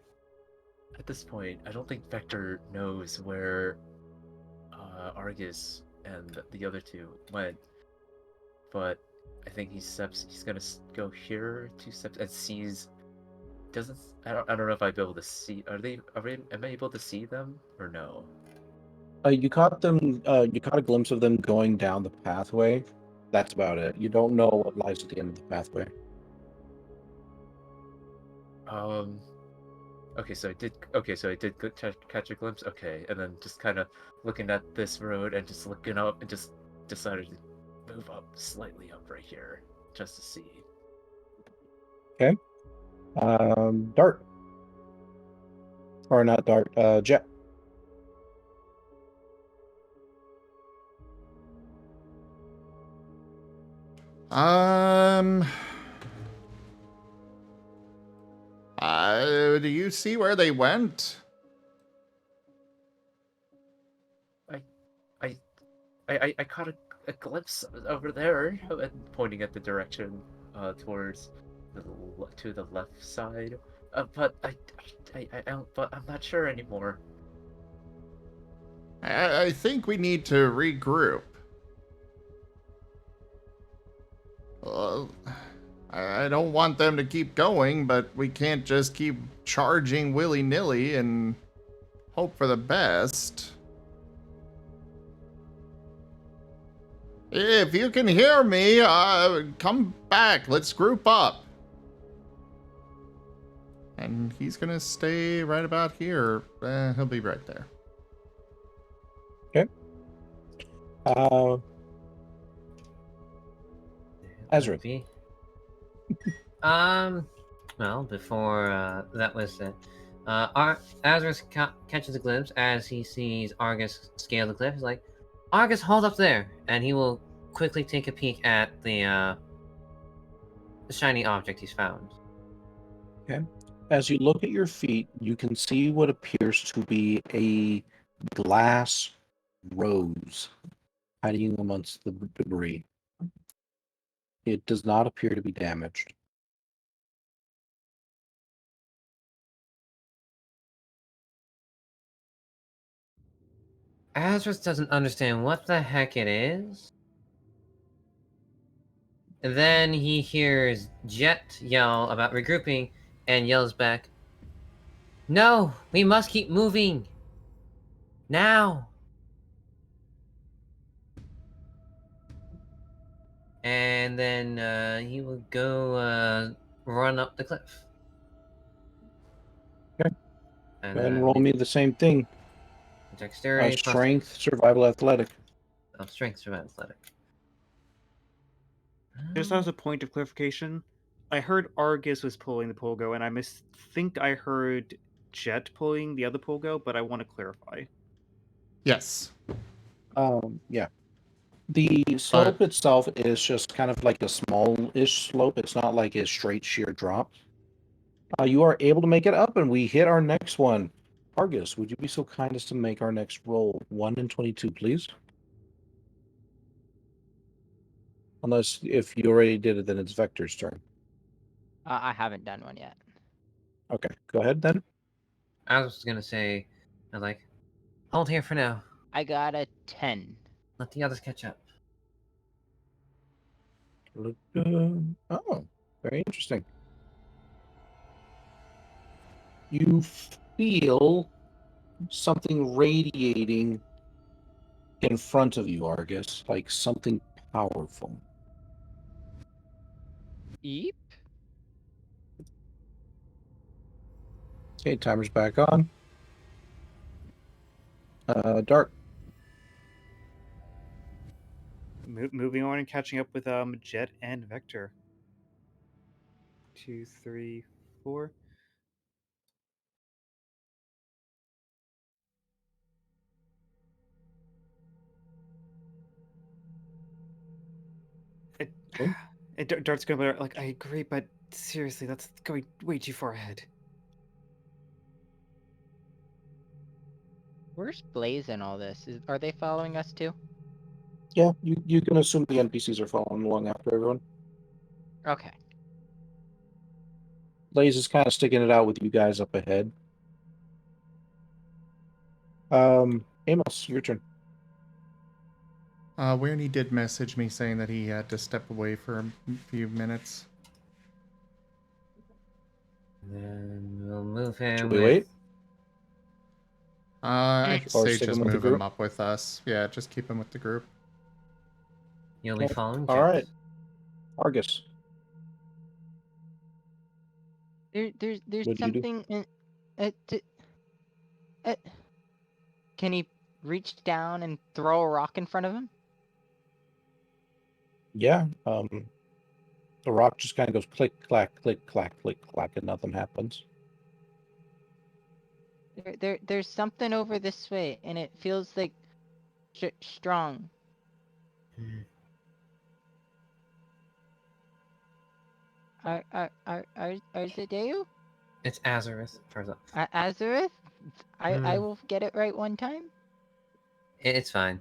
At this point, I don't think Vector knows where Argus and the other two went. But I think he's gonna go here 2 steps and sees. Doesn't I don't know if I'd be able to see. Am I able to see them or no? You caught them. You caught a glimpse of them going down the pathway. That's about it. You don't know what lies at the end of the pathway. Okay, so I did. Okay, so I did catch a glimpse. Okay, and then just kind of looking at this road and just looking up and just decided to move up slightly up right here just to see. Okay. Dart. Or not Dart. Jet. Do you see where they went? I caught a glimpse over there, pointing at the direction towards to the left side. But but I'm not sure anymore. I think we need to regroup. Well, I don't want them to keep going, but we can't just keep charging willy-nilly and hope for the best. If you can hear me, come back. Let's group up. And he's gonna stay right about here. He'll be right there. Okay. Azurith. Well, before that was it. Azurith catches a glimpse as he sees Argus scale the cliff. He's like, Argus, hold up there! And he will quickly take a peek at the shiny object he's found. Okay. As you look at your feet, you can see what appears to be a glass rose hiding amongst the debris. It does not appear to be damaged. Azurith doesn't understand what the heck it is. And then he hears Jet yell about regrouping and yells back, No! We must keep moving! Now! And then he will go run up the cliff. Okay. And Go ahead and roll me the same thing. Dexterity plus strength, survival, athletic. strength, survival, athletic. Just as a point of clarification, I heard Argus was pulling the pullgo, and I think I heard Jet pulling the other pullgo, but I want to clarify. Yes. Yeah. The slope itself is just kind of like a small-ish slope. It's not like a straight sheer drop. You are able to make it up, and we hit our next one. Argus, would you be so kind as to make our next roll 1 and 22, please? Unless if you already did it, then it's Vector's turn. I haven't done one yet. Okay, go ahead then. I was gonna say, hold here for now. I got a 10. Let the others catch up. Oh, very interesting. You feel something radiating in front of you, Argus, like something powerful. Eep. Okay, timer's back on. Dark. Moving on and catching up with Jet and Vector. 2, 3, 4. Dart's gonna be like, I agree, but seriously, that's going way too far ahead. Where's Blaze in all this? Are they following us too? Yeah, you can assume the NPCs are following along after everyone. Okay. Blaze is kind of sticking it out with you guys up ahead. Amos, your turn. Weirny did message me saying that he had to step away for a few minutes. Then we'll move him Should we with... wait? I'd Or say stick just him with the move him group? up with us. Yeah, just keep him with the group. You'll be Okay. following All Jet. right. Argus. There's What do you do? something in... Can he reach down and throw a rock in front of him? Yeah. The rock just kind of goes click, clack, click, clack, click, clack, and nothing happens. There's something over this way, and it feels like strong. Are it you? It's Azurith. Turns out. Azurith? I will get it right one time. It's fine.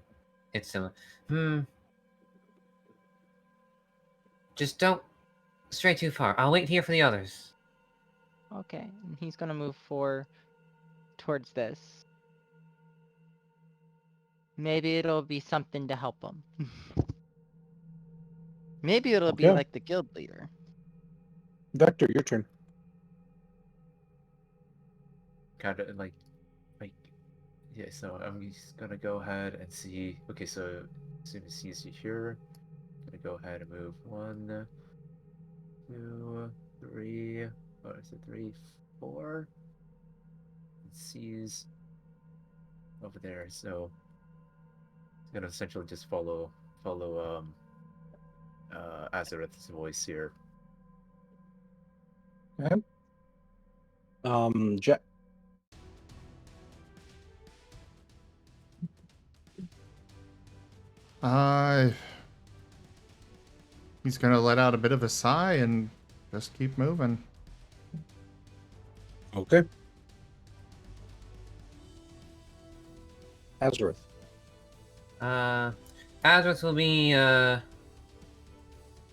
It's similar. Just don't stray too far. I'll wait here for the others. Okay, and he's gonna move 4 towards this. Maybe it'll be something to help him. Maybe it'll be Okay. like the guild leader. Vector, your turn. Kind of like, yeah. So I'm just gonna go ahead and see. Okay, so as soon as he sees you here, I'm gonna go ahead and move 1, 2, 3. What is it? 3, 4. And sees over there. So he's gonna essentially just follow Azurith's voice here. Okay. Jet. He's gonna let out a bit of a sigh and just keep moving. Okay. Azurith. Azurith will be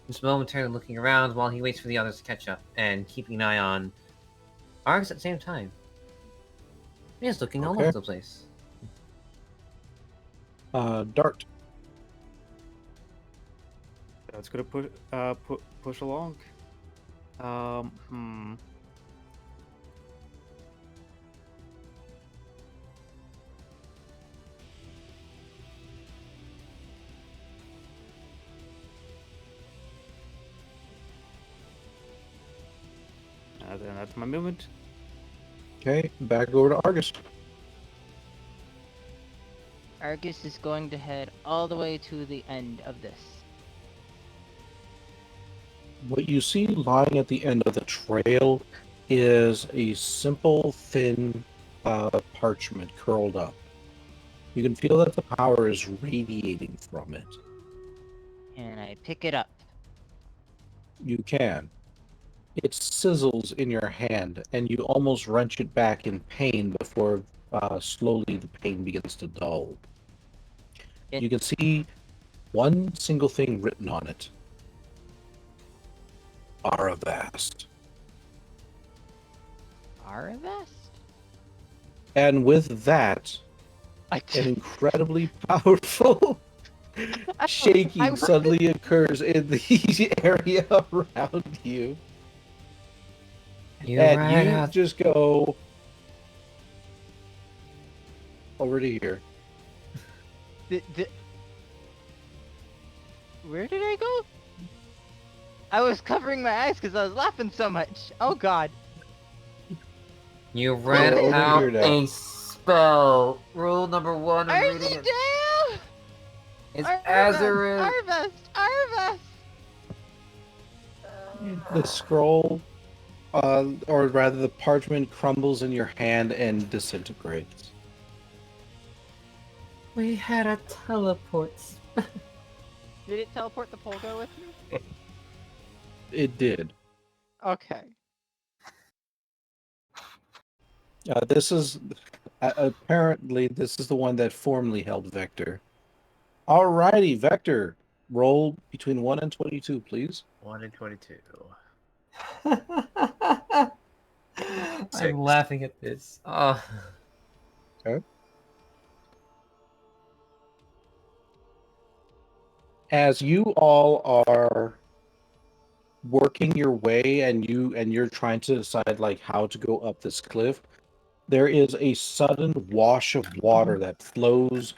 just momentarily looking around while he waits for the others to catch up and keeping an eye on Argus at the same time. He's looking all over the place. Dart. It's gonna push along. Then that's my movement. Okay, back over to Argus. Argus is going to head all the way to the end of this. What you see lying at the end of the trail is a simple, thin parchment curled up. You can feel that the power is radiating from it. And I pick it up. You can. It sizzles in your hand, and you almost wrench it back in pain before slowly the pain begins to dull. You can see one single thing written on it. Aravast. Aravast? And with that, an incredibly powerful shaking suddenly occurs in the area around you. And you just go over to here. Where did I go? I was covering my eyes because I was laughing so much. Oh god. You read over out here now. a spell. Rule number 1 of reading it. Archidale! It's Azurith. Arvest! The scroll, or rather the parchment, crumbles in your hand and disintegrates. We had a teleport. Did it teleport the pullgo with me? It did. Okay. This is apparently this is the one that formerly held Vector. Alrighty, Vector. Roll between 1 and 22, please. 1 and 22. I'm laughing at this. Oh. Okay. As you all are working your way and you're trying to decide like how to go up this cliff, there is a sudden wash of water that flows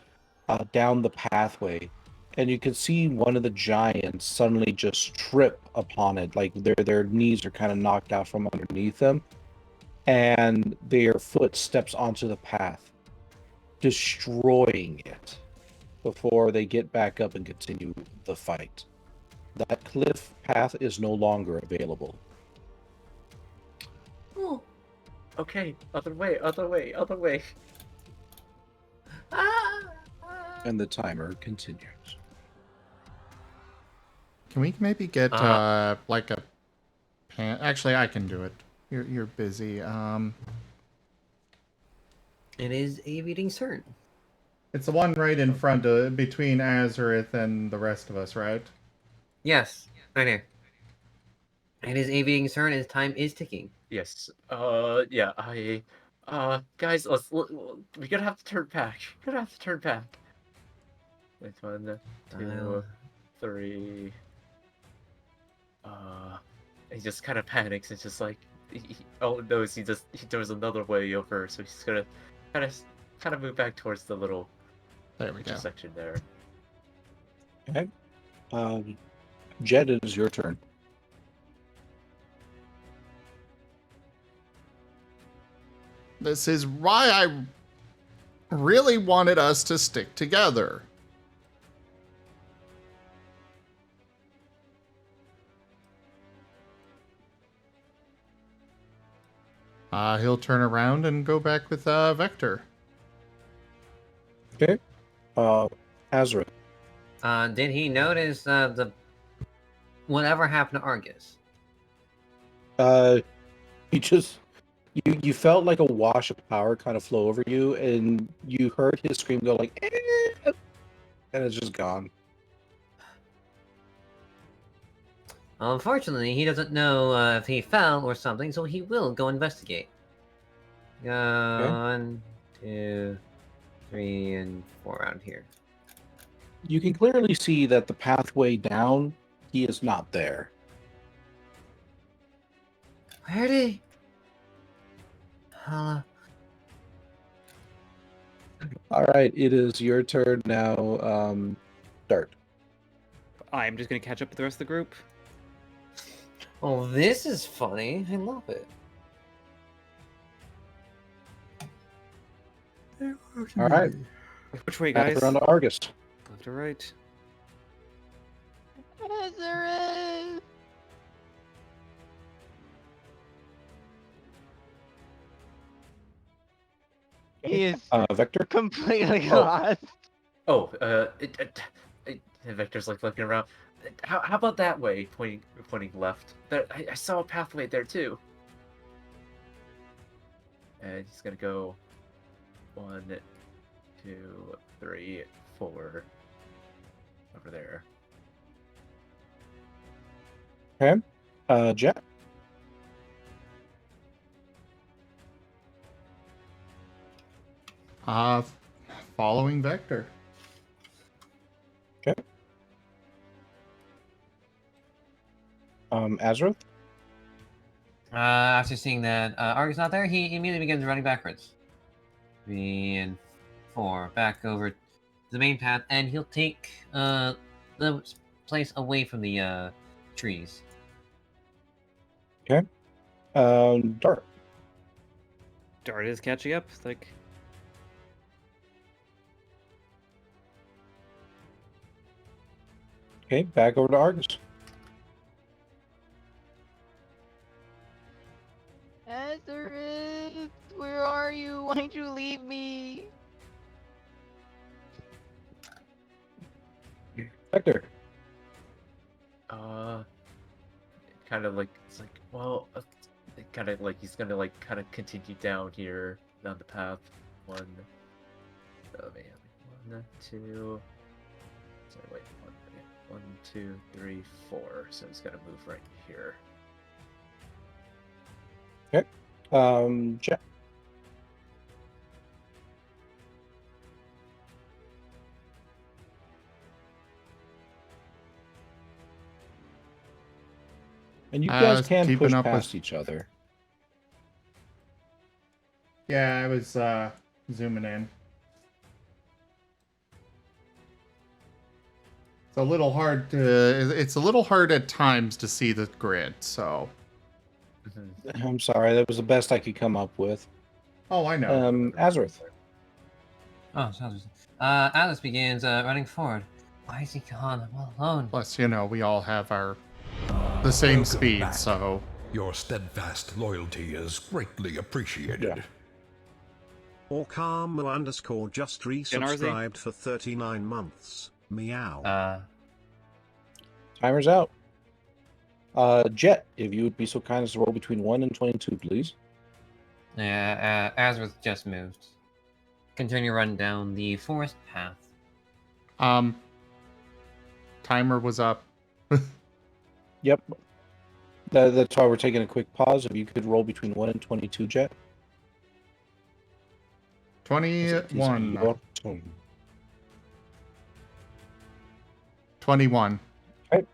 down the pathway, and you can see one of the giants suddenly just trip upon it, like their knees are kind of knocked out from underneath them, and their foot steps onto the path, destroying it before they get back up and continue the fight. That cliff path is no longer available. Oh. Okay, other way. And the timer continues. Can we maybe get like a pan? Actually, I can do it. You're busy. It is a reading turn. It's the one right in front of between Azurith and the rest of us, right? Yes, right here. It is a reading turn, and time is ticking. Yes. Yeah. Guys, we're gonna have to turn back. Wait, 1, 2, 3. He just kind of panics. It's just like, oh no, there was another way over, so he's gonna kind of move back towards the little section there. Okay. Jed, it is your turn. This is why I really wanted us to stick together. He'll turn around and go back with Vector. Okay. Azurith. Did he notice the whatever happened to Argus? You felt like a wash of power kind of flow over you, and you heard his scream go like, "Eh," and it's just gone. Unfortunately, he doesn't know if he fell or something, so he will go investigate. 1, 2, 3, and 4 around here. You can clearly see that the pathway down, he is not there. Where did he? All right, it is your turn now. Dart. I'm just gonna catch up with the rest of the group. Oh, this is funny. I love it. All right. Which way, guys? Back around to Argus. Left to right. Azurith! He is Vector? completely Oh. lost. Oh, Vector's like looking around. How about that way? Pointing left. There, I saw a pathway there too. And he's gonna go 1, 2, 3, 4 over there. Okay. Jet? Following Vector. Okay. Azurith? After seeing that Argus not there, he immediately begins running backwards. 3 and 4, back over to the main path, and he'll take the place away from the trees. Okay. Dart? Dart is catching up. Like, Okay, back over to Argus. Azurith, where are you? Why'd you leave me? Vector? Kind of like it's like kind of like he's gonna like kind of continue down here down the path. 1, oh man, 1, 2. Sorry, wait, 1, 2, 3, 4. So he's gonna move right here. Okay. Jet? And you guys can keeping push up past with- each other. Yeah, I was zooming in. It's a little hard to. It's a little hard at times to see the grid. So. I'm sorry, that was the best I could come up with. Oh, I know. Azurith. Oh, sounds. Alice begins running forward. Why is he gone? I'm all alone. Plus, we all have the same speed, so. Your steadfast loyalty is greatly appreciated. Orcamo_ just resubscribed for 39 months. Meow. Timer's out. Jet, if you would be so kind as to roll between 1 and 22, please. Yeah, Azurith just moved. Continue running down the forest path. Timer was up. Yep. That's why we're taking a quick pause. If you could roll between 1 and 22, Jet. 21. 21. Okay.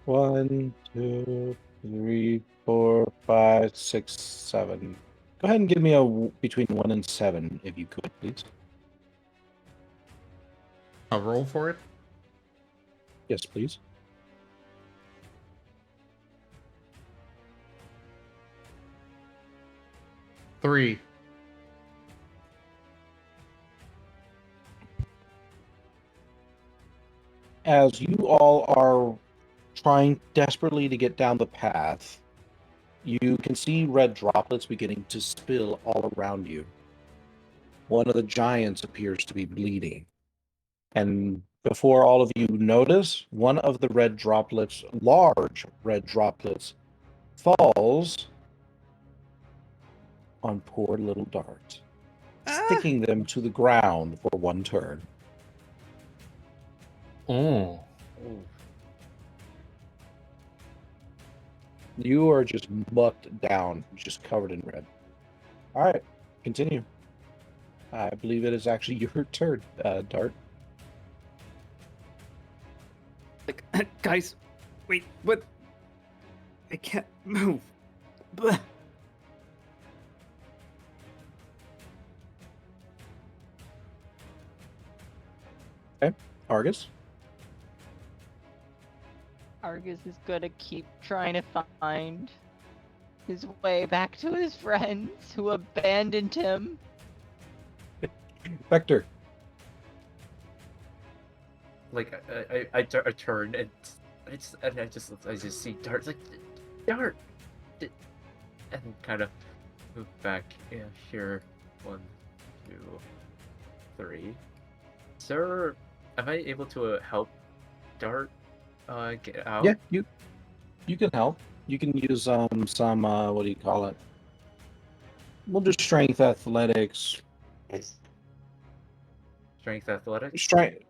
One, 2, 3, 4, 5, 6, 7. Go ahead and give me a between 1 and 7, if you could, please. A roll for it? Yes, please. Three. As you all are trying desperately to get down the path, you can see red droplets beginning to spill all around you. One of the giants appears to be bleeding. And before all of you notice, one of the red droplets, large red droplets, falls on poor little Dart, sticking them to the ground for one turn. Oh. You are just mucked down, just covered in red. All right, continue. I believe it is actually your turn, Dart. like, guys, wait, what? I can't move. Blah. Okay, Argus. Argus is gonna keep trying to find his way back to his friends who abandoned him. Vector. Like I turn and I just see Dart like, Dart! And kind of move back here. 1, 2, 3. Sir, am I able to help Dart get out? Yeah, you can help. You can use some what do you call it? We'll do strength athletics. Strength athletics? Strength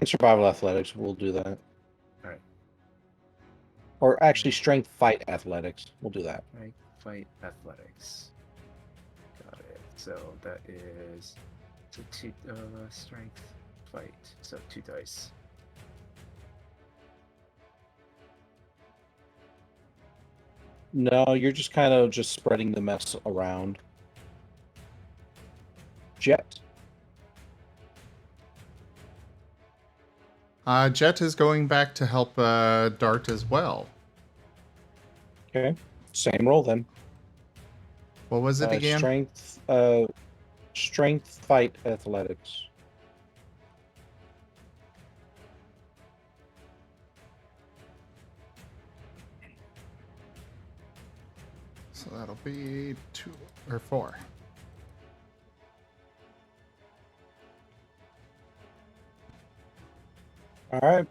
survival athletics. We'll do that. Alright. Or actually, strength fight athletics. We'll do that. Strength fight athletics. Got it. So that is 2 strength fight. So 2 dice. No, you're just kind of just spreading the mess around. Jet. Jet is going back to help Dart as well. Okay. Same roll then. What was it again? Strength fight athletics. So that'll be 2 or 4. All right.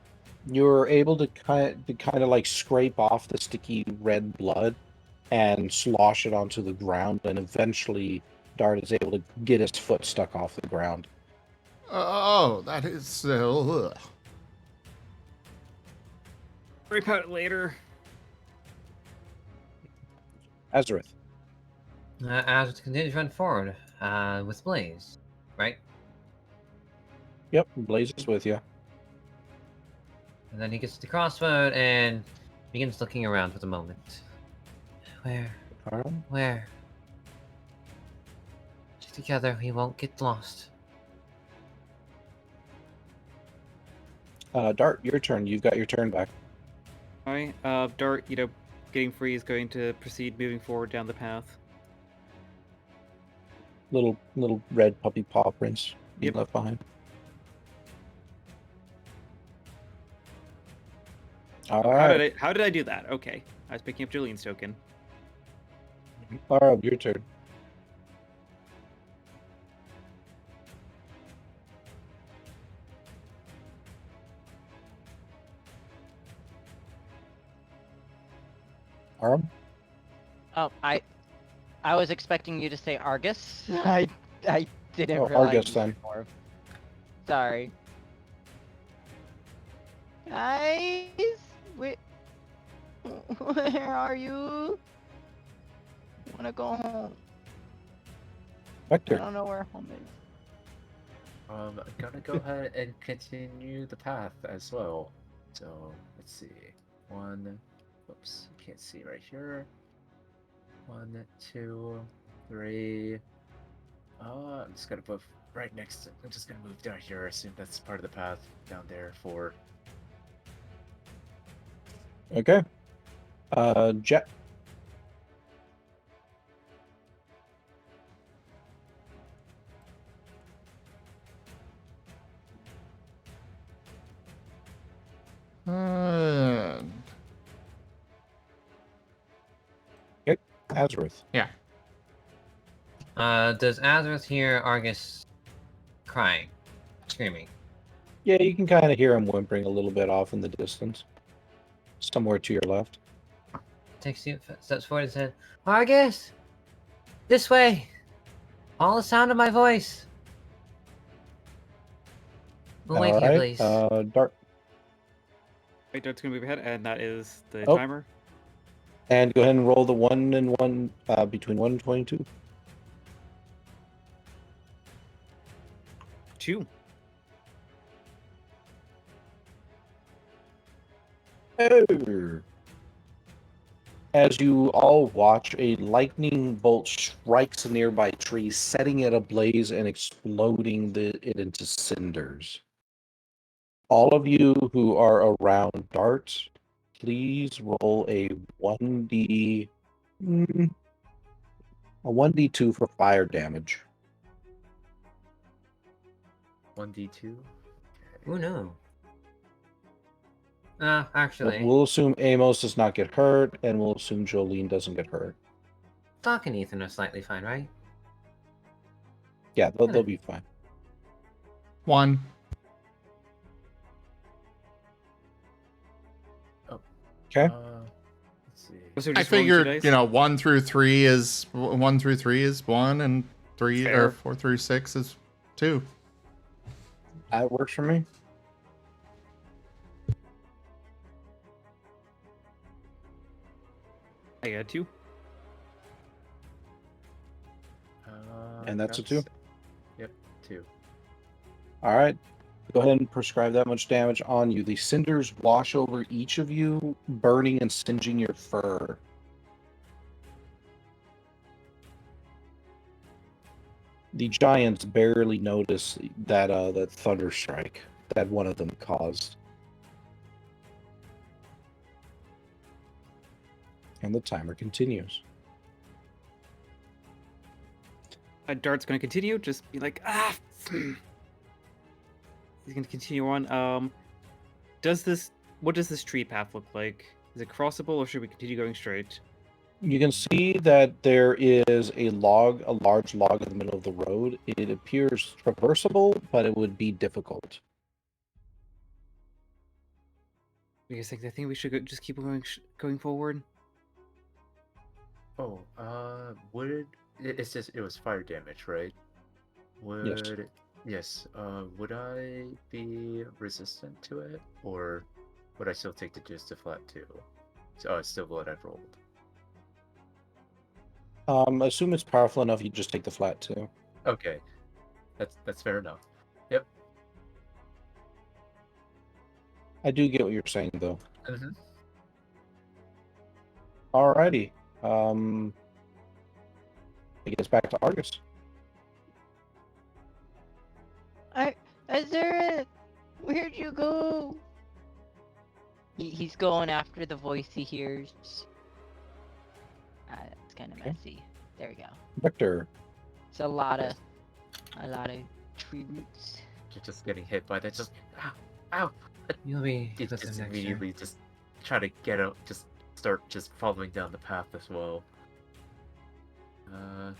You're able to kind of like scrape off the sticky red blood and slosh it onto the ground, and eventually Dart is able to get his foot stuck off the ground. Oh, that is... ugh. Worry about it later. Azurith. Azurith continues to run forward with Blaze, right? Yep, Blaze is with you. And then he gets the crossbow and begins looking around for the moment. Where? Together, we won't get lost. Dart, your turn. You've got your turn back. Alright, Dart, getting free is going to proceed moving forward down the path. Little red puppy paw prints being left behind. All right. How did I do that? Okay, I was picking up Julian's token. All right, your turn. Arm? Oh, I was expecting you to say Argus. I didn't realize. Argus then. Sorry. Guys, where are you? I wanna go home. Vector. I don't know where home is. I'm gonna go ahead and continue the path as well. So let's see. 1. Oops, you can't see right here. 1, 2, 3. I'm just gonna move right next to. I'm just gonna move down here. Assume that's part of the path down there for. Okay. Jet. And... Okay. Azurith. Yeah. Does Azurith hear Argus crying, screaming? Yeah, you can kind of hear him whimpering a little bit off in the distance. Somewhere to your left. Takes 2 steps forward and says, Argus! This way! All the sound of my voice! We'll wait here, please. Dart. Wait, Dart's gonna move ahead, and that is the Oh. timer. And go ahead and roll the 1 and 1 between 1 and 22. 2. As you all watch, a lightning bolt strikes a nearby tree, setting it ablaze and exploding it into cinders. All of you who are around Dart, please roll a 1d2 for fire damage. 1d2. Oh no. But Actually, we'll assume Amos does not get hurt, and we'll assume Jolene doesn't get hurt. Doc and Ethan are slightly fine, right? Yeah, they'll be fine. 1. Okay. Let's see. So I just rolling two figured, dice? 1 through 3 is 1, and 3 Fair. or 4 through 6 is 2. That works for me. I got 2. And that's a 2? Yep, 2. All right. Go ahead and prescribe that much damage on you. The cinders wash over each of you, burning and singeing your fur. The giants barely notice that that thunder strike that one of them caused. And the timer continues. Dart's going to continue. Just be like, ah! He's going to continue on. What does this tree path look like? Is it crossable, or should we continue going straight? You can see that there is a large log in the middle of the road. It appears traversable, but it would be difficult. I think we should just keep going forward. Oh, would it's just it was fire damage, right? Would yes. Would I be resistant to it, or would I still take the just to flat 2? So it's still what I've rolled. Assume it's powerful enough. You just take the flat 2. Okay, that's fair enough. Yep. I do get what you're saying, though. Mm-hmm. Alrighty. I guess back to Argus. Azurith, where'd you go? He's going after the voice he hears. That's kind of messy. There we go. Victor. It's a lot of tree roots. You're just getting hit by that. Just ow. You'll be Just next year. immediately just try to get out. Just start just following down the path as well. I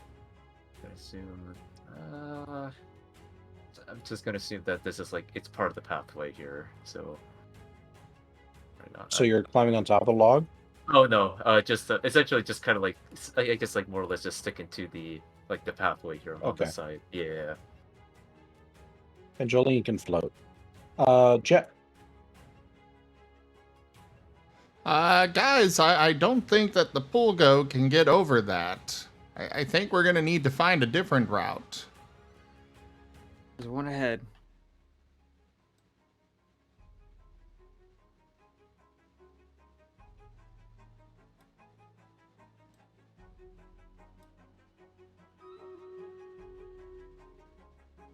assume. I'm just gonna assume that this is like it's part of the pathway here. So. So you're climbing on top of the log? Oh no, just essentially just kind of like I guess like more or less just sticking to the the pathway here on the side. Yeah. And Jolene can float. Jet. Guys, I don't think that the pullgo can get over that. I think we're gonna need to find a different route. There's one ahead.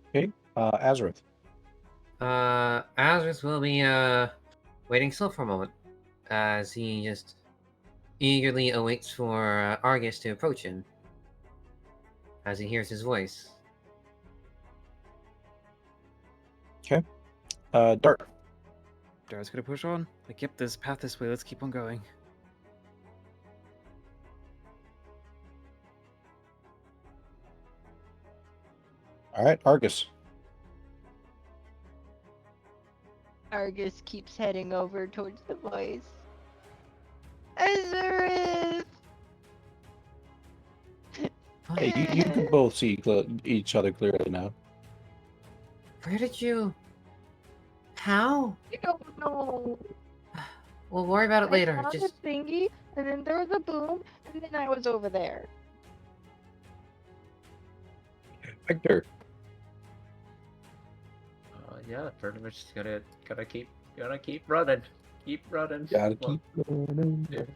Okay, Azurith. Azurith will be waiting still for a moment as he just eagerly awaits for Argus to approach him as he hears his voice. Okay. Dart. Dart's gonna push on. Like, yep, there's a path this way. Let's keep on going. All right, Argus. Argus keeps heading over towards the voice. Azurith! Hey, you can both see each other clearly now. Where did you... How? I don't know. We'll worry about it later. I saw Just... the thingy, and then there was a boom, and then I was over there. Victor. Yeah, pretty much just gotta keep running. Keep running. Gotta keep running.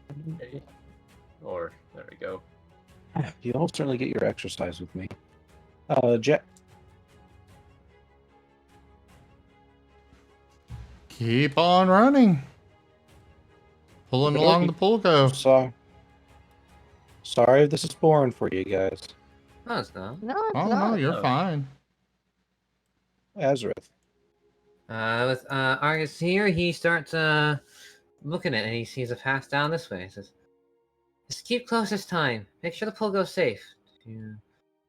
Or there we go. You all certainly get your exercise with me. Jet. Keep on running. Pulling along the pullgo. Sorry if this is boring for you guys. No, it's not. No, it's Oh, not. no, you're fine. Azurith. With Argus here, he starts looking at it and he sees a path down this way. He says, just keep close this time. Make sure the pullgo's safe. 2,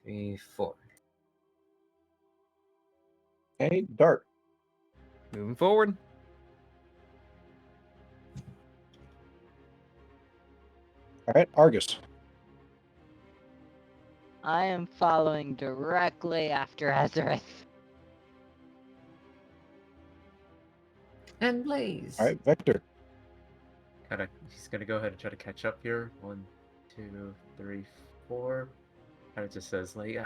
3, 4. Okay, Dart. Moving forward. All right, Argus. I am following directly after Azurith. And Blaze. All right, Vector. He's gonna go ahead and try to catch up here. 1, 2, 3, 4. Kind of just says like,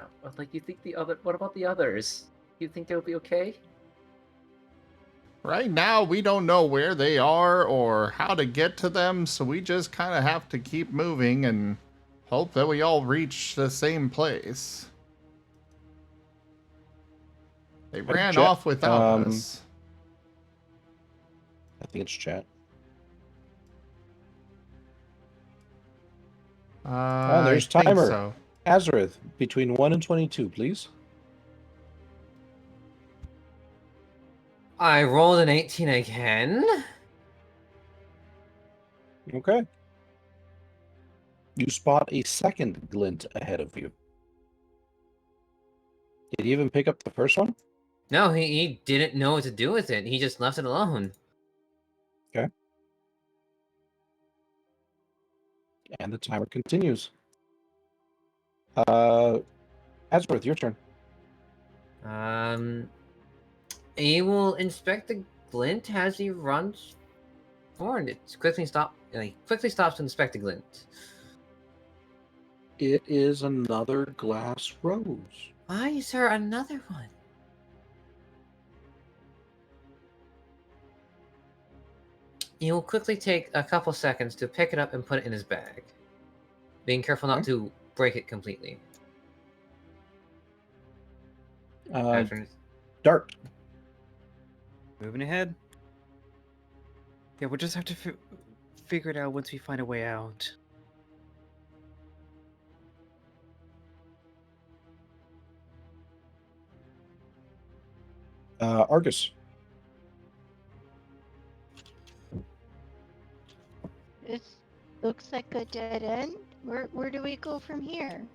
you think the other? What about the others? You think they'll be okay? Right now, we don't know where they are or how to get to them, so we just kind of have to keep moving and hope that we all reach the same place. They ran Jet, off without us. I think it's chat. Oh, there's I think timer. so. Azurith, between 1 and 22, please. I rolled an 18 again. Okay. You spot a second glint ahead of you. Did he even pick up the first one? No, he didn't know what to do with it. He just left it alone. Okay. And the timer continues. Azurith, your turn. He will inspect the glint as he runs forward. It quickly stops to inspect the glint. It is another glass rose. Why is there another one? He will quickly take a couple seconds to pick it up and put it in his bag, being careful not to break it completely. Dart. Moving ahead. Yeah, we'll just have to figure it out once we find a way out. Argus. This looks like a dead end. Where do we go from here?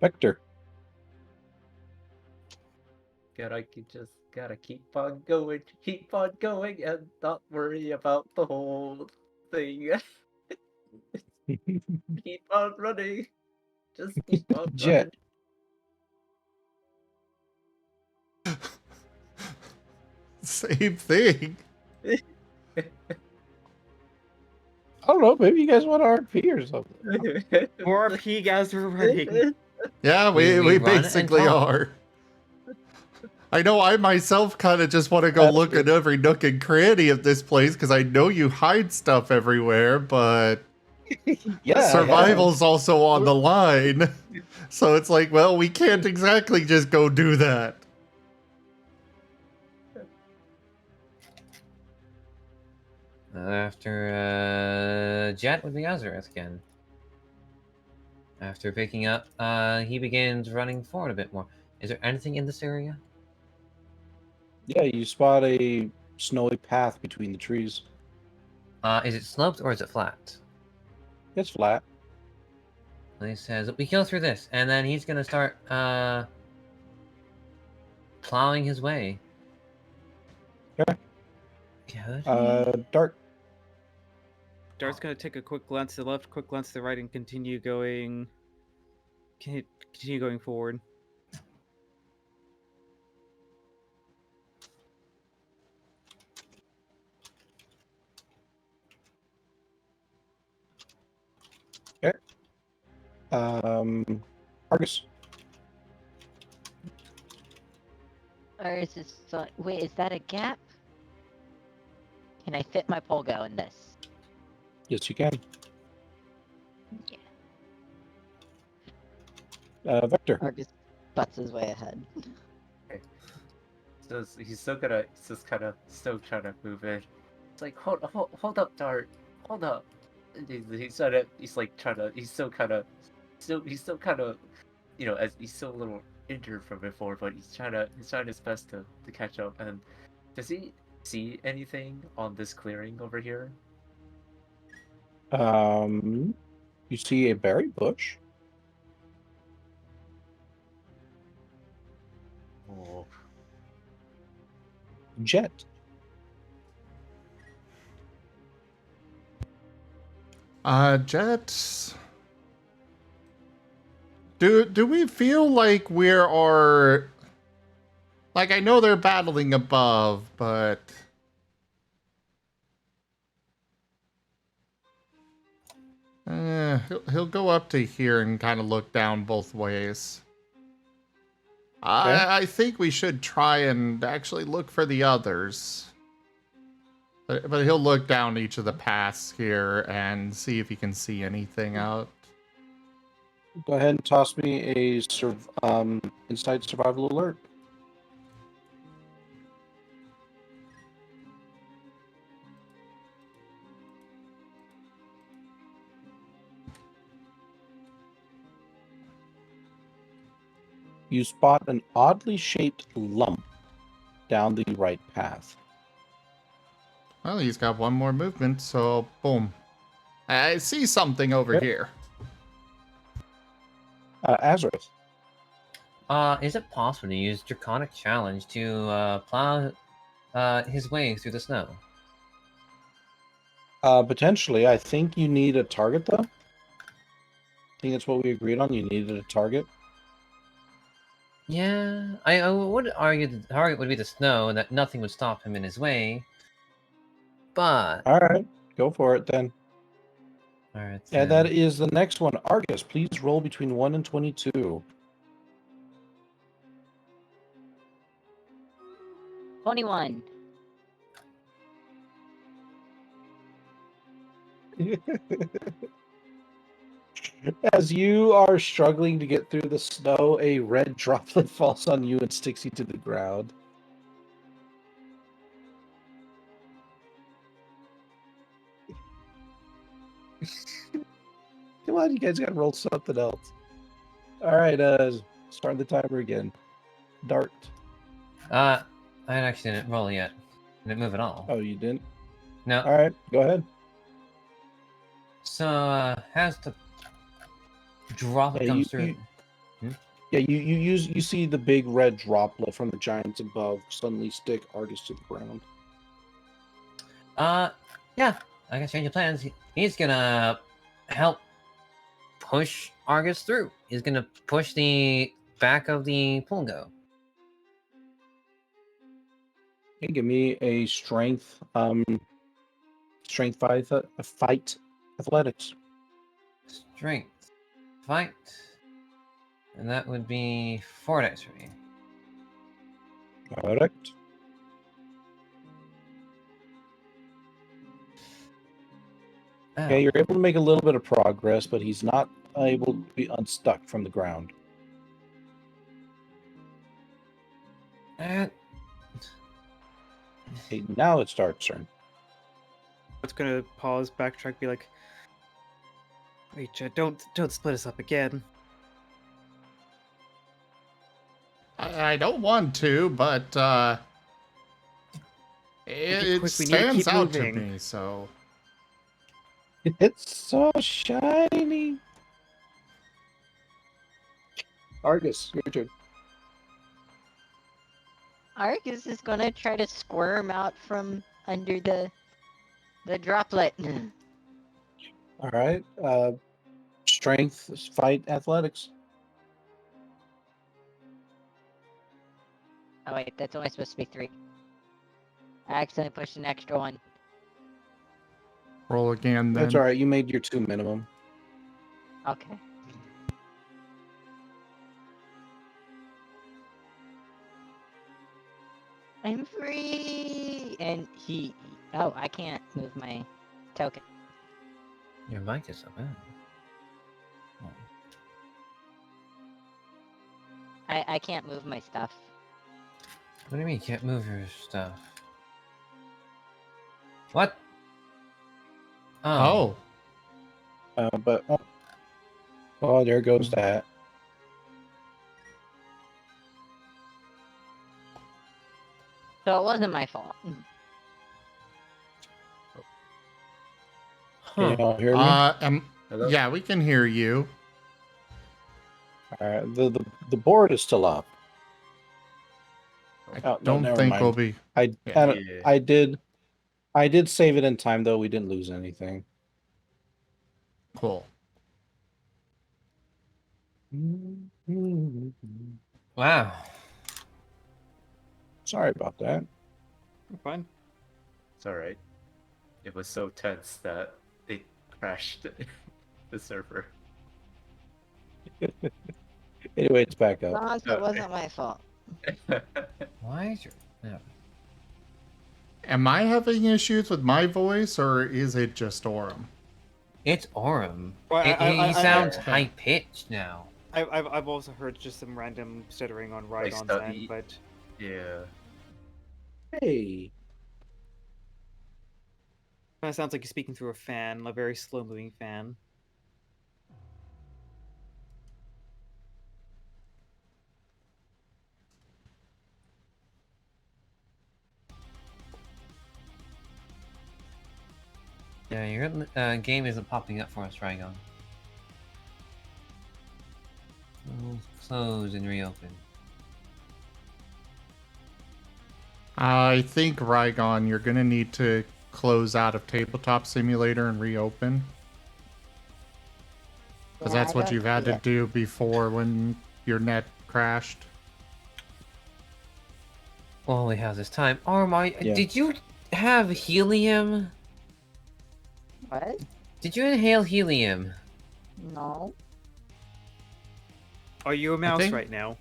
Vector. Gotta keep on going, and not worry about the whole thing. Keep on running. Just keep on Jet. running. Same thing. I don't know. Maybe you guys want RP or something. More RP, guys. We're running. Yeah, we run and basically talk. are. I know I myself kind of just want to go look at every nook and cranny of this place because I know you hide stuff everywhere, but survival's also on the line. So it's like, well, we can't exactly just go do that. After Jet would be Azurith again. After picking up, he begins running forward a bit more. Is there anything in this area? Yeah, you spot a snowy path between the trees. Is it sloped or is it flat? It's flat. And he says, we go through this, and then he's gonna start plowing his way. Okay. Good. Dart. Dart's gonna take a quick glance to the left, quick glance to the right, and continue going. Continue going forward. Okay. Argus. Ours is wait, is that a gap? Can I fit my pullgo in this? Yes, you can. Yeah. Vector. Argus butts his way ahead. Okay. So he's still trying to move in. It's like, hold up, Dart. Hold up. He's still kind of, as he's still a little injured from before, but he's trying his best to catch up. And does he see anything on this clearing over here? You see a berry bush. Oh, Jet. Jet. Do we feel like like, I know they're battling above, but he'll go up to here and kind of look down both ways. Okay. I think we should try and actually look for the others. But he'll look down each of the paths here and see if he can see anything out. Go ahead and toss me a inside survival alert. You spot an oddly shaped lump down the right path. Well, he's got one more movement, so boom. I see something over here. Azurith. Is it possible to use Draconic Challenge to plow his way through the snow? Potentially. I think you need a target, though. I think that's what we agreed on. You needed a target. Yeah, I would argue the target would be the snow and that nothing would stop him in his way. But All right, go for it then. all right, Yeah, that is the next one. Argus, please roll between 1 and 22. 21. As you are struggling to get through the snow, a red droplet falls on you and sticks you to the ground. Come on, you guys gotta roll something else. All right, start the timer again. Dart. I actually didn't roll yet. I didn't move at all. Oh, you didn't? No. All right, go ahead. So has the droplet comes through. Yeah, you see the big red droplet from the giants above suddenly stick Argus to the ground. Yeah, I guess change of plans. He's gonna help push Argus through. He's gonna push the back of the pullgo. Okay, give me a strength fight athletics. Strength, fight, and that would be 4 dice for me. Correct. Okay, you're able to make a little bit of progress, but he's not able to be unstuck from the ground. Okay, now it's Dart's turn. It's gonna pause, backtrack, be like, "Wait, Jet, don't split us up again." I don't want to, but it quick, we need to stands keep out to moving. me, so It's so shiny. Argus, your turn. Argus is gonna try to squirm out from under the droplet. All right. Strength, fight, athletics. Oh wait, that's only supposed to be 3. I accidentally pushed an extra 1. roll again then. That's all right. You made your 2 minimum. Okay. I'm free! And he... Oh, I can't move my token. Your mic is up. Oh. I can't move my stuff. What do you mean you can't move your stuff? What? Oh. But oh, there goes that. So it wasn't my fault. Can you all hear me? Hello? Yeah, we can hear you. The board is still up. I Oh, no, don't never think mind. we'll be. I did save it in time though. We didn't lose anything. Cool. Wow. Sorry about that. Fine. It's alright. It was so tense that it crashed the server. Anyway, it's back up. As long as it wasn't my fault. Why is your... No. Am I having issues with my voice, or is it just Orem? It's Orem. Well, He sounds I- high-pitched now. I've also heard just some random stuttering on Rhydon's end, but Yeah. Hey. kind of sounds like you're speaking through a fan, a very slow-moving fan. Yeah, your game isn't popping up for us, Rygon. We'll close and reopen. I think, Rygon, you're going to need to close out of Tabletop Simulator and reopen. Because Yeah, that's I what don't you've had see to it. do before when your net crashed. All we have this time. Orem, Yeah. did you have helium? What? Did you inhale helium? No. Are you a mouse think- right now?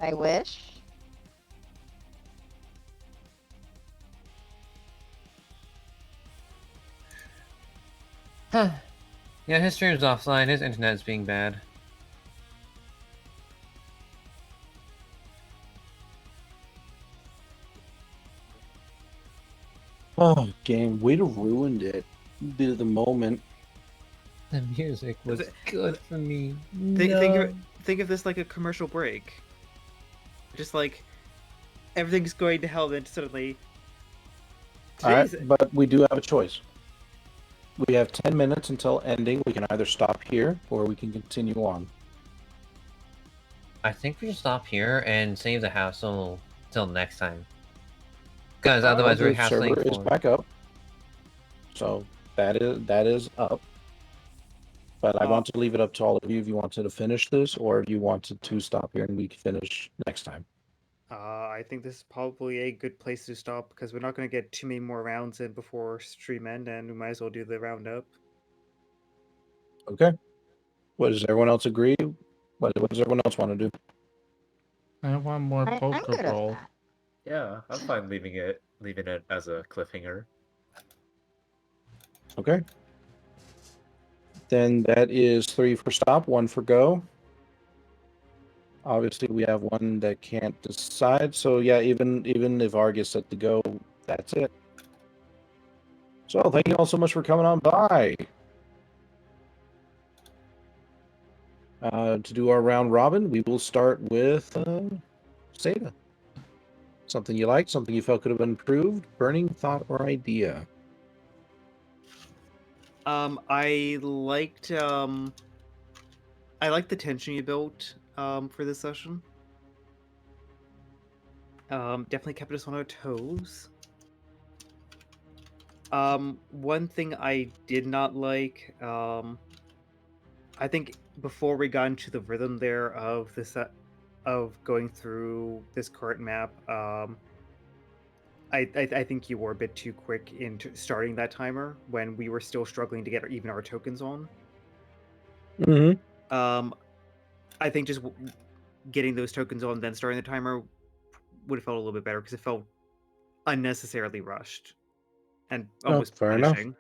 I wish. Huh. Yeah, his stream's offline. His internet's being bad. Oh, game, way to ruined it. The moment. The music was good for me. Think of this like a commercial break. Just like everything's going to hell, then suddenly. All right, Today's- but we do have a choice. We have 10 minutes until ending. We can either stop here or we can continue on. I think we should stop here and save the hassle till next time. Because otherwise we're the hassling server is for... back up. So that is up. But I want to leave it up to all of you if you wanted to finish this or if you wanted to stop here and we can finish next time. I think this is probably a good place to stop because we're not going to get too many more rounds in before stream end, and we might as well do the roundup. Okay. What does everyone else agree? What does everyone else want to do? I want more I'm good with Pokerole. that. Yeah, I'm fine leaving it as a cliffhanger. Okay. Then that is 3 for stop, 1 for go. Obviously, we have one that can't decide. So yeah, even if Argus set to go, that's it. So thank you all so much for coming on by. To do our round robin, we will start with Seda. Something you liked, something you felt could have been improved, burning thought or idea. I liked the tension you built for this session. Definitely kept us on our toes. One thing I did not like, I think before we got into the rhythm there of this of going through this current map, I think you were a bit too quick in starting that timer when we were still struggling to get even our tokens on. Mm-hmm. I think just getting those tokens on, then starting the timer would have felt a little bit better because it felt unnecessarily rushed and almost fair enough. punishing.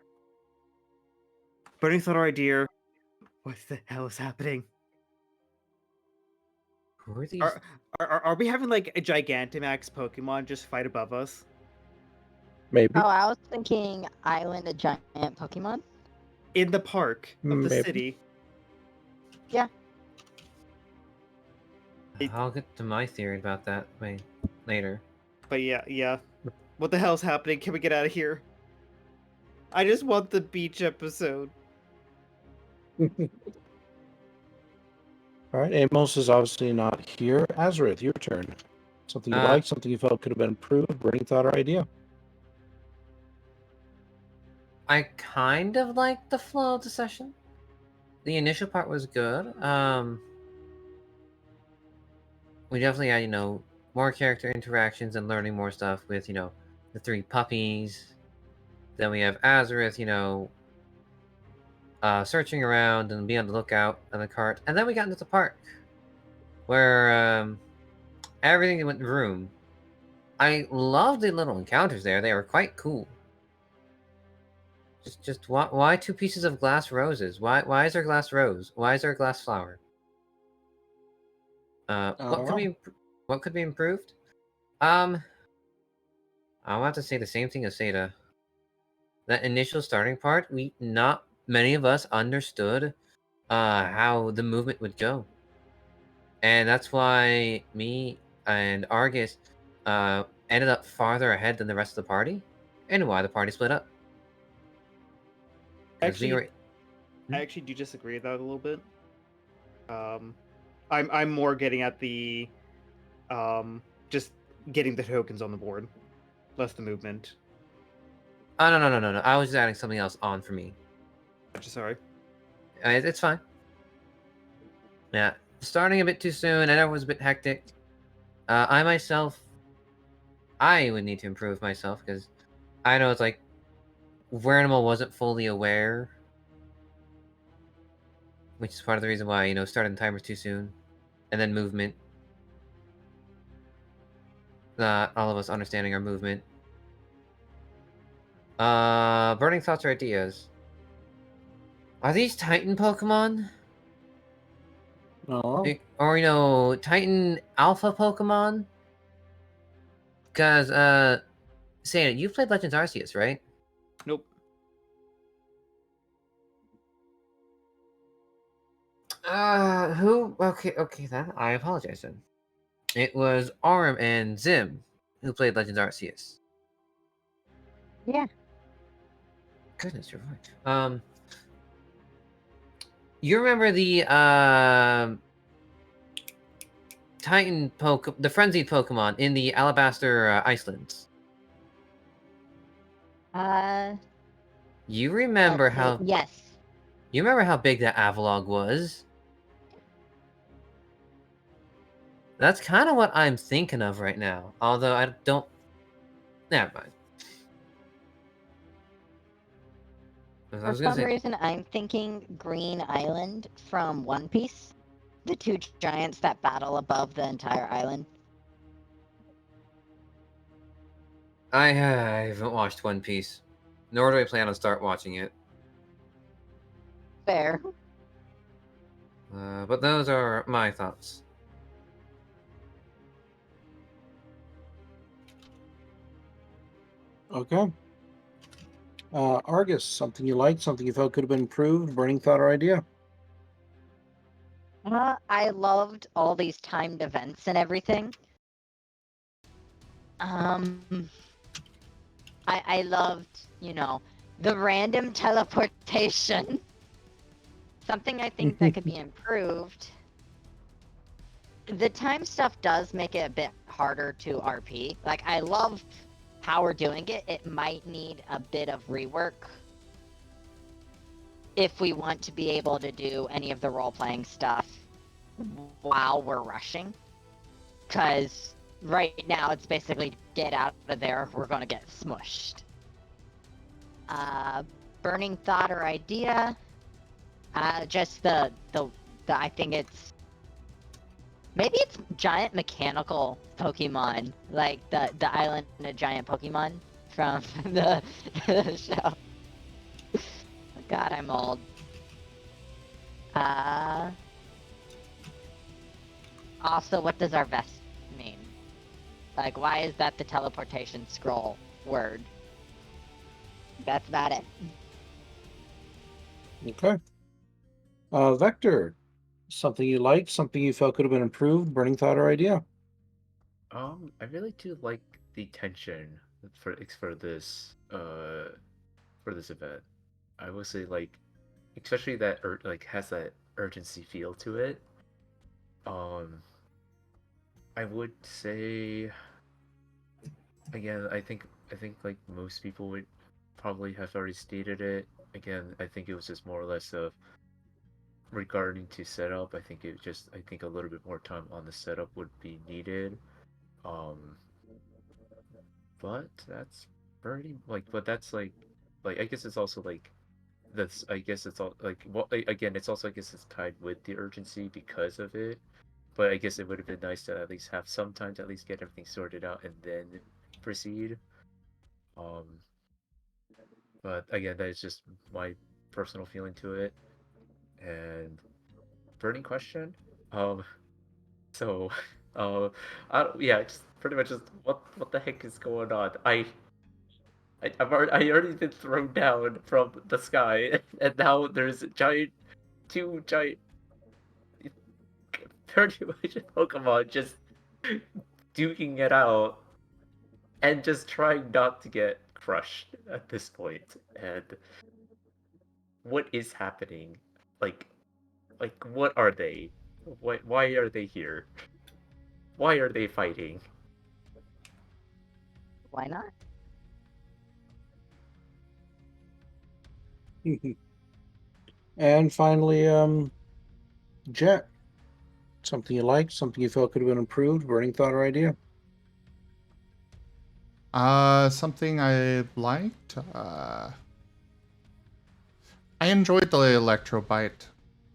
Burning thought or idea. What the hell is happening? Who are these? Are we having like a Gigantamax Pokemon just fight above us? Maybe. Oh, I was thinking island, a giant Pokemon. In the park of the Maybe. city. Yeah. I'll get to my theory about that later. But yeah. What the hell's happening? Can we get out of here? I just want the beach episode. All right, Amos is obviously not here. Azurith, your turn. Something you liked, something you felt could have been improved, burning thought or idea. I kind of liked the flow of the session. The initial part was good. We definitely had, more character interactions and learning more stuff with, the 3 puppies. Then we have Azurith, searching around and being on the lookout on the cart. And then we got into the park, where everything went vroom. I loved the little encounters there. They were quite cool. Just why 2 pieces of glass roses? Why is there glass rose? Why is there a glass flower? What could be improved? I'll have to say the same thing as Seda. That initial starting part, not many of us understood how the movement would go. And that's why me and Argus ended up farther ahead than the rest of the party, and why the party split up. Actually, I actually do disagree with that a little bit. I'm more getting at the just getting the tokens on the board, less the movement. Oh, no. I was just adding something else on for me. Sorry. It's fine. Yeah, starting a bit too soon. I know it was a bit hectic. I would need to improve myself, because I know it's like Wernimal wasn't fully aware, which is part of the reason why, starting the timer too soon, and then movement. Not all of us understanding our movement. Burning thoughts or ideas. Are these Titan Pokemon? No. Or, Titan Alpha Pokemon? Because, Seda, you've played Legends Arceus, right? Nope. Who? Okay, then. I apologize, then. It was Arm and Zim who played Legends Arceus. Yeah. Goodness, you're right. You remember the, Titan the frenzied Pokemon in the Alabaster Icelands? You remember how... Yes. You remember how big that Avalog was? That's kind of what I'm thinking of right now. Although I don't... Never mind. For some reason, I'm thinking Green Island from One Piece. The 2 giants that battle above the entire island. I haven't watched One Piece. Nor do I plan on start watching it. Fair. But those are my thoughts. Okay. Argus, something you liked, something you felt could have been improved, burning thought or idea. I loved all these timed events and everything. I loved, the random teleportation. Something I think that could be improved. The time stuff does make it a bit harder to RP. Like, I love how we're doing it. It might need a bit of rework if we want to be able to do any of the role-playing stuff while we're rushing. Because right now it's basically get out of there, we're gonna get smushed. Burning thought or idea. Just the I think it's... Maybe it's giant mechanical Pokemon, like the Island of Giant Pokemon from the show. God, I'm old. Also, what does our vest mean? Like, why is that the teleportation scroll word? That's about it. Okay. Vector, something you liked, something you felt could have been improved, burning thought or idea. I really do like the tension for this event. I would say like, especially that like has that urgency feel to it. I would say again, I think like most people would probably have already stated it. Again, I think it was just more or less of regarding to setup. I think a little bit more time on the setup would be needed. But that's pretty like, but that's like I guess it's also like that's I guess it's all like well again it's also I guess it's tied with the urgency because of it. But I guess it would have been nice to at least have some time to at least get everything sorted out and then proceed. Um, but again, that is just my personal feeling to it. And burning question. Um, so, yeah, just pretty much just what the heck is going on? I already been thrown down from the sky, and now there's two giant, pretty much Pokemon just duking it out and just trying not to get crushed at this point. And what is happening? Like, what are they? Why are they here? Why are they fighting? Why not? And finally, Jet. Something you liked, something you felt could have been improved, burning thought or idea? Something I liked. I enjoyed the Electro Bite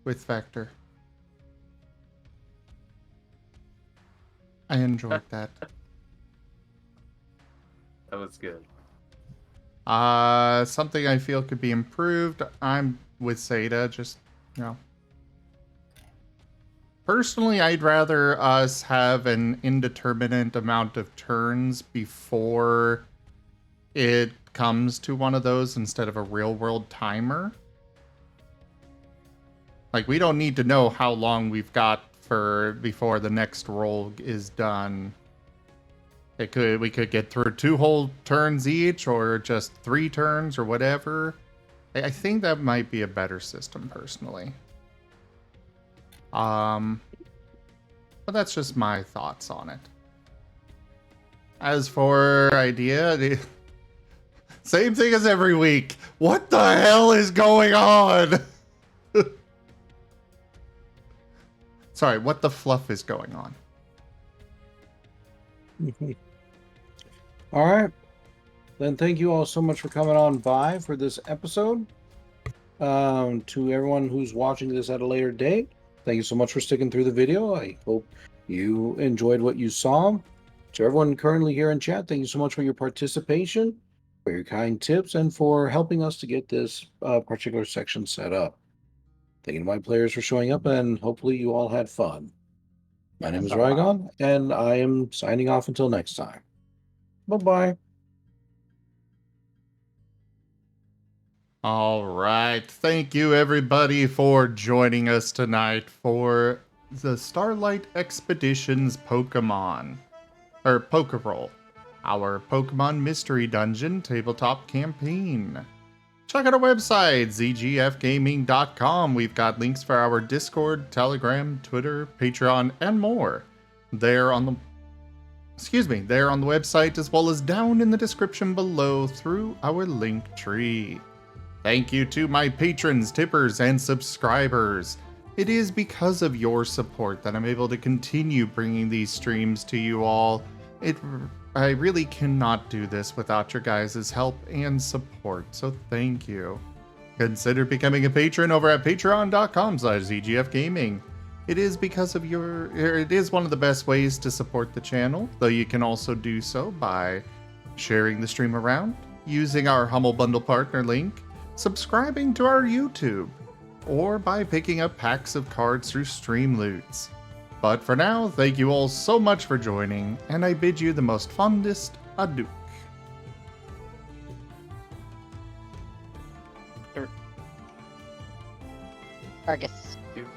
with Vector. I enjoyed that. That was good. Something I feel could be improved. I'm with Seda, just, you know. Personally, I'd rather us have an indeterminate amount of turns before it comes to one of those instead of a real-world timer. Like, we don't need to know how long we've got before the next roll is done. We could get through 2 whole turns each, or just 3 turns, or whatever. I think that might be a better system, personally. But that's just my thoughts on it. As for idea, same thing as every week. What the hell is going on? Sorry, what the fluff is going on? All right. Then thank you all so much for coming on by for this episode. To everyone who's watching this at a later date, thank you so much for sticking through the video. I hope you enjoyed what you saw. To everyone currently here in chat, thank you so much for your participation, for your kind tips, and for helping us to get this particular section set up. Thank you to my players for showing up, and hopefully you all had fun. My name is Rygon, and I am signing off until next time. Bye-bye. All right. Thank you, everybody, for joining us tonight for the Starlight Expeditions Pokerole, our Pokemon Mystery Dungeon tabletop campaign. Check out our website, zgfgaming.com. We've got links for our Discord, Telegram, Twitter, Patreon, and more. There on the website, as well as down in the description below through our link tree. Thank you to my patrons, tippers, and subscribers. It is because of your support that I'm able to continue bringing these streams to you all. I really cannot do this without your guys' help and support, so thank you. Consider becoming a patron over at patreon.com/zgfgaming. It is one of the best ways to support the channel, though you can also do so by sharing the stream around, using our Humble Bundle partner link, subscribing to our YouTube, or by picking up packs of cards through Stream Loots. But for now, thank you all so much for joining, and I bid you the most fondest adieu. Argus. Duke.